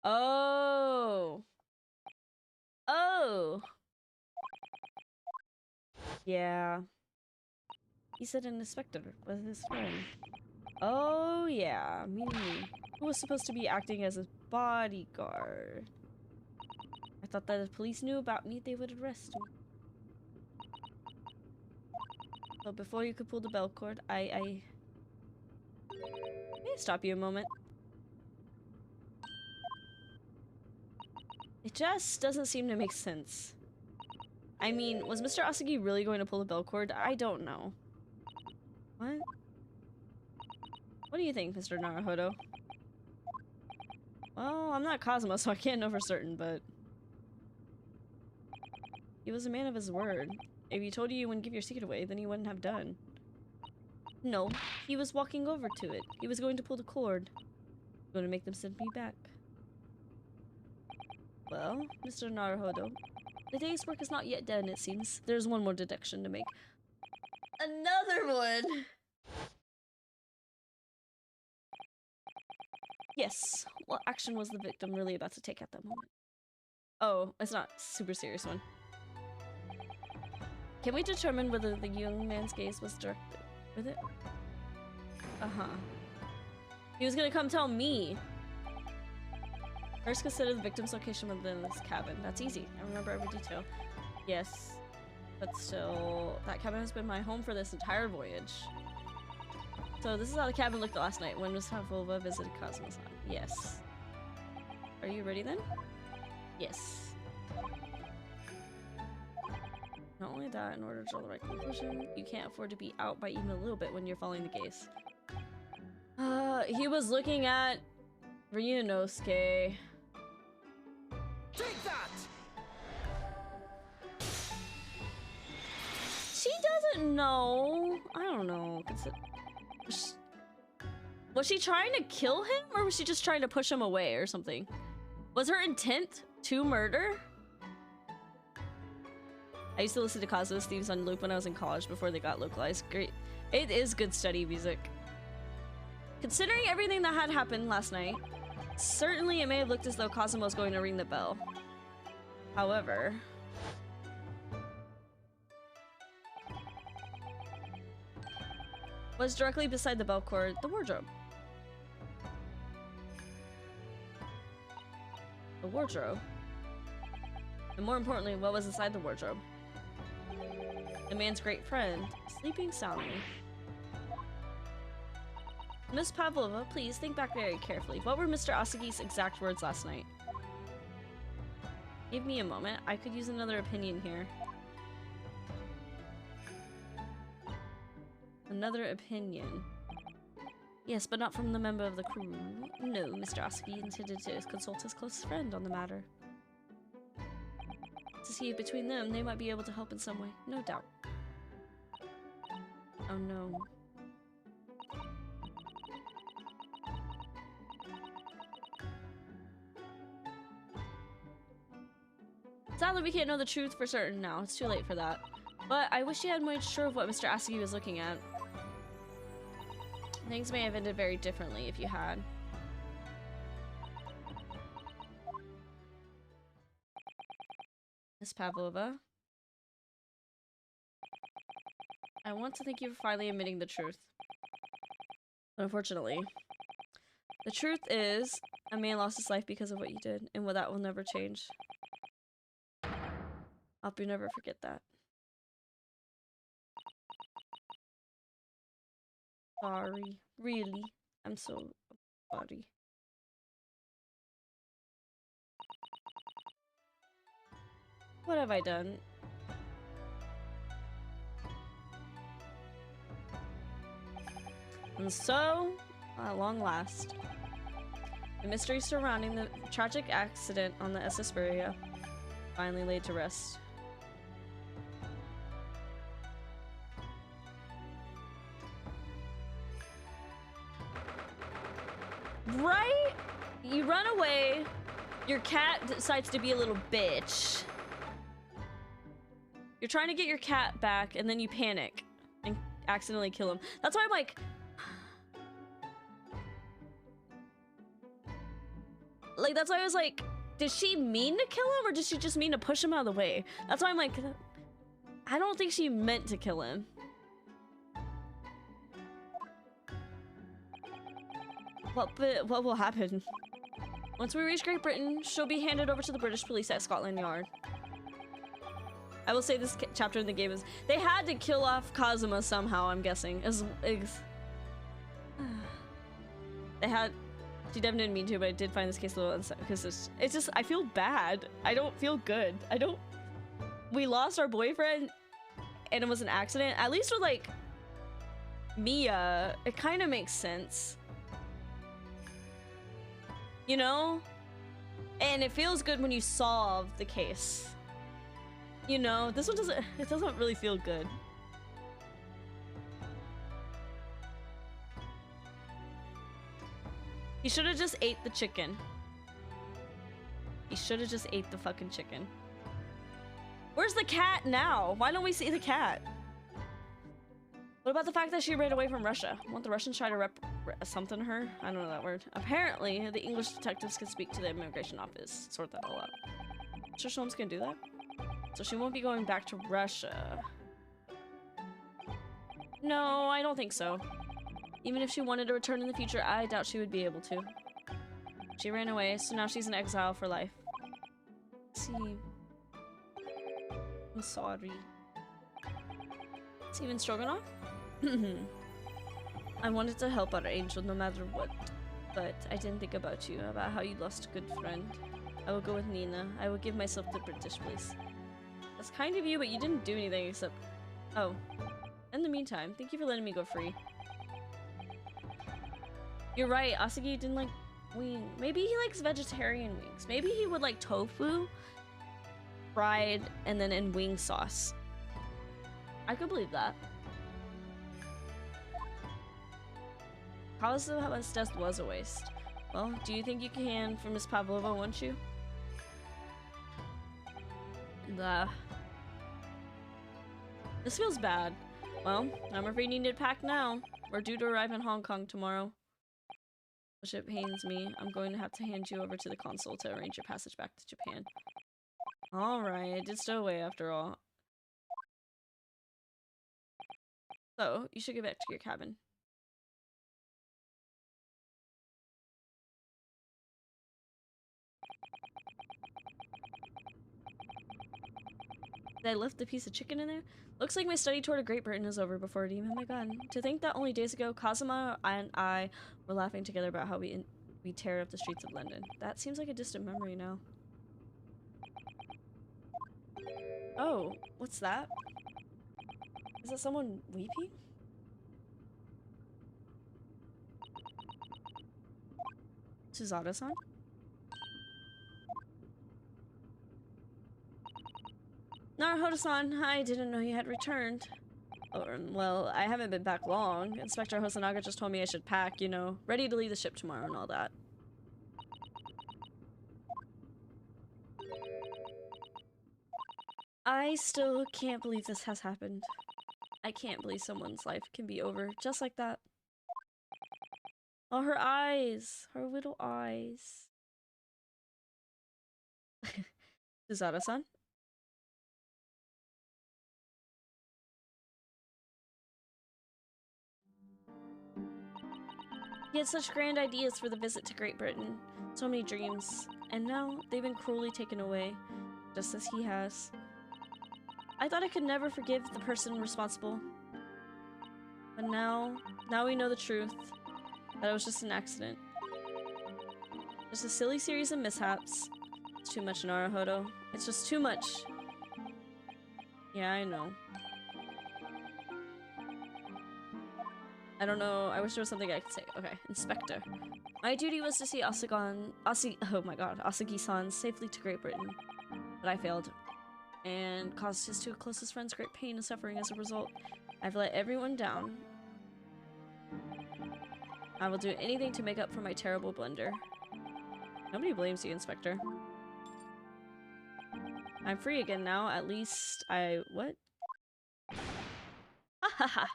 Oh! Oh! Yeah. He said an inspector was his friend. Oh yeah, me. Who was supposed to be acting as his bodyguard. I thought that if police knew about me, they would arrest me. But before you could pull the bell cord, May I stop you a moment? It just doesn't seem to make sense. I mean, was Mr. Asagi really going to pull the bell cord? I don't know. What? What do you think, Mr. Naruhodo? Well, I'm not Kazuma, so I can't know for certain, but... he was a man of his word. If he told you you wouldn't give your secret away, then he wouldn't have done. No, he was walking over to it. He was going to pull the cord. Going to make them send me back. Well, Mr. Naruhodo, the day's work is not yet done, it seems. There's one more deduction to make. Another one! Yes. What action was the victim really about to take at that moment? Oh, it's not a super serious one. Can we determine whether the young man's gaze was directed with it? Uh-huh. He was gonna come tell me. First, consider the victim's location within this cabin. That's easy. I remember every detail. Yes. But still, that cabin has been my home for this entire voyage. So this is how the cabin looked last night when Miss Pavlova visited Kazuma-san. Yes. Are you ready then? Yes. Not only that, in order to draw the right conclusion, you can't afford to be out by even a little bit when you're following the gaze. He was looking at Ryunosuke. Take that! She doesn't know. I don't know. Was she trying to kill him, or was she just trying to push him away or something? Was her intent to murder? I used to listen to Kazuo's themes on loop when I was in college before they got localized. Great. It is good study music. Considering everything that had happened last night, certainly it may have looked as though Kazuma was going to ring the bell. However... was directly beside the bell cord the wardrobe. The wardrobe? And more importantly, what was inside the wardrobe? The man's great friend, sleeping soundly. Miss Pavlova, please think back very carefully. What were Mr. Asagi's exact words last night? Give me a moment. I could use another opinion here. Another opinion. Yes, but not from the member of the crew. No, Mr. Oski intended to consult his closest friend on the matter. To see if between them, they might be able to help in some way. No doubt. Oh no. Sadly, we can't know the truth for certain now. It's too late for that. But I wish you had made sure of what Mr. Oski was looking at. Things may have ended very differently if you had. Miss Pavlova. I want to thank you for finally admitting the truth. But unfortunately, the truth is, a man lost his life because of what you did, and that will never change. I hope you never forget that. Sorry. Really. I'm so sorry. What have I done? And so, at long last, the mystery surrounding the tragic accident on the SS Beria finally laid to rest. Right? You run away, your cat decides to be a little bitch. You're trying to get your cat back, and then you panic and accidentally kill him. That's why I'm like... Like, that's why I was like, did she mean to kill him, or did she just mean to push him out of the way? That's why I'm like, I don't think she meant to kill him. What will happen? Once we reach Great Britain, she'll be handed over to the British police at Scotland Yard. I will say this chapter in the game is they had to kill off Kazuma somehow, I'm guessing. They had... She definitely didn't mean to, but I did find this case a little unsettling because it's just, I feel bad. I don't feel good. We lost our boyfriend and it was an accident. At least with like Mia, it kind of makes sense. You know? And it feels good when you solve the case. You know, this one doesn't really feel good. He should have just ate the chicken. He should have just ate the fucking chicken. Where's the cat now? Why don't we see the cat? What about the fact that she ran away from Russia? Won't the Russians try to something her? I don't know that word. Apparently, the English detectives can speak to the immigration office. Sort that all out. Sure someone's gonna do that? So she won't be going back to Russia. No, I don't think so. Even if she wanted to return in the future, I doubt she would be able to. She ran away, so now she's in exile for life. See. I'm sorry. Steven Stroganoff? I wanted to help our angel no matter what, but I didn't think about you, about how you lost a good friend. I will go with Nina. I will give myself to British police. That's kind of you, but you didn't do anything except... Oh. In the meantime, thank you for letting me go free. You're right, Asagi didn't like wing. Maybe he likes vegetarian wings. Maybe he would like tofu, fried, and then in wing sauce. I could believe that. Kazuha's death was a waste. Well, do you think you can for Miss Pavlova, won't you? This feels bad. Well, I'm afraid you need to pack now. We're due to arrive in Hong Kong tomorrow. Which it pains me. I'm going to have to hand you over to the consul to arrange your passage back to Japan. Alright, I did stow away after all. So, you should get back to your cabin. Did I lift the piece of chicken in there? Looks like my study tour to Great Britain is over before it even begun. To think that only days ago, Kazuma and I were laughing together about how we tear up the streets of London. That seems like a distant memory now. Oh, what's that? Is that someone weeping? Suzada-san? Naruhodo-san, I didn't know you had returned. Or, well, I haven't been back long. Inspector Hosonaga just told me I should pack, you know, ready to leave the ship tomorrow and all that. I still can't believe this has happened. I can't believe someone's life can be over just like that. Oh, her eyes! Her little eyes. Suzada-san? He had such grand ideas for the visit to Great Britain. So many dreams. And now, they've been cruelly taken away. Just as he has. I thought I could never forgive the person responsible. But now we know the truth. That it was just an accident. Just a silly series of mishaps. It's too much, Naruhodo. It's just too much. Yeah, I know. I don't know. I wish there was something I could say. Okay, Inspector. My duty was to see Asagi-san safely to Great Britain. But I failed. And caused his two closest friends great pain and suffering as a result. I've let everyone down. I will do anything to make up for my terrible blunder. Nobody blames you, Inspector. I'm free again now. At least what? Ha ha ha!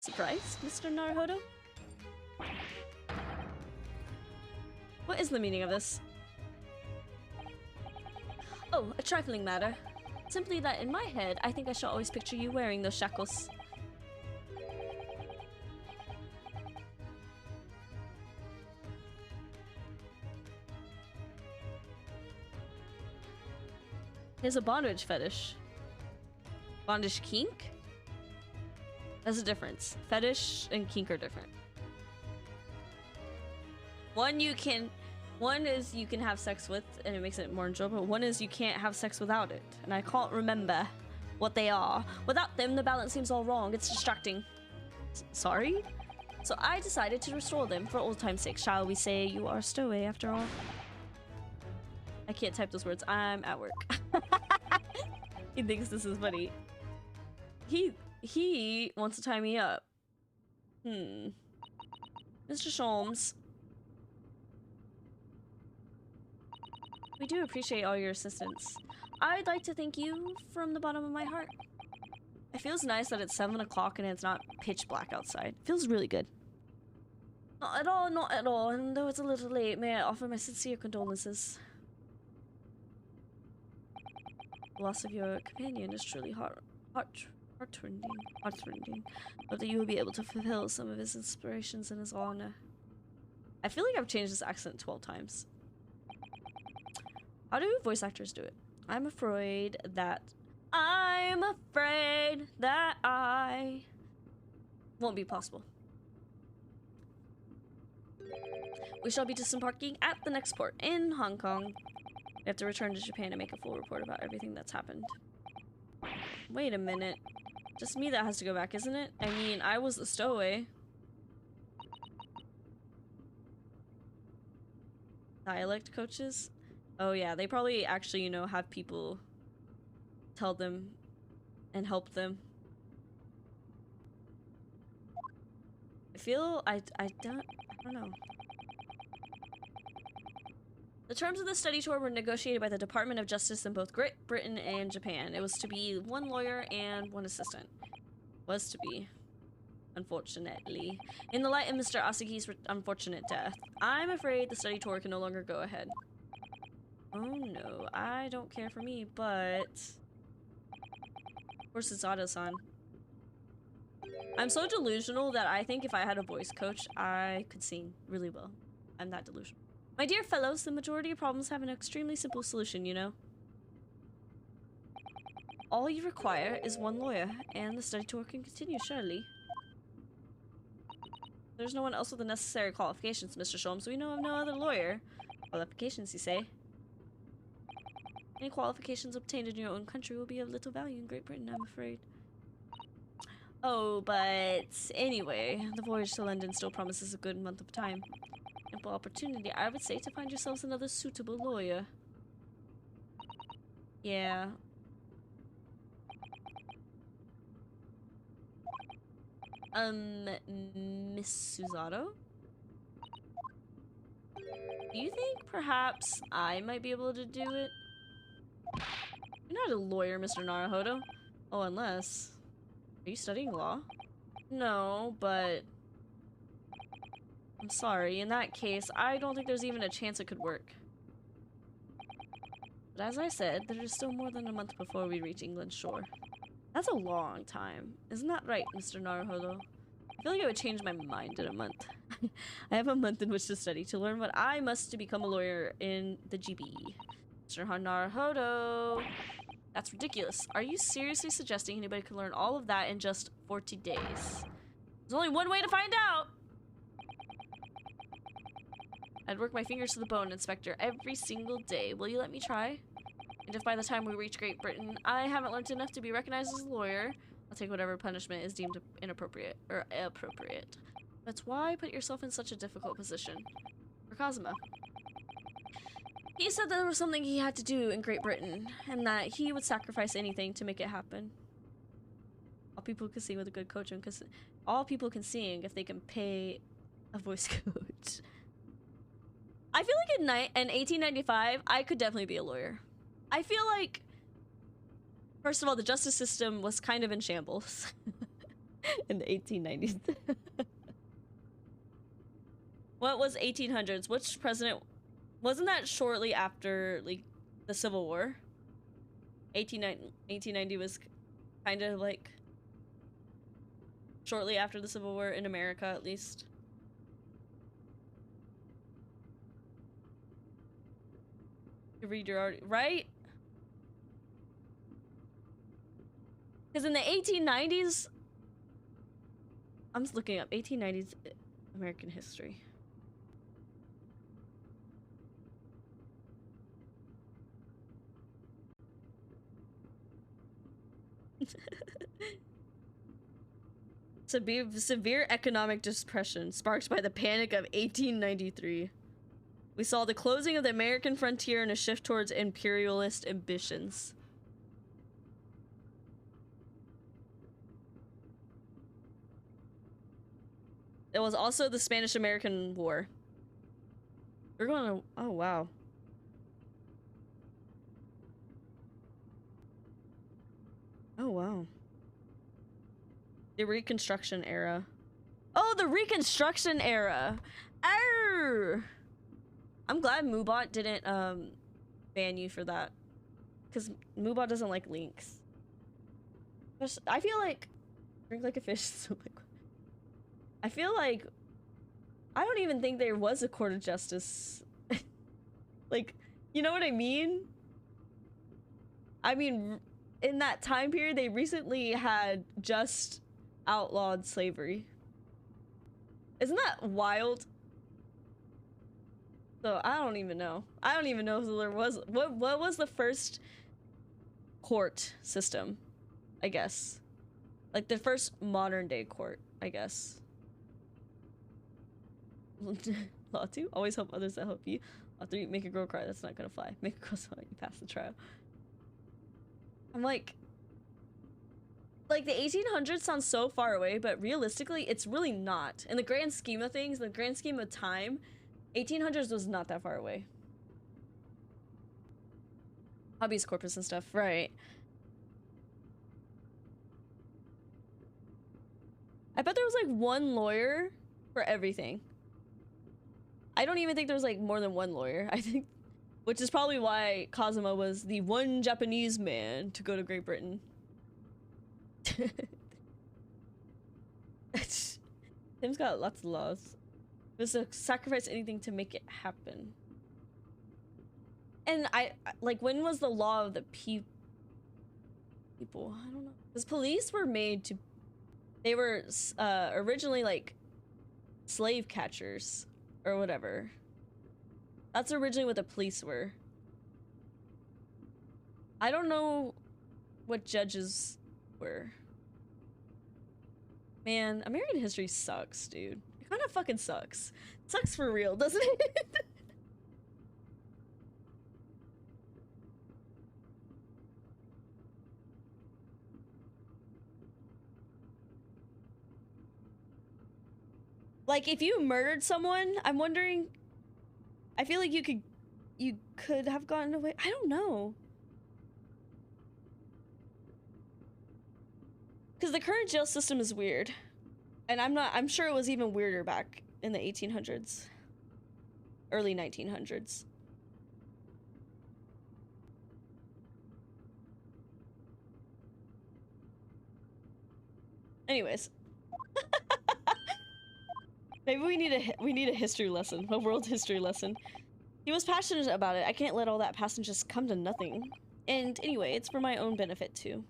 Surprised, Mr. Naruhodo? What is the meaning of this? Oh, a trifling matter. Simply that in my head, I think I shall always picture you wearing those shackles. There's a bondage fetish. Bondage kink? There's a difference. Fetish and kink are different. One is you can have sex with and it makes it more enjoyable. One is you can't have sex without it. And I can't remember what they are. Without them, the balance seems all wrong. It's distracting. Sorry? So I decided to restore them for old time's sake. Shall we say you are a stowaway after all? I can't type those words. I'm at work. He thinks this is funny. He wants to tie me up. Mr. Sholmes. We do appreciate all your assistance. I'd like to thank you from the bottom of my heart. It feels nice that it's 7 o'clock and it's not pitch black outside. It feels really good. Not at all, not at all. And though it's a little late, may I offer my sincere condolences. The loss of your companion is truly heartrending. Hope that you will be able to fulfill some of his inspirations in his honor. I feel like I've changed this accent 12 times. How do voice actors do it? I'm afraid that I won't be possible. We shall be disembarking at the next port in Hong Kong. We have to return to Japan and make a full report about everything that's happened. Wait a minute. Just me that has to go back, isn't it? I mean, I was the stowaway. Dialect coaches? Oh yeah, they probably actually, you know, have people tell them and help them. I don't know. The terms of the study tour were negotiated by the Department of Justice in both Great Britain and Japan. It was to be 1 lawyer and 1 assistant. Was to be. Unfortunately. In the light of Mr. Asagi's unfortunate death, I'm afraid the study tour can no longer go ahead. Oh no, I don't care for me, but... Or Suzada-san. I'm so delusional that I think if I had a voice coach, I could sing really well. I'm that delusional. My dear fellows, the majority of problems have an extremely simple solution, you know. All you require is 1 lawyer, and the study tour can continue, surely. There's no one else with the necessary qualifications, Mr. Sholmes. We know of no other lawyer. Qualifications, you say? Any qualifications obtained in your own country will be of little value in Great Britain, I'm afraid. Oh, but anyway, the voyage to London still promises a good month of time. Ample opportunity, I would say, to find yourselves another suitable lawyer. Yeah. Miss Susato? Do you think perhaps I might be able to do it? You're not a lawyer, Mr. Naruhodo. Oh, unless... Are you studying law? No, but... I'm sorry, in that case, I don't think there's even a chance it could work. But as I said, there is still more than a month before we reach England's shore. That's a long time. Isn't that right, Mr. Naruhodo? I feel like I would change my mind in a month. I have a month in which to study, to learn what I must to become a lawyer in the GB. Mr. Naruhodo! That's ridiculous. Are you seriously suggesting anybody could learn all of that in just 40 days? There's only one way to find out! I'd work my fingers to the bone, Inspector, every single day. Will you let me try? And if by the time we reach Great Britain, I haven't learned enough to be recognized as a lawyer, I'll take whatever punishment is deemed inappropriate, or appropriate. But why put yourself in such a difficult position? For Kazuma. He said that there was something he had to do in Great Britain, and that he would sacrifice anything to make it happen. All people can sing with a good coach, and all people can sing if they can pay a voice coach. I feel like in 1895, I could definitely be a lawyer. I feel like, first of all, the justice system was kind of in shambles in the 1890s. What was 1800s? Which president? Wasn't that shortly after, like, the Civil War? 1890 was kind of like shortly after the Civil War in America, at least. You read your art, right? Because in the 1890s, I'm just looking up 1890s American history. Severe economic depression sparked by the Panic of 1893. We saw the closing of the American frontier and a shift towards imperialist ambitions. It was also the Spanish-American War. We're going to... Oh, wow. Oh, wow. The Reconstruction era. Oh, the Reconstruction era! Arr! I'm glad Moobot didn't, ban you for that. Because Moobot doesn't like links. I feel like... Drink like a fish, so like... I feel like... I don't even think there was a court of justice. Like, you know what I mean? I mean, in that time period, they recently had just outlawed slavery. Isn't that wild? So I don't even know. I don't even know if there was... What was the first court system, I guess? Like the first modern day court, I guess. Law 2, always help others that help you. Law 3, make a girl cry, that's not gonna fly. Make a girl smile, you pass the trial. I'm like the 1800s sounds so far away, but realistically, it's really not. In the grand scheme of things, the grand scheme of time, 1800s was not that far away. Habeas corpus and stuff, right. I bet there was like one lawyer for everything. I don't even think there was like more than one lawyer. I think, which is probably why Kazuma was the one Japanese man to go to Great Britain. Tim's got lots of laws. Just to sacrifice anything to make it happen. And I like, when was the law of the people? I don't know. Because police were made to... They were originally like slave catchers or whatever. That's originally what the police were. I don't know what judges were. Man, American history sucks, dude. It kind of fucking sucks. It sucks for real, doesn't it? Like, if you murdered someone, I'm wondering... I feel like you could have gotten away. I don't know. Because the current jail system is weird. And I'm sure it was even weirder back in the 1800s. Early 1900s. Anyways. Maybe we need a history lesson, a world history lesson. He was passionate about it. I can't let all that passion just come to nothing. And anyway, it's for my own benefit too.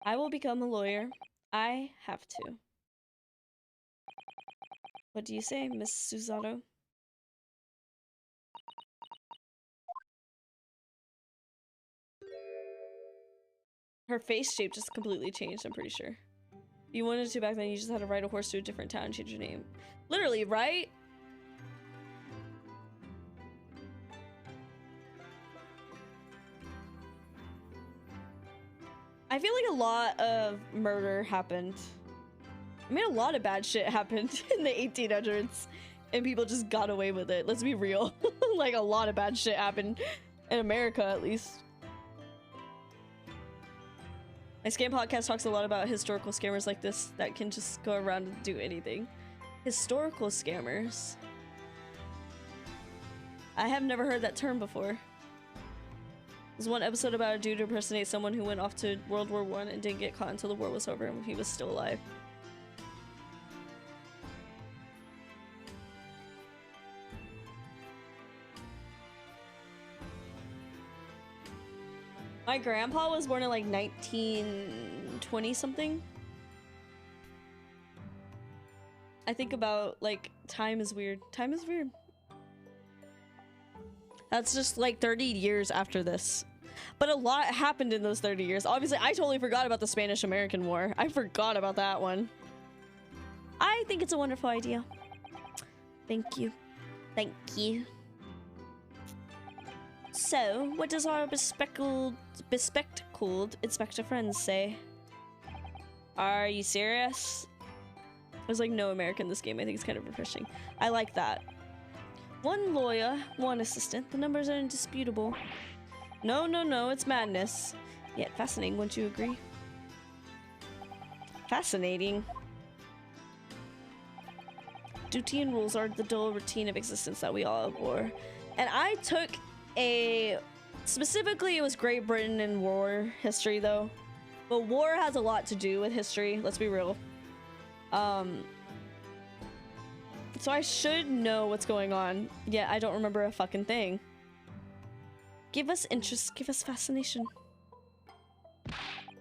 I will become a lawyer. I have to. What do you say, Miss Susato? Her face shape just completely changed, I'm pretty sure. If you wanted to back then, you just had to ride a horse to a different town and change your name. Literally, right? I feel like a lot of murder happened. I mean, a lot of bad shit happened in the 1800s, and people just got away with it. Let's be real. Like, a lot of bad shit happened in America, at least. My scam podcast talks a lot about historical scammers like this that can just go around and do anything. Historical scammers. I have never heard that term before. There's one episode about a dude to impersonate someone who went off to World War I and didn't get caught until the war was over and he was still alive. My grandpa was born in like 1920 something. I think about like time is weird. Time is weird. That's just like 30 years after this. But a lot happened in those 30 years. Obviously, I totally forgot about the Spanish-American War. I forgot about that one. I think it's a wonderful idea. Thank you. Thank you. So, what does our bespectacled Inspector friends say? Are you serious? There's like no American in this game. I think it's kind of refreshing. I like that. One lawyer, one assistant. The numbers are indisputable. No, no, no, it's madness. Yet fascinating, wouldn't you agree? Fascinating. Duty and rules are the dull routine of existence that we all abhor. And I took a... Specifically, it was Great Britain and war history, though. But war has a lot to do with history, let's be real. So I should know what's going on. Yeah, I don't remember a fucking thing. Give us interest, give us fascination.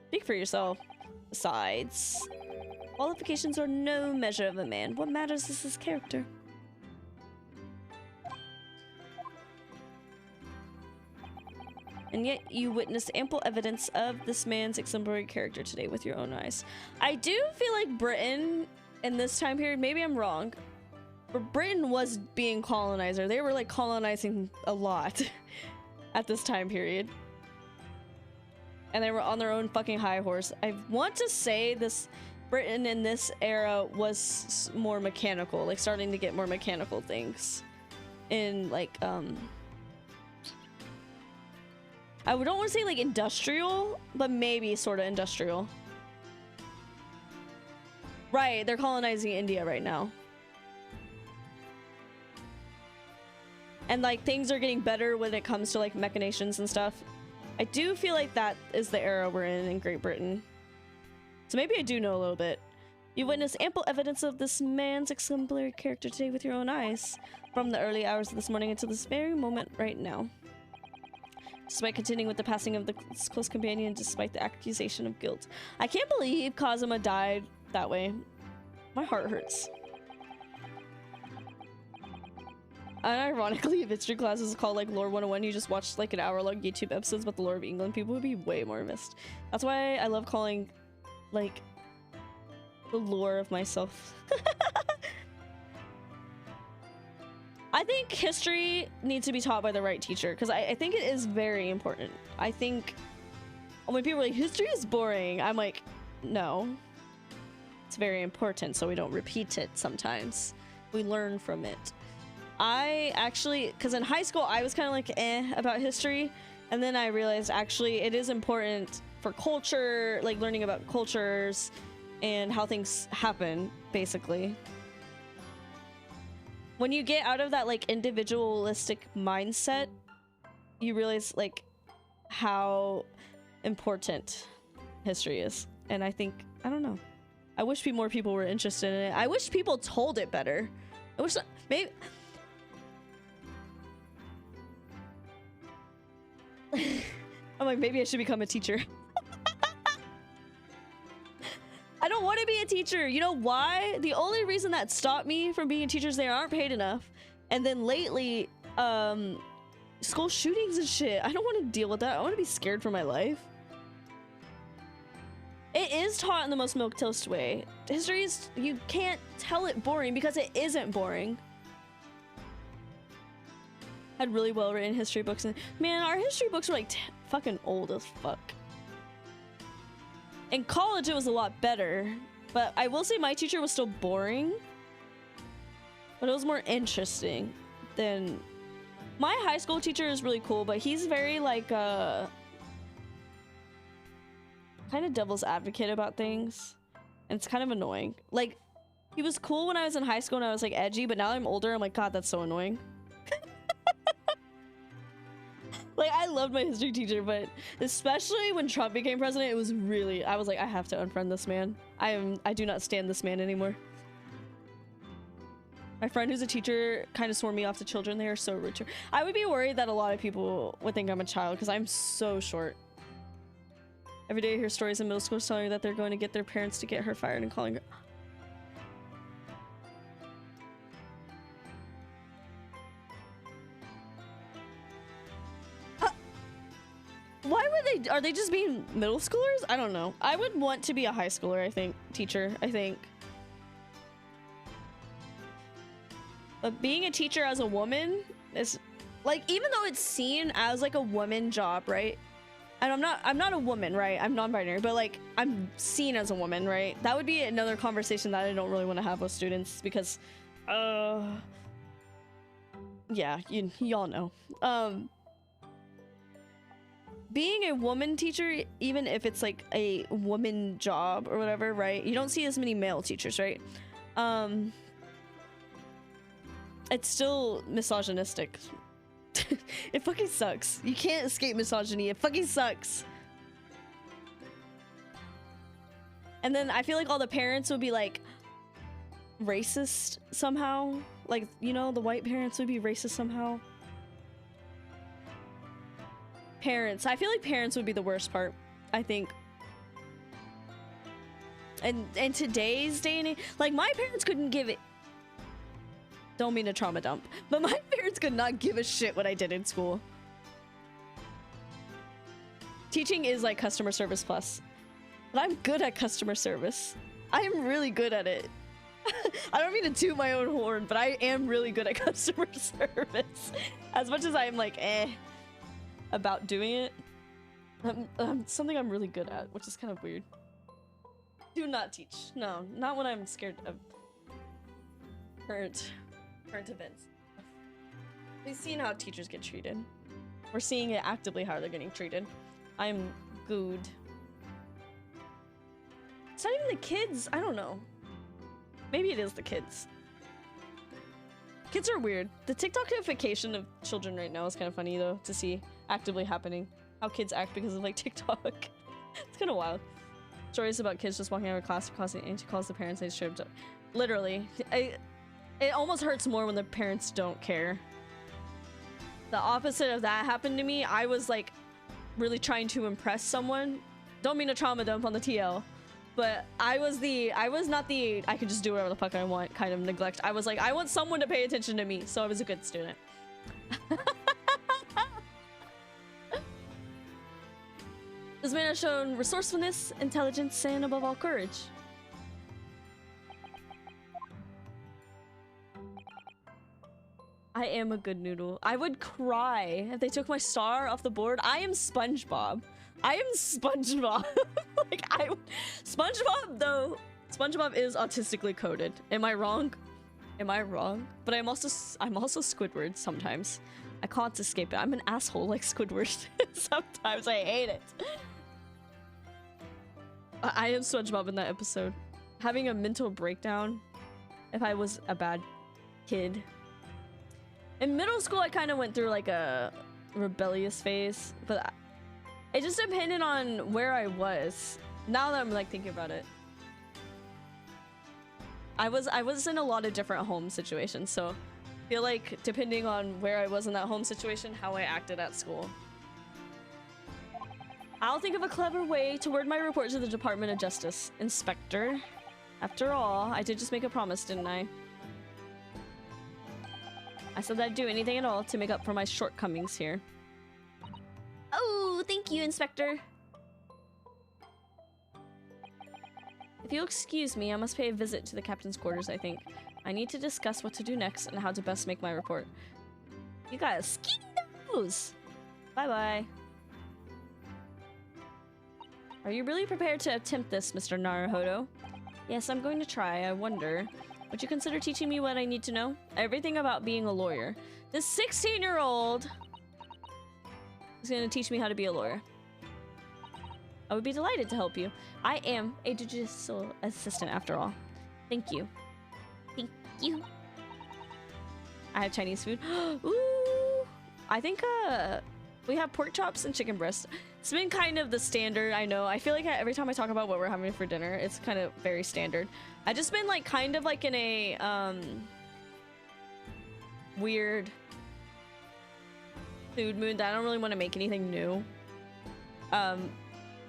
Speak for yourself. Besides, qualifications are no measure of a man. What matters is his character. And yet you witnessed ample evidence of this man's exemplary character today with your own eyes. I do feel like Britain in this time period, maybe I'm wrong, but Britain was being colonizer. They were like colonizing a lot at this time period. And they were on their own fucking high horse. I want to say this Britain in this era was more mechanical, like starting to get more mechanical things in like I don't want to say like industrial, but maybe sort of industrial. Right, they're colonizing India right now. And like things are getting better when it comes to like machinations and stuff. I do feel like that is the era we're in Great Britain. So maybe I do know a little bit. You witnessed ample evidence of this man's exemplary character today with your own eyes, from the early hours of this morning until this very moment right now. Despite continuing with the passing of the close companion, despite the accusation of guilt. I can't believe Kazuma died that way. My heart hurts. Unironically, if history class is called like Lore 101, you just watch like an hour-long YouTube episodes about the lore of England, people would be way more missed. That's why I love calling like the lore of myself. I think history needs to be taught by the right teacher because I think it is very important. I think when people are like, history is boring, I'm like, no. It's very important so we don't repeat it sometimes. We learn from it. I actually, because in high school, I was kind of like, about history. And then I realized actually it is important for culture, like learning about cultures and how things happen, basically. When you get out of that like individualistic mindset, you realize like how important history is. And I think, I don't know. I wish more people were interested in it. I wish people told it better. I wish maybe I'm like, maybe I should become a teacher. I don't want to be a teacher. You know why? The only reason that stopped me from being a teacher is they aren't paid enough. And then lately, school shootings and shit. I don't want to deal with that. I want to be scared for my life. It is taught in the most milquetoast way. History is, you can't tell it boring because it isn't boring. Had really well written history books, and man, our history books were like fucking old as fuck. In college, it was a lot better, but I will say my teacher was still boring, but it was more interesting than my high school teacher is really cool, but he's very like kind of devil's advocate about things, and it's kind of annoying. Like, he was cool when I was in high school and I was like edgy, but now I'm older, I'm like, God, that's so annoying. Like, I loved my history teacher, but especially when Trump became president, it was really, I was like, I have to unfriend this man. I do not stand this man anymore. My friend who's a teacher kind of swore me off to children. They are so rude. I would be worried that a lot of people would think I'm a child because I'm so short. Every day I hear stories in middle school telling her that they're going to get their parents to get her fired and calling her. Why would they? Are they just being middle schoolers? I don't know. I would want to be a high schooler, I think. Teacher, I think. But being a teacher as a woman is like, even though it's seen as like a woman job, right? And I'm not a woman, right? I'm non-binary, but like I'm seen as a woman, right? That would be another conversation that I don't really want to have with students because yeah, y'all know. Being a woman teacher, even if it's like a woman job or whatever, right? You don't see as many male teachers, right? It's still misogynistic. It fucking sucks. You can't escape misogyny. It fucking sucks. And then I feel like all the parents would be like racist somehow. Like, you know, the white parents would be racist somehow. Parents. I feel like parents would be the worst part, I think. And in today's day and age, like my parents couldn't give it. Don't mean to trauma dump, but my parents could not give a shit what I did in school. Teaching is like customer service plus, but I'm good at customer service. I am really good at it. I don't mean to toot my own horn, but I am really good at customer service. As much as I'm like, about doing it, something I'm really good at, which is kind of weird. Do not teach. No, not when I'm scared of current events. We've seen how teachers get treated. We're seeing it actively how they're getting treated. I'm good. It's not even the kids. I don't know. Maybe it is the kids. Kids are weird. The TikTokification of children right now is kind of funny though to see actively happening. How kids act because of like TikTok. It's kind of wild. Stories about kids just walking out of class and she calls the parents and they straight up. Literally. It almost hurts more when the parents don't care. The opposite of that happened to me. I was like really trying to impress someone. Don't mean to trauma dump on the TL, But I was not the I could just do whatever the fuck I want kind of neglect. I was like, I want someone to pay attention to me, so I was a good student. This man has shown resourcefulness, intelligence, and above all, courage. I am a good noodle. I would cry if they took my star off the board. I am SpongeBob. I am SpongeBob. Like SpongeBob though. SpongeBob is autistically coded. Am I wrong? Am I wrong? But I'm also Squidward sometimes. I can't escape it. I'm an asshole like Squidward. Sometimes I hate it. I am SpongeBob in that episode. Having a mental breakdown if I was a bad kid. In middle school, I kind of went through like a rebellious phase, but it just depended on where I was. Now that I'm like thinking about it, I was in a lot of different home situations, so I feel like depending on where I was in that home situation, how I acted at school. I'll think of a clever way to word my report to the Department of Justice. Inspector. After all, I did just make a promise, didn't I? I said that I'd do anything at all to make up for my shortcomings here. Oh, thank you, Inspector. If you'll excuse me, I must pay a visit to the captain's quarters, I think. I need to discuss what to do next and how to best make my report. You got a skinny nose! Bye-bye. Are you really prepared to attempt this, Mr. Naruhodo? Yes, I'm going to try. I wonder... Would you consider teaching me what I need to know? Everything about being a lawyer. This 16-year-old is going to teach me how to be a lawyer. I would be delighted to help you. I am a judicial assistant after all. Thank you. Thank you. I have Chinese food. Ooh. I think we have pork chops and chicken breast. It's been kind of the standard, I know. I feel like every time I talk about what we're having for dinner, it's kind of very standard. I just been like kind of like in a weird food mood that I don't really want to make anything new.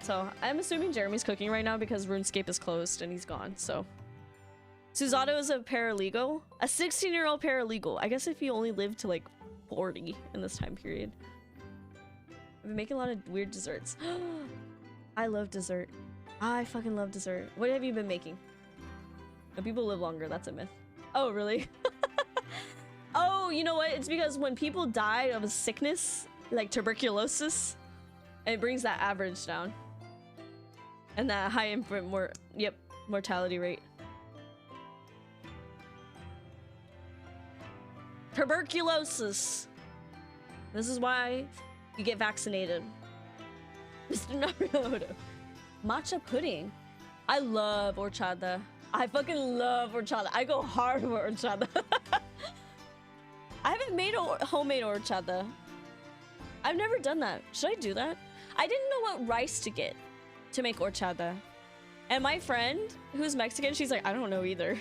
So I'm assuming Jeremy's cooking right now because RuneScape is closed and he's gone, so. Suzato is a paralegal? A 16-year-old paralegal. I guess if you only live to like 40 in this time period. I've been making a lot of weird desserts. I love dessert. I fucking love dessert. What have you been making? No, people live longer, that's a myth. Oh, really? Oh, you know what? It's because when people die of a sickness, like tuberculosis, it brings that average down. And that high infant mortality rate. Tuberculosis. This is why you get vaccinated. Mr. Naruto. Matcha pudding. I love horchata. I fucking love horchata. I go hard for horchata. I haven't made a homemade horchata. I've never done that. Should I do that? I didn't know what rice to get to make horchata. And my friend, who's Mexican, she's like, I don't know either.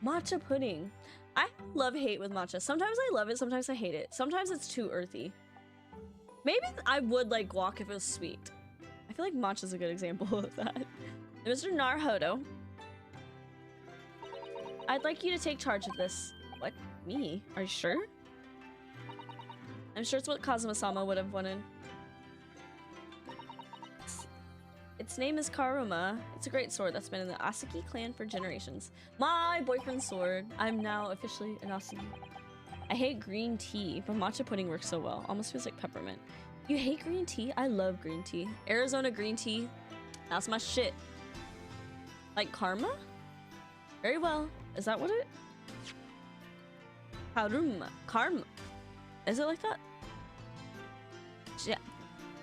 Matcha pudding. I love-hate with matcha. Sometimes I love it, sometimes I hate it. Sometimes it's too earthy. Maybe I would like guac if it was sweet. I feel like matcha is a good example of that. Mr. Naruhodo, I'd like you to take charge of this. What? Me? Are you sure? I'm sure it's what Kazuma-sama would have wanted. Its name is Karuma. It's a great sword that's been in the Asaki clan for generations. My boyfriend's sword. I'm now officially an Asaki. I hate green tea, but matcha pudding works so well. Almost feels like peppermint. You hate green tea? I love green tea. Arizona green tea. That's my shit. Like karma? Very well. Is that what it? Karuma. Karma. Is it like that? Yeah.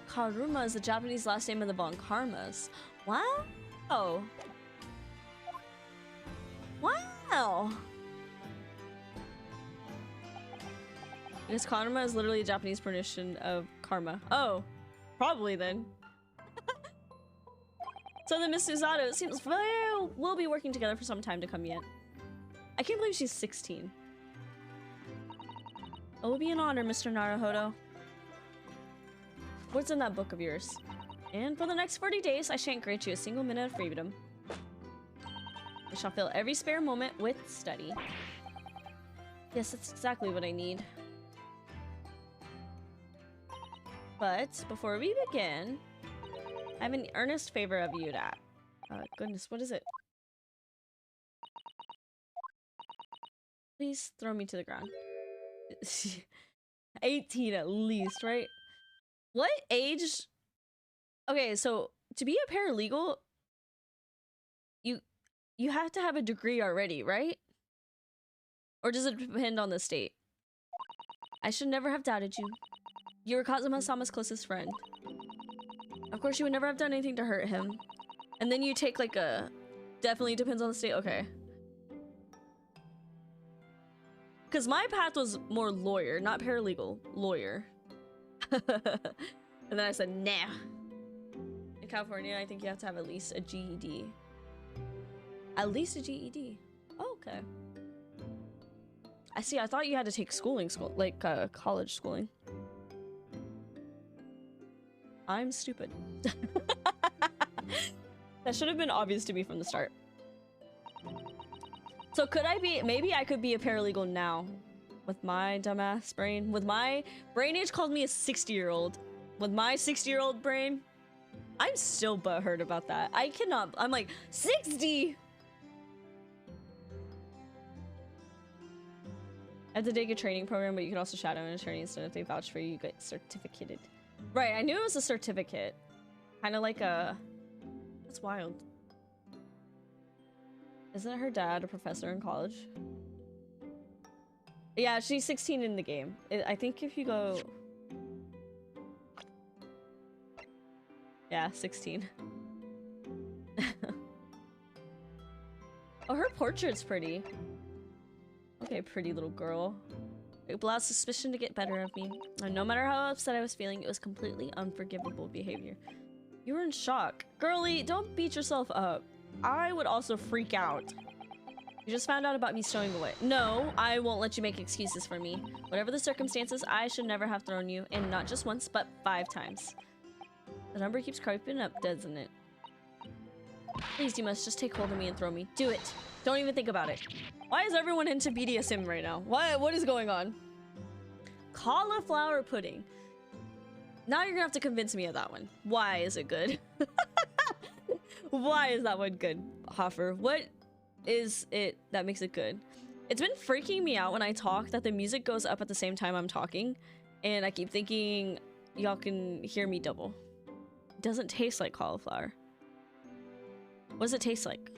Karuma is the Japanese last name of the Von Karmas. Wow. Oh. Wow. Because karma is literally a Japanese pronunciation of karma. Oh. Probably then. So then Miss Suzato seems we'll be working together for some time to come yet. I can't believe she's 16. It will be an honor, Mr. Naruhodo. What's in that book of yours? And for the next 40 days, I shan't grant you a single minute of freedom. I shall fill every spare moment with study. Yes, that's exactly what I need. But before we begin, I have an earnest favor of you to goodness, what is it? Please throw me to the ground. 18 at least, right? What age? Okay, so to be a paralegal, you have to have a degree already, right? Or does it depend on the state? I should never have doubted you. You were Kazuma-sama's closest friend. Of course, you would never have done anything to hurt him. And then you take like a... Definitely depends on the state. Okay. Because my path was more lawyer, not paralegal. Lawyer. And then I said, nah. In California, I think you have to have at least a GED. At least a GED. Oh, okay. I see. I thought you had to take schooling, like college schooling. I'm stupid. That should have been obvious to me from the start. So could I be, maybe I could be a paralegal now with my dumbass brain. With my brain age called me a 60-year-old. With my 60-year-old brain, I'm still butthurt about that. I cannot, I'm like, 60! I have to take a training program, but you can also shadow an attorney instead if they vouch for you, you get certificated. Right, I knew it was a certificate. Kind of like a... That's wild. Isn't her dad a professor in college? Yeah, she's 16 in the game. I think if you go... Yeah, 16. Oh, her portrait's pretty. Okay, pretty little girl. It allowed suspicion to get better of me. And no matter how upset I was feeling, it was completely unforgivable behavior. You were in shock. Girlie, don't beat yourself up. I would also freak out. You just found out about me stowing away. No, I won't let you make excuses for me. Whatever the circumstances, I should never have thrown you, and not just once, but 5 times. The number keeps creeping up, doesn't it? Please, you must just take hold of me and throw me. Do it. Don't even think about it. Why is everyone into BDSM right now? What is going on? Cauliflower pudding. Now you're gonna have to convince me of that one. Why is it good? Why is that one good, Hoffer? What is it that makes it good? It's been freaking me out when I talk that the music goes up at the same time I'm talking, and I keep thinking y'all can hear me double. It doesn't taste like cauliflower. What does it taste like?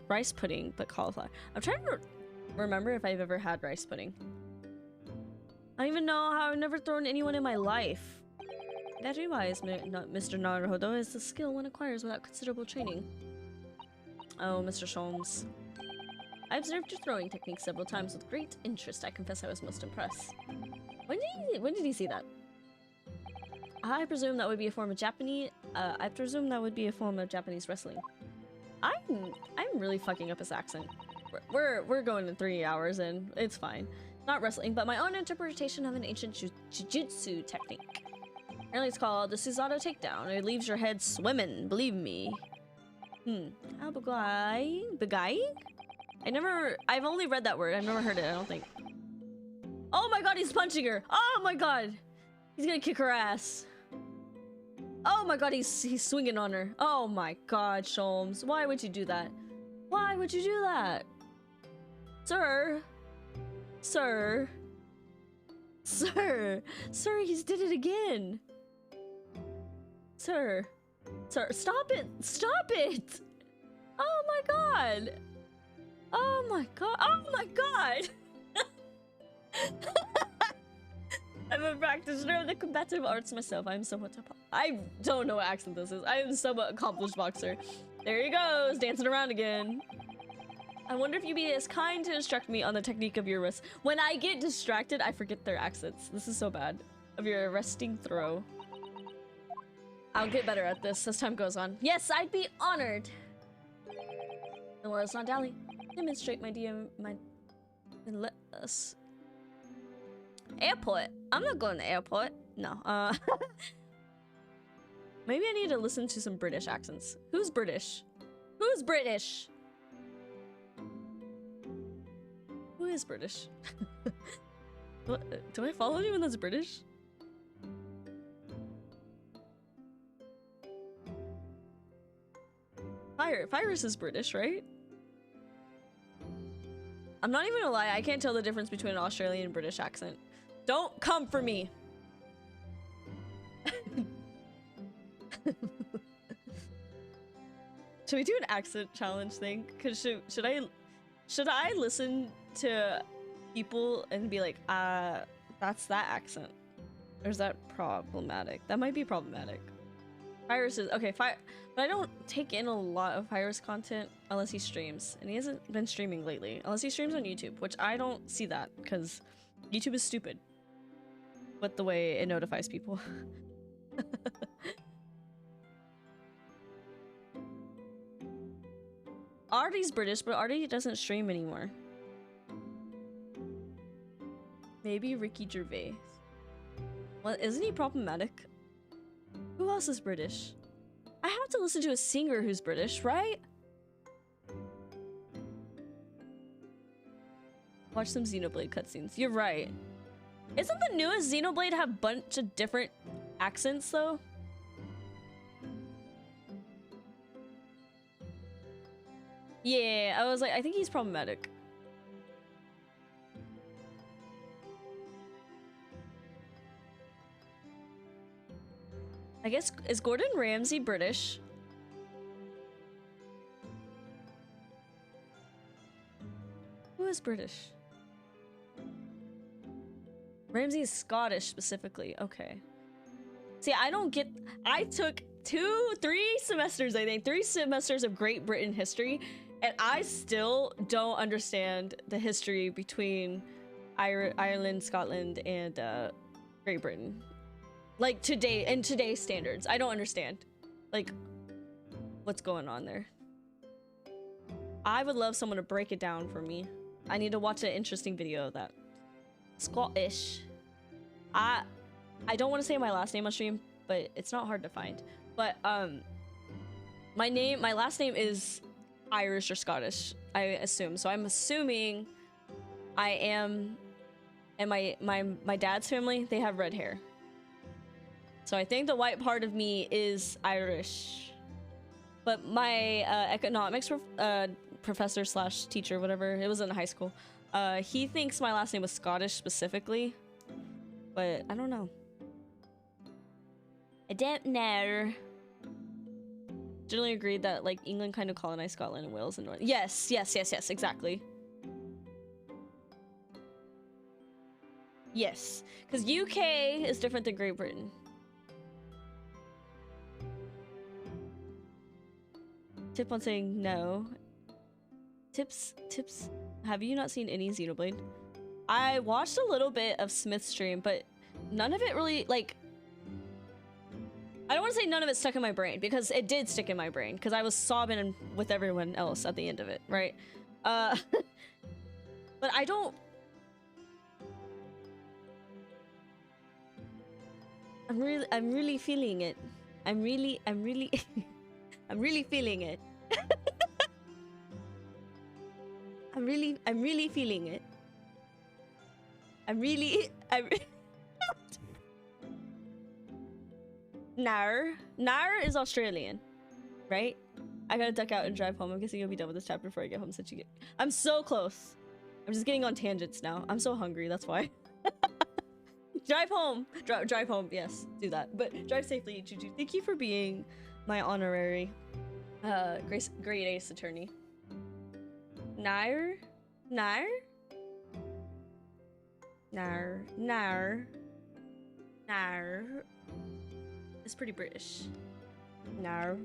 Rice pudding, but cauliflower. I'm trying to remember if I've ever had rice pudding. I don't even know how I've never thrown anyone in my life. That reminds me, Mr. Naruhodo is a skill one acquires without considerable training. Oh, Mr. Sholmes. I observed your throwing technique several times with great interest. I confess I was most impressed. When did he see that? I presume that would be a form of Japanese. I presume that would be a form of Japanese wrestling. I'm really fucking up his accent. We're going in 3 hours and it's fine. Not wrestling, but my own interpretation of an ancient jujutsu technique. Apparently it's called the Susato takedown. It leaves your head swimming, believe me. How beguiling? I've only read that word. I've never heard it, I don't think. Oh my god, he's punching her. Oh my god. He's gonna kick her ass. Oh my god, he's swinging on her. Oh my god, Sholmes. Why would you do that? Why would you do that? Sir. Sir. Sir. Sir, he's did it again. Sir. Sir, stop it. Stop it. Oh my god. Oh my god. Oh my god. I'm a practitioner of the combative arts myself. I don't know what accent this is. I am somewhat accomplished boxer. There he goes, dancing around again. I wonder if you'd be as kind to instruct me on the technique of your wrist. When I get distracted, I forget their accents. This is so bad. Of your arresting throw. I'll get better at this as time goes on. Yes, I'd be honored. Then let us not dally. Demonstrate my DM, and let us. Airport. I'm not going to the airport. No. Maybe I need to listen to some British accents. Who's British? Who's British? Who is British? What, do I follow anyone that's British? Virus is British, right? I'm not even gonna lie, I can't tell the difference between an Australian and British accent. Don't come for me! Should we do an accent challenge thing? Cause should I listen to people and be like, that's that accent? Or is that problematic? That might be problematic. Virus is okay, but I don't take in a lot of Virus content unless he streams. And he hasn't been streaming lately. Unless he streams on YouTube, which I don't see that because YouTube is stupid with the way it notifies people. Artie's British, but Artie doesn't stream anymore. Maybe Ricky Gervais. Well, isn't he problematic? Who else is British? I have to listen to a singer who's British, right? Watch some Xenoblade cutscenes. You're right. Isn't the newest Xenoblade have a bunch of different accents, though? Yeah, I was like, I think he's problematic. I guess, is Gordon Ramsay British? Who is British? Ramsay is Scottish specifically. Okay. See, I don't get. I took 3 semesters, I think, 3 semesters of Great Britain history, and I still don't understand the history between Ireland, Scotland, and Great Britain. Like today, in today's standards, I don't understand. Like, what's going on there? I would love someone to break it down for me. I need to watch an interesting video of that. Scottish. I don't want to say my last name on stream, but it's not hard to find. But my last name is Irish or Scottish, I assume. So I'm assuming I am, and my dad's family, they have red hair. So I think the white part of me is Irish. But my economics professor slash teacher, whatever, it was in high school, he thinks my last name was Scottish specifically. But I don't know. I don't know. Generally agreed that like England kind of colonized Scotland and Wales and North. Yes, exactly. Yes, because UK is different than Great Britain. Tip on saying no. Tips. Have you not seen any Xenoblade? I watched a little bit of Smith's stream, but none of it really, like, I don't want to say none of it stuck in my brain, because it did stick in my brain, because I was sobbing with everyone else at the end of it, right? But I don't... I'm really feeling it. I'm really I'm really feeling it. I'm really feeling it. Nar is Australian, right? I gotta duck out and drive home. I'm guessing you'll be done with this chapter before I get home since you get... I'm so close. I'm just getting on tangents now. I'm so hungry, that's why. Drive home. Drive home, yes. Do that. But drive safely, Juju. Thank you for being my honorary grade ace attorney. Nar. It's pretty British. Nar.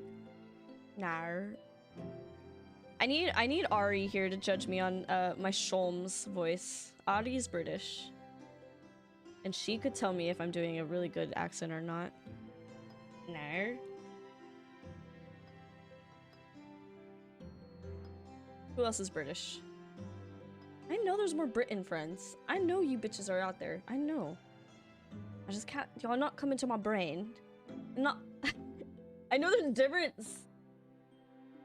I need Ari here to judge me on my Sholmes voice. Ari's British. And she could tell me if I'm doing a really good accent or not. No. Who else is British? I know there's more Britain friends. I know you bitches are out there. I know. I just can't. Y'all not come into my brain. I'm not. I know there's different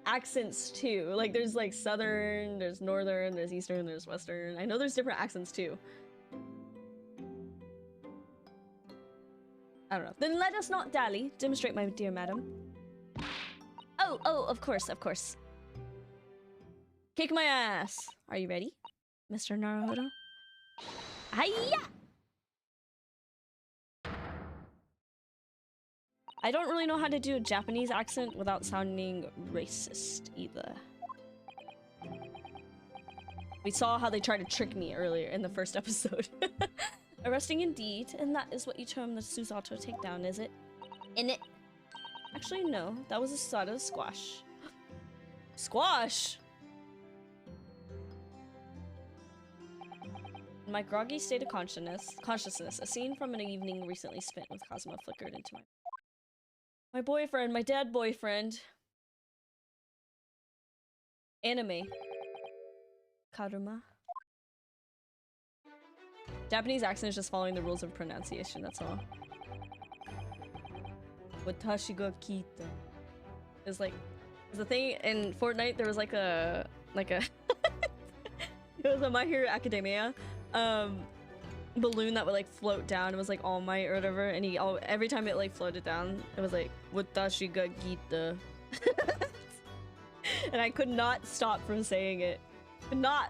accents too. Like there's like southern, there's northern, there's eastern, there's western. I know there's different accents too. I don't know. Then let us not dally. Demonstrate, my dear madam. Oh, of course, of course. Kick my ass. Are you ready, Mr. Naruhodo? Hiya! I don't really know how to do a Japanese accent without sounding racist either. We saw how they tried to trick me earlier in the first episode. Arresting indeed, and that is what you term the Susato takedown, is it? In it. Actually, no. That was a Sada squash. Squash! In my groggy state of consciousness, a scene from an evening recently spent with Kazuma flickered into my boyfriend, my dead boyfriend. Anime. Karuma. Japanese accent is just following the rules of pronunciation, that's all. Watashi ga kita. It's like, there's a thing in Fortnite, there was like a it was a My Hero Academia balloon that would like float down. It was like All Might or whatever, and every time it like floated down, it was like Watashi ga kita. And I could not stop from saying it. Could not.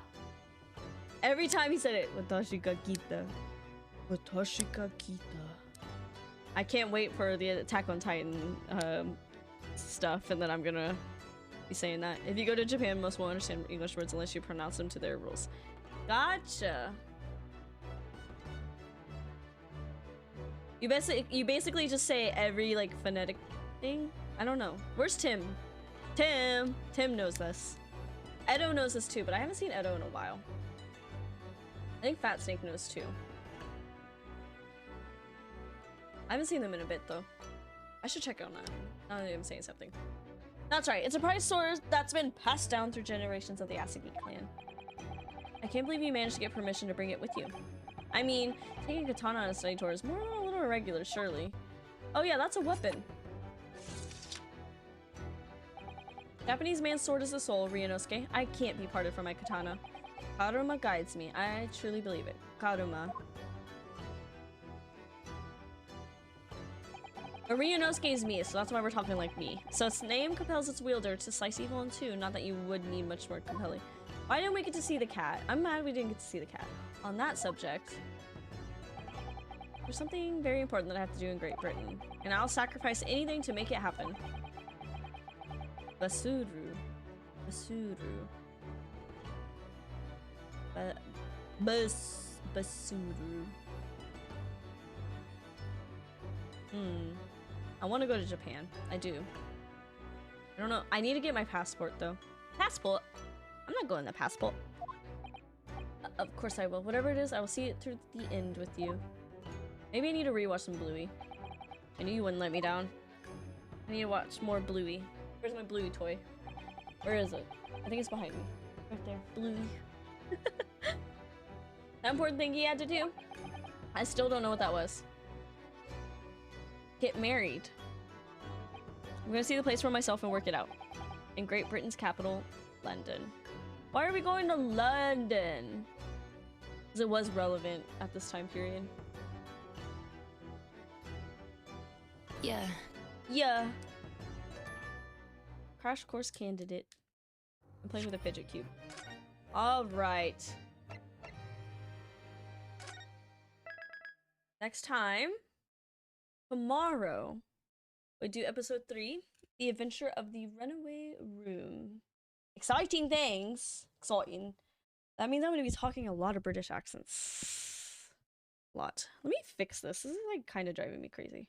Every time he said it, Watashi ga kita. Watashi ga kita. I can't wait for the Attack on Titan stuff, and then I'm gonna be saying that. If you go to Japan, most won't understand English words unless you pronounce them to their rules. Gotcha. You basically just say every like phonetic thing. I don't know. Where's Tim? Tim knows this. Edo knows this too, but I haven't seen Edo in a while. I think Fat Snake knows too. I haven't seen them in a bit though. I should check on that. Now that I'm saying something. That's right. It's a prize sword that's been passed down through generations of the Asagi clan. I can't believe you managed to get permission to bring it with you. I mean, taking a katana on a study tour is a little irregular, surely. Oh yeah, that's a weapon. Japanese man's sword is the soul, Ryunosuke. I can't be parted from my katana. Karuma guides me. I truly believe it. Karuma. But Ryunosuke is me, so that's why we're talking like me. So its name compels its wielder to slice evil in two, not that you would need much more compelling. Why didn't we get to see the cat? I'm mad we didn't get to see the cat. On that subject, there's something very important that I have to do in Great Britain, and I'll sacrifice anything to make it happen. Basuru. Basuru. Basuru. I want to go to Japan. I do. I don't know. I need to get my passport though. Passport? I'm not going to passport. Of course I will. Whatever it is, I will see it through the end with you. Maybe I need to rewatch some Bluey. I knew you wouldn't let me down. I need to watch more Bluey. Where's my Bluey toy? Where is it? I think it's behind me. Right there. Bluey. That important thing he had to do? I still don't know what that was. Get married. I'm gonna see the place for myself and work it out. In Great Britain's capital, London. Why are we going to London? Because it was relevant at this time period. Yeah. Yeah. Crash course candidate. I'm playing with a fidget cube. Alright. Next time, tomorrow, we do episode 3, The Adventure of the Runaway Room. Exciting things. Exciting. That means I'm going to be talking a lot of British accents. A lot. Let me fix this. This is like kind of driving me crazy.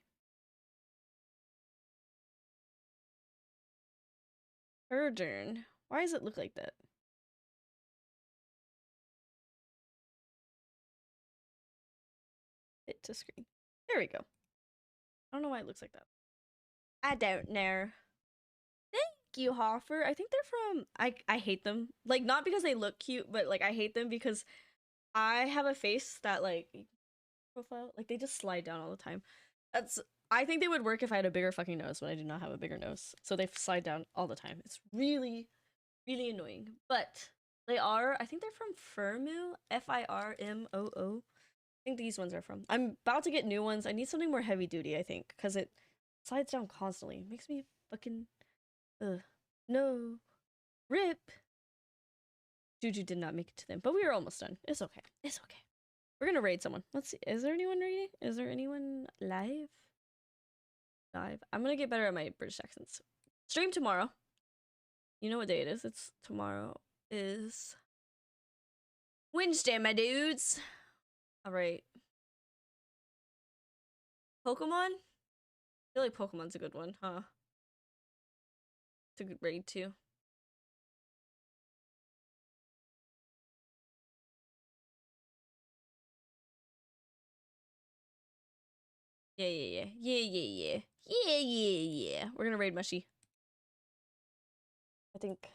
Erdern. Why does it look like that? Fit to screen. There we go. I don't know why it looks like that. I don't know. Thank you, Hoffer. I think they're from... I hate them. Like, not because they look cute, but, like, I hate them because I have a face that, like... profile. Like they just slide down all the time. I think they would work if I had a bigger fucking nose, but I do not have a bigger nose. So they slide down all the time. It's really, really annoying. But they are, I think they're from Firmoo, Firmoo. I think these ones are from. I'm about to get new ones. I need something more heavy duty, I think, because it slides down constantly. It makes me fucking no. Rip. Juju did not make it to them, but we were almost done. It's okay. It's okay. We're gonna raid someone. Let's see. Is there anyone reading? Is there anyone live? Live. I'm gonna get better at my British accents. Stream tomorrow. You know what day it is? It's tomorrow is Wednesday, my dudes. All right. Pokemon? I feel like Pokemon's a good one, huh? It's a good raid too. Yeah. We're gonna raid Mushy. I think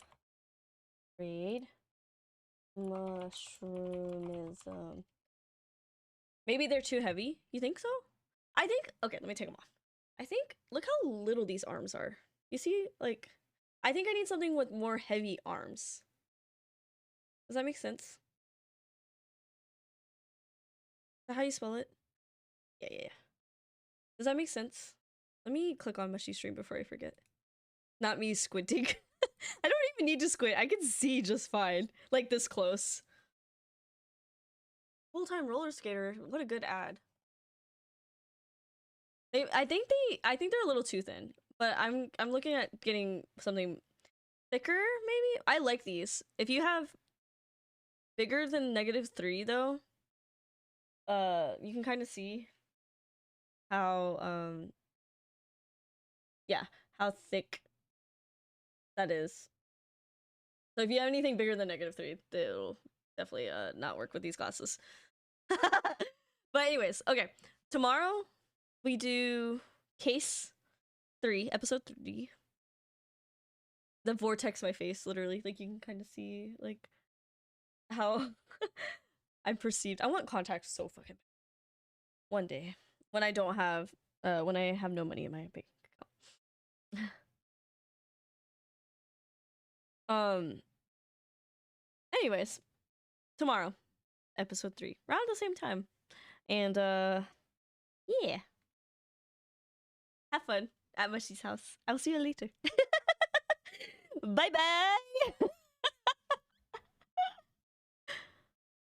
raid mushroomism. Maybe they're too heavy. You think so? I think, okay, let me take them off. I think, look how little these arms are. You see, like, I think I need something with more heavy arms. Does that make sense? Is that how you spell it? Yeah. Does that make sense? Let me click on Mushy stream before I forget. Not me squinting. I don't even need to squint. I can see just fine. Like this close. Full-time roller skater. What a good ad. I think they're a little too thin, but I'm looking at getting something thicker maybe. I like these. If you have bigger than -3 though, you can kind of see how yeah, how thick that is. So if you have anything bigger than -3, it'll definitely not work with these glasses. But anyways, okay. Tomorrow we do case 3, episode 3. The vortex my face, literally. Like you can kind of see like how I'm perceived. I want contacts so fucking bad. One day. When I don't have when I have no money in my bank account. Anyways, tomorrow, episode 3, around the same time. And yeah. Have fun at Mushy's house. I'll see you later. Bye bye.